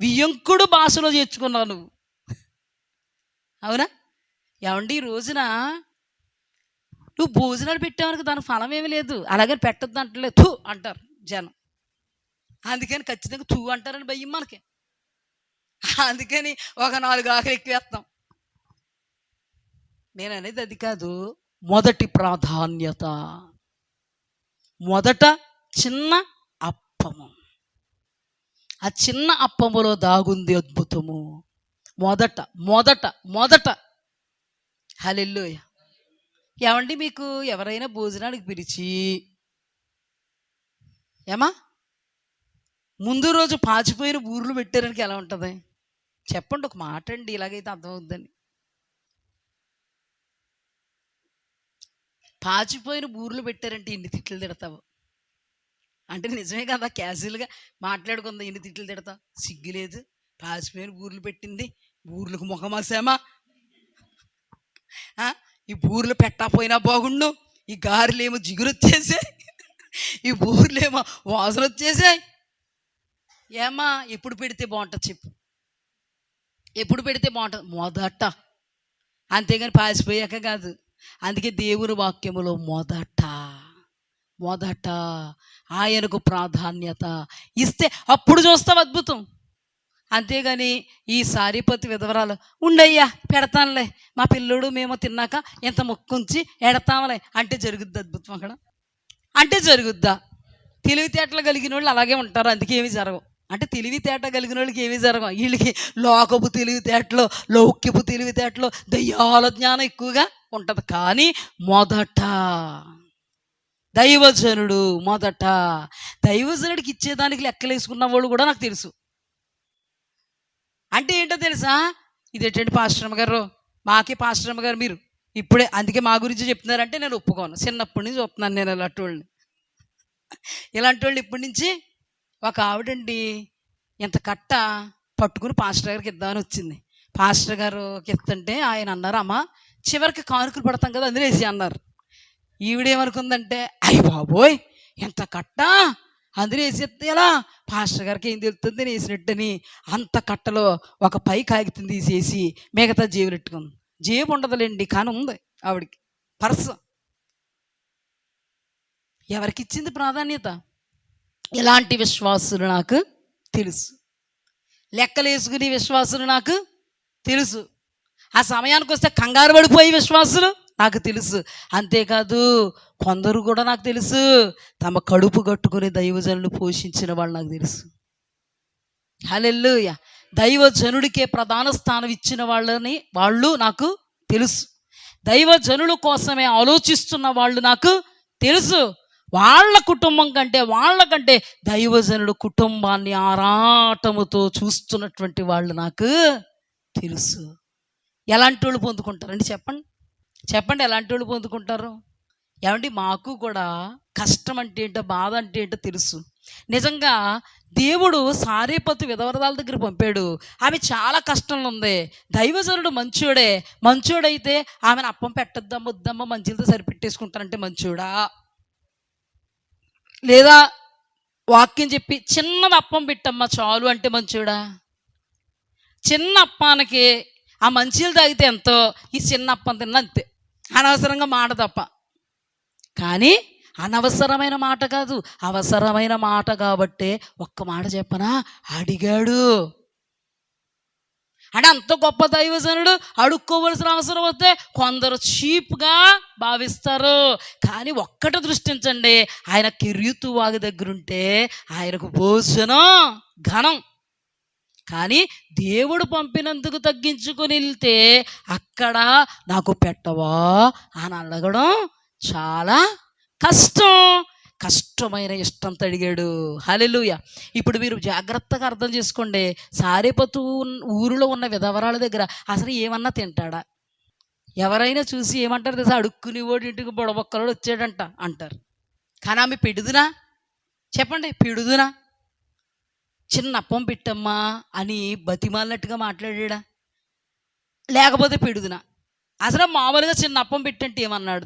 వియ్యంకుడు భాషలో చేర్చుకున్నావు నువ్వు, అవునా? ఏమండి, ఈ రోజున నువ్వు భోజనాలు పెట్టేవారికి దాని ఫలం ఏమీ లేదు, అలాగే పెట్టద్దు అంటలేదు, థూ అంటారు జనం. అందుకని ఖచ్చితంగా థూ అంటారని భయం మనకి. అందుకని ఒక 4 ఆకులు ఎక్కువేస్తాం. నేను అనేది అది కాదు. మొదటి ప్రాధాన్యత మొదట చిన్న అప్పము. ఆ చిన్న అప్పములో దాగుంది అద్భుతము. మొదట మొదట మొదట హల్లెలూయ. ఏమండి, మీకు ఎవరైనా భోజనానికి పిలిచి ఏమా ముందు రోజు పాచిపోయిన బూరెలు పెట్టారనికి ఎలా ఉంటుంది? చెప్పండి ఒక మాట అండి, ఇలాగైతే అర్థమవుద్దని. పాచిపోయిన బూరెలు పెట్టారంటే ఎన్ని తిట్లు తిడతావు? అంటే నిజమే కదా, క్యాజువల్గా మాట్లాడుకుందా, ఎన్ని తిట్లు తిడతావు? సిగ్గులేదు, పాచిపోయిన బూరెలు పెట్టింది, బూరెలకు ముఖమాసామా, ఈ బూరెలు పెట్టకపోయినా బాగుండు, ఈ గారెలేమో జిగురు వచ్చేసాయి, ఈ బూరెలేమో వాసన వచ్చేసాయి. ఏమా ఎప్పుడు పెడితే బాగుంటుంది చెప్పు? ఎప్పుడు పెడితే బాగుంటుంది? మొదట, అంతేగాని పాసిపోయాక కాదు. అందుకే దేవుని వాక్యములో మొదట మొదట ఆయనకు ప్రాధాన్యత ఇస్తే అప్పుడు చూస్తావు అద్భుతం. అంతేగాని ఈ సారీపతి విధవరాలు ఉండయ్యా పెడతానులే, మా పిల్లోడు మేము తిన్నాక ఎంత మొక్కుంచి ఎడతాంలే అంటే జరుగుద్ది అద్భుతం అక్కడ? అంటే జరుగుద్దా? తెలివితేటలు కలిగిన వాళ్ళు అలాగే ఉంటారు, అందుకే ఏమి జరగవు. అంటే తెలివితేట కలిగిన వాళ్ళకి ఏమీ జరగవు. వీళ్ళకి లోకపు తెలివితేటలు, లౌక్యపు తెలివితేటలు, దయ్యాల జ్ఞానం ఎక్కువగా ఉంటుంది. కానీ మొదట దైవజనుడు, మొదట దైవజనుడికి ఇచ్చేదానికి లెక్కలేసుకున్న వాళ్ళు కూడా నాకు తెలుసు. అంటే ఏంటో తెలుసా? ఇదేంటండి పాస్టరమ్మ గారు, మాకే పాస్టరమ్మ గారు మీరు ఇప్పుడే అందుకే మా గురించి చెప్తున్నారంటే నేను ఒప్పుకోను. చిన్నప్పటి నుంచి చూస్తున్నాను నేను ఇలాంటి వాళ్ళని. ఇలాంటి వాళ్ళు ఇప్పటి నుంచి. ఒక ఆవిడండి ఇంత కట్ట పట్టుకుని పాస్టర్ గారికి ఇద్దామని వచ్చింది. పాస్టర్ గారికి ఇస్తుంటే ఆయన అన్నారు, అమ్మ చివరికి కానుకలు పడతాం కదా అందులో వేసి అన్నారు. ఈవిడేమనుకుందంటే, అయ్య బాబోయ్ ఎంత కట్ట అందులో వేసేస్తే ఎలా, పాస్టర్ గారికి ఏం తెలుస్తుంది నేను వేసినట్టని అంత కట్టలో ఒక పై కాగితం తీసేసి మిగతా జేబులు పెట్టుకుంది. జేబు ఉండదులేండి కానీ ఉంది ఆవిడికి పర్సు. ఎవరికి ఇచ్చింది ప్రాధాన్యత? ఇలాంటి విశ్వాసులు నాకు తెలుసు, లెక్కలు వేసుకునే విశ్వాసులు నాకు తెలుసు, ఆ సమయానికి వస్తే కంగారు పడిపోయే విశ్వాసులు నాకు తెలుసు. అంతేకాదు కొందరు కూడా నాకు తెలుసు, తమ కడుపు కట్టుకుని దైవజనులు పోషించిన వాళ్ళు నాకు తెలుసు. హల్లెలూయా. దైవజనుడికే ప్రధాన స్థానం ఇచ్చిన వాళ్ళు నాకు తెలుసు. దైవజనుల కోసమే ఆలోచిస్తున్న వాళ్ళు నాకు తెలుసు. వాళ్ళ కుటుంబం కంటే వాళ్ళకంటే దైవజనుడు కుటుంబాన్ని ఆరాటముతో చూస్తున్నటువంటి వాళ్ళు నాకు తెలుసు. ఎలాంటి వాళ్ళు పొందుకుంటారండి చెప్పండి? చెప్పండి ఎలాంటి వాళ్ళు పొందుకుంటారు? ఏమండి మాకు కూడా కష్టం అంటే ఏంటో, బాధ అంటే ఏంటో తెలుసు. నిజంగా దేవుడు సారేపతు విధవరదాల దగ్గర పంపాడు. ఆమె చాలా కష్టంలో ఉంది. దైవజనుడు మంచోడైతే ఆమెను అప్పం పెట్టద్దమ్మ వద్దమ్మ మంచిలతో సరిపెట్టేసుకుంటానంటే మంచోడా? లేదా వాక్యం చెప్పి చిన్నది అప్పం పెట్టమ్మా చాలు అంటే మంచోడా? చిన్న అప్పానికి ఆ మంచిలు తాగితే ఎంతో, ఈ చిన్న అప్పం తిన్నా అంతే, అనవసరంగా మాట తప్ప. కానీ అనవసరమైన మాట కాదు, అవసరమైన మాట కాబట్టే ఒక్క మాట చెప్పనా, అడిగాడు. అంటే అంత గొప్ప దైవజనుడు అడుక్కోవలసిన అవసరం వస్తే కొందరు చీప్గా భావిస్తారు. కానీ ఒక్కటి దృష్టించండి, ఆయన కెరీతు వాగు దగ్గరుంటే ఆయనకు భోజనం ఘనం. కానీ దేవుడు పంపినందుకు తగ్గించుకొని వెళ్తే అక్కడ నాకు పెట్టవా అని అడగడం చాలా కష్టమైన ఇష్టంతో అడిగాడు. హల్లెలూయా. ఇప్పుడు మీరు జాగ్రత్తగా అర్థం చేసుకోండి. సారేపతు ఊరిలో ఉన్న విధవరాల దగ్గర అసలు ఏమన్నా తింటాడా? ఎవరైనా చూసి ఏమంటారు తెలుసా? అడుక్కునేవాడు ఇంటికి బుడబొక్కలోడు వచ్చాడంట అంటారు. కానీ ఆమె పెడుదునా? చెప్పండి, పెడుదునా? చిన్న అప్పం పెట్టమ్మా అని బతిమాలినట్టుగా మాట్లాడా? లేకపోతే పెడుదునా? అసలు మామూలుగా చిన్న అప్పం పెట్టంటే ఏమన్నాడు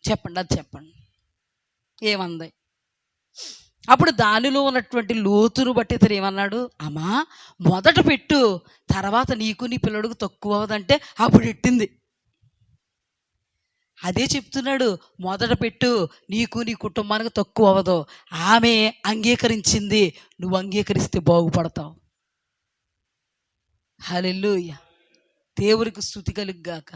చెప్పండి, అది చెప్పండి, ఏమంది? అప్పుడు దానిలో ఉన్నటువంటి లోతును బట్టి ఇతను ఏమన్నాడు, అమ్మా మొదట పెట్టు, తర్వాత నీకు నీ పిల్లడికి తక్కువ అవ్వదంటే అప్పుడు పెట్టింది. అదే చెప్తున్నాడు, మొదట పెట్టు, నీకు నీ కుటుంబానికి తక్కువ అవ్వదు. ఆమె అంగీకరించింది, నువ్వు అంగీకరిస్తే బాగుపడతావు. హల్లెలూయా. దేవునికి స్తుతి కలుగుగాక.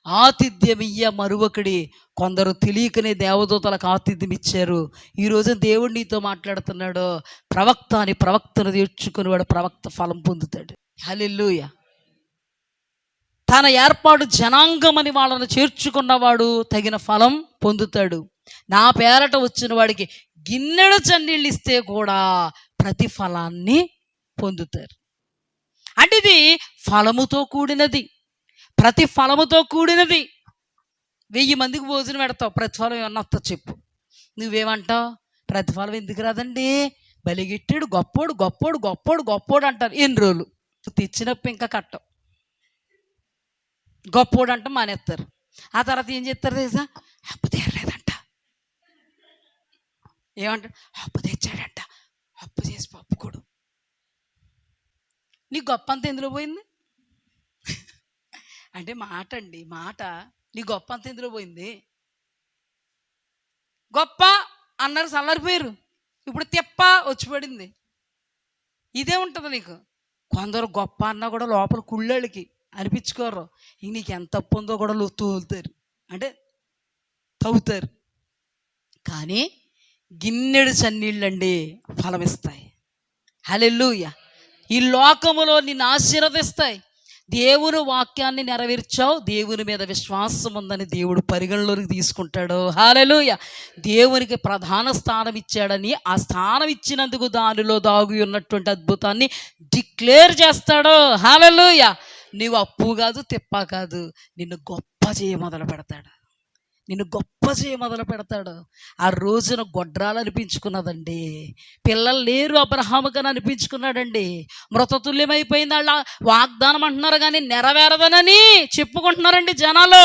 ఆతిథ్యమియ్య మరువకుడి. కొందరు తెలియకనే దేవదూతలకు ఆతిథ్యం ఇచ్చారు. ఈరోజు దేవుడు నీతో మాట్లాడుతున్నాడు. ప్రవక్త అని ప్రవక్తను తీర్చుకునేవాడు ప్రవక్త ఫలం పొందుతాడు. హల్లెలూయా. తన ఏర్పాటు జనాంగమని వాళ్ళను చేర్చుకున్నవాడు తగిన ఫలం పొందుతాడు. నా పేరట వచ్చిన వాడికి గిన్నెడు చన్నీళ్ళు ఇస్తే కూడా ప్రతిఫలాన్ని పొందుతారు. అంటే ఇది ఫలముతో కూడినది, ప్రతి ఫలముతో కూడినది. 1000 మందికి భోజనం పెడతావు, ప్రతిఫలం ఏమన్నా వస్తా చెప్పు. నువ్వేమంటావు? ప్రతిఫలం ఎందుకు రాదండి, బలిగిట్టాడు, గొప్పోడు గొప్పోడు గొప్పోడు గొప్పోడు అంటారు. ఎన్ని రోజులు తెచ్చినప్పుడు ఇంకా కట్టవు. గొప్పోడు అంట మానేస్తారు. ఆ తర్వాత ఏం చేస్తారు తెలుసా? అప్పు తీరలేదంట. ఏమంటాడు? అప్పు తెచ్చాడంట, అప్పు చేసి పప్పుకోడు. నీ గొప్ప అంతా ఎందులో పోయింది అంటే మాట అండి, మాట. నీ గొప్ప అంతా ఎందులో పోయింది? గొప్ప అన్నారు, చల్లారిపోయారు. ఇప్పుడు తెప్ప వచ్చి పడింది. ఇదే ఉంటుంది నీకు. కొందరు గొప్ప అన్నా కూడా లోపల కుళ్ళేళ్ళకి అనిపించుకోరు. ఇంక నీకు ఎంత తప్పు ఉందో కూడా తోలుతారు, అంటే తవ్వుతారు. కానీ గిన్నెడు చన్నీళ్ళండి ఫలమిస్తాయి. హల్లెలూయా. ఈ లోకములో నిన్ను ఆశీర్వదిస్తాయి. దేవుని వాక్యాన్ని నెరవేర్చావు, దేవుని మీద విశ్వాసం ఉందని దేవుడు పరిగణలోకి తీసుకుంటాడు. హల్లెలూయా. దేవునికి ప్రధాన స్థానం ఇచ్చాడని ఆ స్థానం ఇచ్చినందుకు దానిలో దాగి ఉన్నటువంటి అద్భుతాన్ని డిక్లేర్ చేస్తాడు. హల్లెలూయా. నీవు అప్పు కాదు, తిప్ప కాదు, నిన్ను గొప్ప చేయ మొదలు పెడతాడు. నిన్ను గొప్ప చేయ మొదలు పెడతాడు. ఆ రోజున గొడ్రాలు అనిపించుకున్నదండి. పిల్లలు లేరు అబ్రహాముకని అనిపించుకున్నాడండి. మృతతుల్యమైపోయింది. వాళ్ళ వాగ్దానం అంటున్నారు కానీ నెరవేరదనని చెప్పుకుంటున్నారండి జనాలు,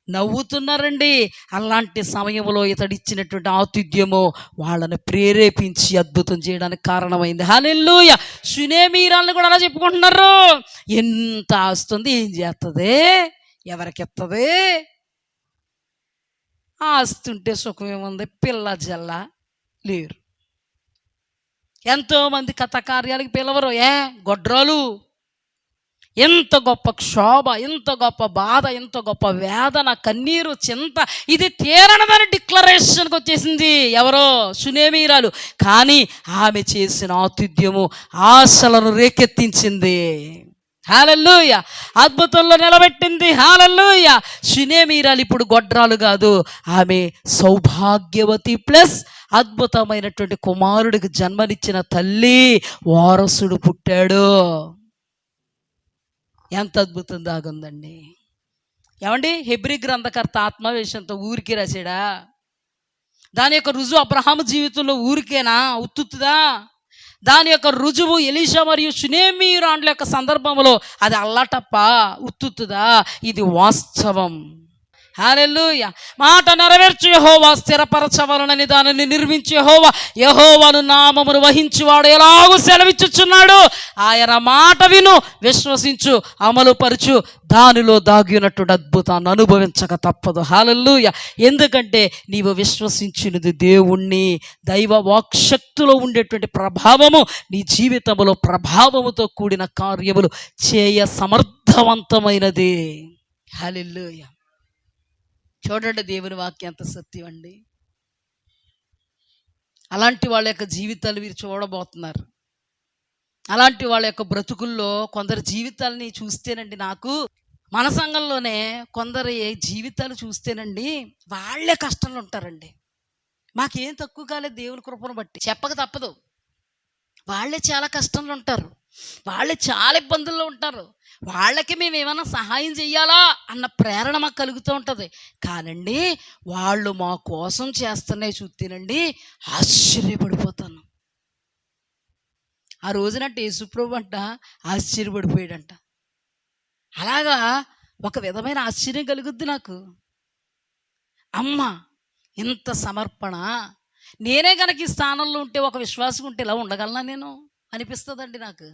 నవ్వుతున్నారండి. అలాంటి సమయంలో ఇతడిచ్చినటువంటి ఆతిథ్యము వాళ్ళని ప్రేరేపించి అద్భుతం చేయడానికి కారణమైంది. హల్లెలూయా. షూనేమీరాలను కూడా అలా చెప్పుకుంటున్నారు. ఎంత ఆస్తుంది, ఏం చేస్తుంది, ఎవరికి ఇస్తుంది? ఆస్తుంటే సుఖం ఏముంది, పిల్ల జల్ల లేరు. ఎంతోమంది కథకార్యాలకు పిలవరు. గొడ్రాలు. ఎంత గొప్ప క్షోభ, ఎంత గొప్ప బాధ, ఎంత గొప్ప వేదన, కన్నీరు, చింత, ఇది తీరనదని డిక్లరేషన్కి వచ్చేసింది. ఎవరో? షూనేమీరాలు. కానీ ఆమె చేసిన ఆతిథ్యము ఆశలను రేకెత్తించింది. హల్లెలూయా. అద్భుతంలో నిలబెట్టింది. హల్లెలూయా. షూనేమీరాలు ఇప్పుడు గొడ్రాలు కాదు, ఆమె సౌభాగ్యవతి ప్లస్ అద్భుతమైనటువంటి కుమారుడికి జన్మనిచ్చిన తల్లి. వారసుడు పుట్టాడు. ఎంత అద్భుతం దాగుందండి. ఏమండి, హెబ్రీ గ్రంథకర్త ఆత్మవేశంతో ఊరికి రాశాడా? దాని యొక్క రుజువు అబ్రహాము జీవితంలో ఊరికేనా, ఉత్తుదా? దాని యొక్క రుజువు ఎలీషా మరియు షూనేమీరాండ్ల యొక్క సందర్భంలో అది అల్లటప్ప, ఉత్తుదా? ఇది వాస్తవం. హల్లెలూయా. మాట నెరవేర్చు యెహోవా స్థిరపరచవలనని దానిని నిర్మించి యెహోవాను నామమును వహించువాడు ఎలాగూ సెలవిచ్చుచున్నాడు. ఆయన మాట విను, విశ్వసించు, అమలుపరచు, దానిలో దాగినటువంటి అద్భుతాన్ని అనుభవించక తప్పదు. హల్లెలూయా. ఎందుకంటే నీవు విశ్వసించినది దేవుణ్ణి, దైవ వాక్శక్తిలో ఉండేటువంటి ప్రభావము నీ జీవితంలో ప్రభావముతో కూడిన కార్యములు చేయ సమర్థవంతమైనది. హల్లెలూయా. చూడండి, దేవుని వాక్యం ఎంత సత్యం అండి. అలాంటి వాళ్ళ యొక్క జీవితాలు మీరు చూడబోతున్నారు. అలాంటి వాళ్ళ యొక్క బ్రతుకుల్లో కొందరు జీవితాలని చూస్తేనండి, నాకు మన సంఘంలోనే కొందరు జీవితాలు చూస్తేనండి వాళ్ళే కష్టంలో ఉంటారండి. మాకేం తక్కువ కాలేదు, దేవుని కృపను బట్టి చెప్పక తప్పదు. వాళ్ళే చాలా కష్టంలో ఉంటారు, వాళ్ళే చాలా ఇబ్బందుల్లో ఉంటారు. వాళ్ళకి మేము ఏమైనా సహాయం చెయ్యాలా అన్న ప్రేరణ మాకు కలుగుతూ ఉంటుంది. కానండి వాళ్ళు మా కోసం చేస్తున్నాయి చూస్తేనండి ఆశ్చర్యపడిపోతాను. ఆ రోజునంటే యేసుప్రభు అంట ఆశ్చర్యపడిపోయాడంట. అలాగా ఒక విధమైన ఆశ్చర్యం కలుగుద్ది నాకు. అమ్మ, ఇంత సమర్పణ, నేనే కనుక ఈ స్థానంలో ఉంటే, ఒక విశ్వాసం ఉంటే ఇలా ఉండగలనా నేను అనిపిస్తుందండి నాకు.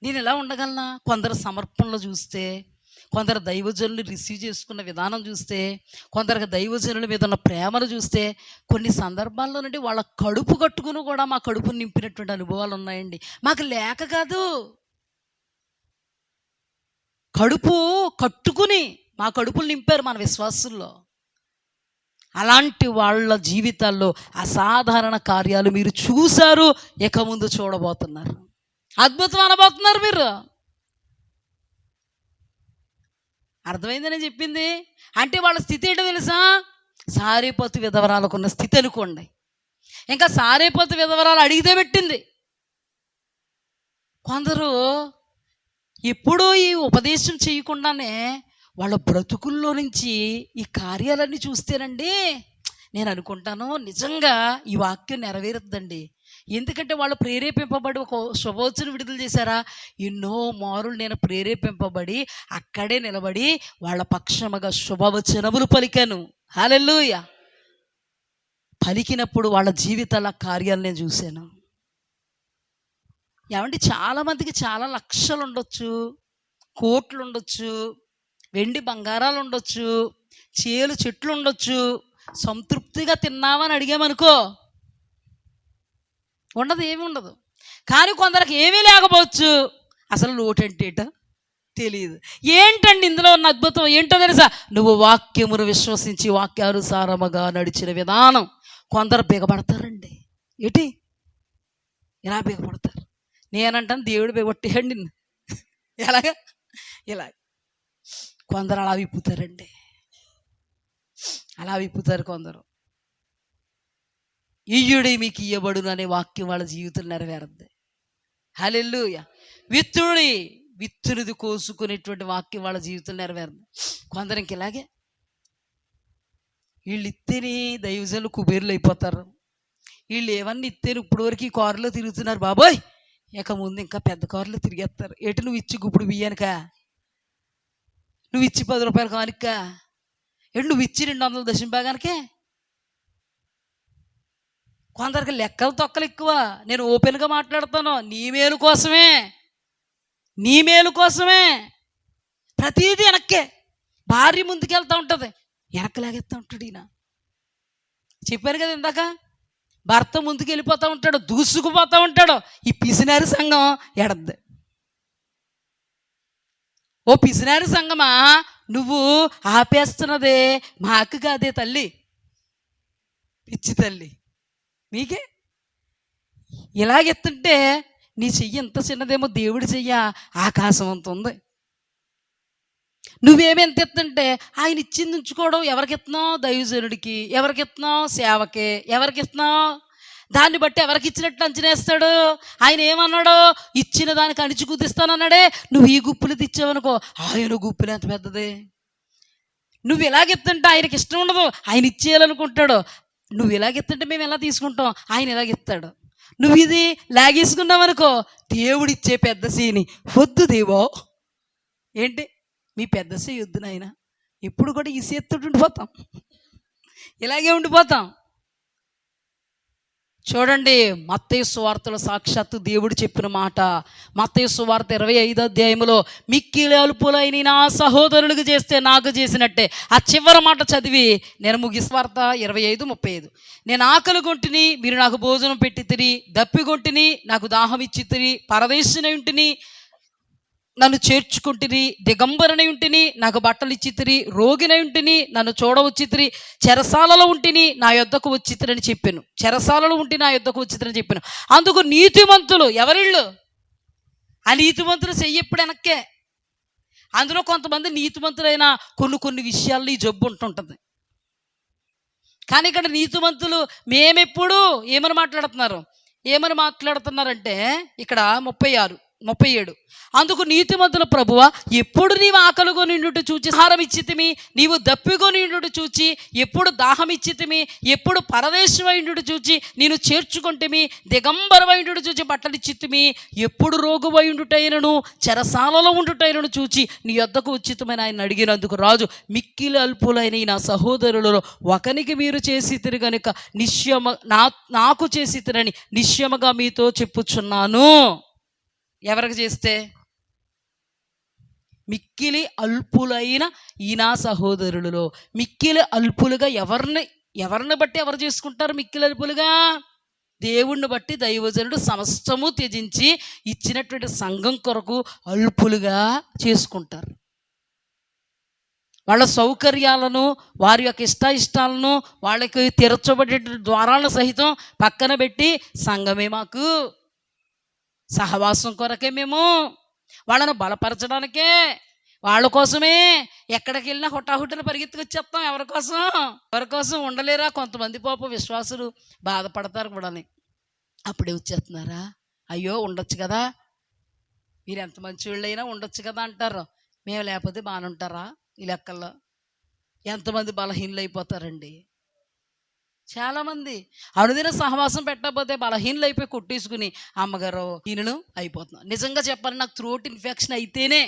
నేను ఎలా ఉండగలనా? కొందరు సమర్పణలు చూస్తే, కొందరు దైవజనులు రిసీవ్ చేసుకున్న విధానం చూస్తే, కొందరికి దైవజనుల మీద ఉన్న ప్రేమను చూస్తే, కొన్ని సందర్భాల్లో నుండి వాళ్ళ కడుపు కట్టుకుని కూడా మా కడుపును నింపినటువంటి అనుభవాలు ఉన్నాయండి. మాకు లేక కాదు, కడుపు కట్టుకుని మా కడుపులు నింపారు మన విశ్వాసుల్లో. అలాంటి వాళ్ళ జీవితాల్లో అసాధారణ కార్యాలు మీరు చూశారు, ఇక ముందు చూడబోతున్నారు. అద్భుతం అనబోతున్నారు మీరు. అర్థమైందని చెప్పింది. అంటే వాళ్ళ స్థితి ఏంటో తెలుసా? సారేపతు విధవరాలకున్న స్థితి అనుకోండి. ఇంకా సారేపతు విధవరాలు అడిగితే పెట్టింది. కొందరు ఎప్పుడూ ఈ ఉపదేశం చేయకుండానే వాళ్ళ బ్రతుకుల్లో నుంచి ఈ కార్యాలన్నీ చూస్తేనండి నేను అనుకుంటాను నిజంగా ఈ వాక్యం నెరవేరుద్దండి. ఎందుకంటే వాళ్ళు ప్రేరేపింపబడి ఒక శుభవచనం విడుదల చేశారా? ఎన్నో మారులు నేను ప్రేరేపింపబడి అక్కడే నిలబడి వాళ్ళ పక్షముగా శుభవచనములు పలికాను. హల్లెలూయా. పలికినప్పుడు వాళ్ళ జీవితాల కార్యాలు నేను చూశాను. ఏమంటే చాలామందికి చాలా లక్షలు ఉండొచ్చు, కోట్లు ఉండొచ్చు, వెండి బంగారాలు ఉండొచ్చు, చేలు చెట్లు ఉండొచ్చు. సంతృప్తిగా తిన్నామని అడిగామనుకో ఉండదు, ఏమి ఉండదు. కానీ కొందరికి ఏమీ లేకపోవచ్చు. అసలు లోటంటేట తెలియదు. ఏంటండి ఇందులో ఉన్న అద్భుతం ఏంటో తెలుసా? నువ్వు వాక్యమును విశ్వసించి వాక్యానుసారముగా నడిచిన విధానం. కొందరు బిగపడతారండి. ఏంటి ఇలా బిగపడతారు? నేనంటాను దేవుడు బిగొట్టేయండి నిన్ను. ఎలాగా? ఇలా కొందరు అలా విప్పుతారండి, అలా విప్పుతారు కొందరు. ఇయ్యుడి మీకు ఇయ్యబడును అనే వాక్యం వాళ్ళ జీవితం నెరవేరద్ది. హల్లెలూయా. విత్తునిది కోసుకునేటువంటి వాక్యం వాళ్ళ జీవితం నెరవేరద్ది. కొందరు ఇంక ఇలాగే వీళ్ళు ఇత్తేనే దైవజనులు కుబేరులు అయిపోతారు. వీళ్ళు ఏమన్నా ఇత్తేనే ఇప్పుడు వరకు ఈ కారులో తిరుగుతున్నారు బాబోయ్, ఇక ముందు ఇంకా పెద్ద కారులో తిరిగేస్తారు. ఎటు నువ్వు ఇచ్చి గుప్పుడు బియ్యానికా, నువ్వు ఇచ్చి 10 రూపాయలు కానికా, ఎటు నువ్వు ఇచ్చి 200 దశంభాగానికే. కొందరికి లెక్కలు తొక్కలు ఎక్కువ. నేను ఓపెన్గా మాట్లాడతాను. నీ మేలు కోసమే, నీ మేలు కోసమే. ప్రతిదీ వెనక్కే. భార్య ముందుకెళ్తూ ఉంటుంది, వెనక్కలాగెత్తా ఉంటాడు ఈయన. చెప్పాను కదా ఇందాక, భర్త ముందుకు వెళ్ళిపోతూ ఉంటాడు, దూసుకుపోతూ ఉంటాడు. ఈ పిసినారి సంఘం ఎడద్ది. ఓ పిసినారి సంఘమా, నువ్వు ఆపేస్తున్నదే మా అక్క కాదే తల్లి, పిచ్చి తల్లి. మీకే ఇలాగెత్తుంటే నీ చెయ్యి ఎంత చిన్నదేమో, దేవుడి చెయ్య ఆకాశం అంత ఉంది. నువ్వేమి ఎంత ఎత్తుంటే ఆయన ఇచ్చింది ఉంచుకోవడం. ఎవరికి ఎత్తున్నావు? దైవజనుడికి. ఎవరికి ఎత్తున్నావు? సేవకే. ఎవరికి ఎత్తున్నావు? దాన్ని బట్టి ఎవరికి ఇచ్చినట్టు అంచనేస్తాడు. ఆయన ఏమన్నాడు? ఇచ్చిన దానికి అణిచి కుదిస్తానన్నాడే. నువ్వు ఈ గుప్పులు తెచ్చావనుకో, ఆయన గుప్పులు ఎంత పెద్దది. నువ్వు ఇలాగెత్తుంటే ఆయనకి ఇష్టం ఉండదు, ఆయన ఇచ్చేయాలనుకుంటాడు. నువ్వు ఇలాగెత్తుంటే మేము ఎలా తీసుకుంటాం, ఆయన ఇలాగెత్తాడు. నువ్వు ఇది లాగేసుకున్నావనుకో, దేవుడిచ్చే పెద్ద సీని వద్దు దేవో. ఏంటి మీ పెద్ద సీ వద్దు నాయన. ఇప్పుడు కూడా ఈ సేత్తుడు ఉండిపోతాం, ఇలాగే ఉండిపోతాం. చూడండి, మత్తయి సువార్తలో సాక్షాత్తు దేవుడు చెప్పిన మాట. మత్తయి సువార్త 25వ అధ్యాయంలో మిక్కిలి అల్పులైన నా సహోదరులకు చేస్తే నాకు చేసినట్టే. ఆ చివరి మాట చదివి నేను ముగిస్వార్త 25:35. నేను ఆకలి గొంటిని, మీరు నాకు భోజనం పెట్టితిరి, దప్పిగొంటిని, నాకు దాహం ఇచ్చితిరి, పరదేశినై ఉంటిని, నన్ను చేర్చుకుంటుని, దిగంబరనై ఉంటిని, నాకు బట్టలు ఇచ్చితిరి, రోగినై ఉంటిని, నన్ను చూడవచ్చితిరి, చెరసాలలో ఉంటిని, నా యొద్దకు వచ్చితిరని చెప్పాను. చెరసాలలో ఉంటి నా యొద్దకు వచ్చితిరని చెప్పాను. అందుకు నీతిమంతులు, ఎవరిళ్ళు? ఆ నీతిమంతులు చెయ్యి ఎప్పుడు వెనక్కే. అందులో కొంతమంది నీతిమంతులైన కొన్ని విషయాల్లో ఈ జబ్బు ఉంటుంటుంది. కానీ ఇక్కడ నీతిమంతులు మేమెప్పుడు ఏమని మాట్లాడుతున్నారంటే ఇక్కడ 36, 37. అందుకు నీతిమంతుల ప్రభువా, ఎప్పుడు నీవు ఆకలిగొని ఉండుట చూచి ఆహారం ఇచ్చితిమి, నీవు దప్పిగొని ఉండుట చూచి ఎప్పుడు దాహం ఇచ్చితిమి, ఎప్పుడు పరదేశమై ఉండుట చూచి నేను చేర్చుకుంటేమి, దిగంబరమై ఉండుట చూచి బట్టలు ఇచ్చితిమి, ఎప్పుడు రోగువై ఉండుటైనను చెరసాలలో ఉండుటైనను చూచి నీ యొద్దకు ఉచితమని ఆయన అడిగినందుకు రాజు, మిక్కిలి అల్పులైన నా సహోదరులలో ఒకనికి మీరు చేసితిరి గనుక నాకు చేసితిరని నిశ్చయముగా మీతో చెప్పుచున్నాను. ఎవరికి చేస్తే? మిక్కిలి అల్పులైన ఈ నా సహోదరులలో. మిక్కిలి అల్పులుగా ఎవరిని బట్టి ఎవరు చేసుకుంటారు? మిక్కిలి అల్పులుగా దేవుణ్ణి బట్టి దైవజనుడు సమస్తము త్యజించి ఇచ్చినటువంటి సంఘం కొరకు అల్పులుగా చేసుకుంటారు. వాళ్ళ సౌకర్యాలను, వారి యొక్క ఇష్టాలను, వాళ్ళకి తెరచబడే ద్వారాలను సహితం పక్కన పెట్టి సంఘమే మాకు, సహవాసం కొరకే మేము, వాళ్ళను బలపరచడానికే, వాళ్ళ కోసమే ఎక్కడికి వెళ్ళినా హుటాహుటిన పరిగెత్తుకొచ్చేస్తాం. ఎవరి కోసం ఉండలేరా? కొంతమంది పాప విశ్వాసులు బాధపడతారు కూడాని. అప్పుడే వచ్చేస్తున్నారా? అయ్యో ఉండొచ్చు కదా, మీరు ఎంత మంచి వాళ్ళైనా ఉండొచ్చు కదా అంటారు. మేము లేకపోతే బాగానే ఉంటారా? ఈ లెక్కల్లో ఎంతమంది బలహీనలు అయిపోతారండి. చాలామంది అనుదిన సహవాసం పెట్టకపోతే బలహీనలు అయిపోయి కొట్టేసుకుని అమ్మగారు ఈయనను అయిపోతున్నాం. నిజంగా చెప్పాలి, నాకు థ్రోట్ ఇన్ఫెక్షన్ అయితేనే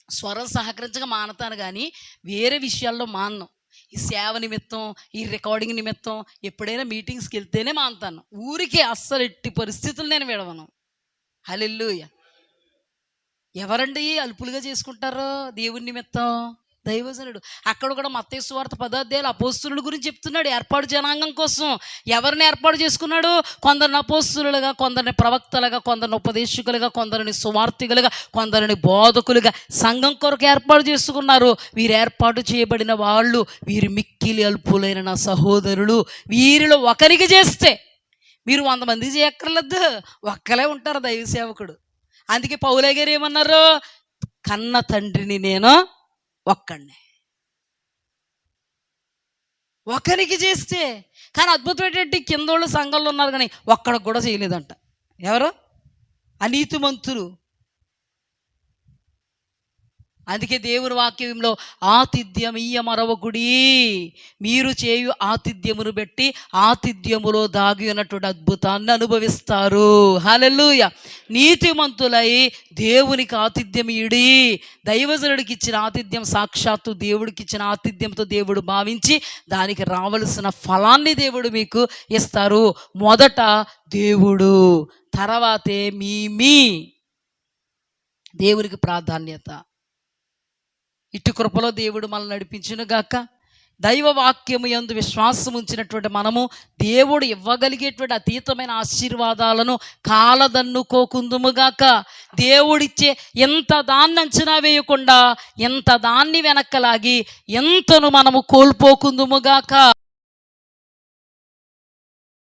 స్వరం సహకరించగా మానతాను, కానీ వేరే విషయాల్లో మానను. ఈ సేవ నిమిత్తం, ఈ రికార్డింగ్ నిమిత్తం ఎప్పుడైనా మీటింగ్స్కి వెళ్తేనే మానతాను. ఊరికే అస్సలు ఎట్టి పరిస్థితులు నేను విడవను. హల్లెలూయా. ఎవరండి అల్పులుగా చేసుకుంటారో దేవుని నిమిత్తం? దైవజనుడు. అక్కడ కూడా మత్తయి సువార్త 10వ అధ్యాయంలో అపోస్తులుల గురించి చెప్తున్నాడు. ఏర్పాటు జనాంగం కోసం ఎవరిని ఏర్పాటు చేసుకున్నాడు? కొందరిని అపోస్తులుగా, కొందరిని ప్రవక్తలుగా, కొందరిని ఉపదేశకులుగా, కొందరిని సువార్తికులుగా, కొందరిని బోధకులుగా సంఘం కొరకు ఏర్పాటు చేసుకున్నారు. వీరు ఏర్పాటు చేయబడిన వాళ్ళు, వీరు మిక్కిలి అల్పులైన నా సహోదరులు. వీరిలో ఒకరికి చేస్తే మీరు 100 మందికి చేయక్కర్లేదు, ఒక్కలే ఉంటారు దైవ సేవకుడు. అందుకే పౌలయ్య గారు ఏమన్నారు? కన్న తండ్రిని నేను ఒక్కడినే. ఒకరికి చేస్తే, కానీ అద్భుతం ఏంటంటే కిందోళ్ళు సంఘంలో ఉన్నారు కానీ ఒక్కడికి కూడా చేయలేదంట. ఎవరు? అనీతిమంతులు. అందుకే దేవుని వాక్యంలో ఆతిథ్యమీయ మరవకుడి, మీరు చేయు ఆతిథ్యమును బట్టి ఆతిథ్యములో దాగి ఉన్నటువంటి అద్భుతాన్ని అనుభవిస్తారు. హల్లెలూయా. నీతిమంతులై దేవునికి ఆతిథ్యం ఇడి. దైవజనుడికి ఇచ్చిన ఆతిథ్యం సాక్షాత్తు దేవుడికి ఇచ్చిన ఆతిథ్యంతో దేవుడు భావించి దానికి రావలసిన ఫలాన్ని దేవుడు మీకు ఇస్తారు. మొదట దేవుడు, తర్వాతే మీ దేవునికి ప్రాధాన్యత. ఇటు కృపలో దేవుడు మనల్ని నడిపించును గాక. దైవ వాక్యము యందు విశ్వాసం ఉంచినటువంటి మనము దేవుడు ఇవ్వగలిగేటువంటి అతీతమైన ఆశీర్వాదాలను కాలదన్నుకోకుందుముగాక. దేవుడిచ్చే ఎంత దాన్ని అంచనా వేయకుండా ఎంత దాన్ని వెనక్కలాగి ఎంతను మనము కోల్పోకుందుముగాక.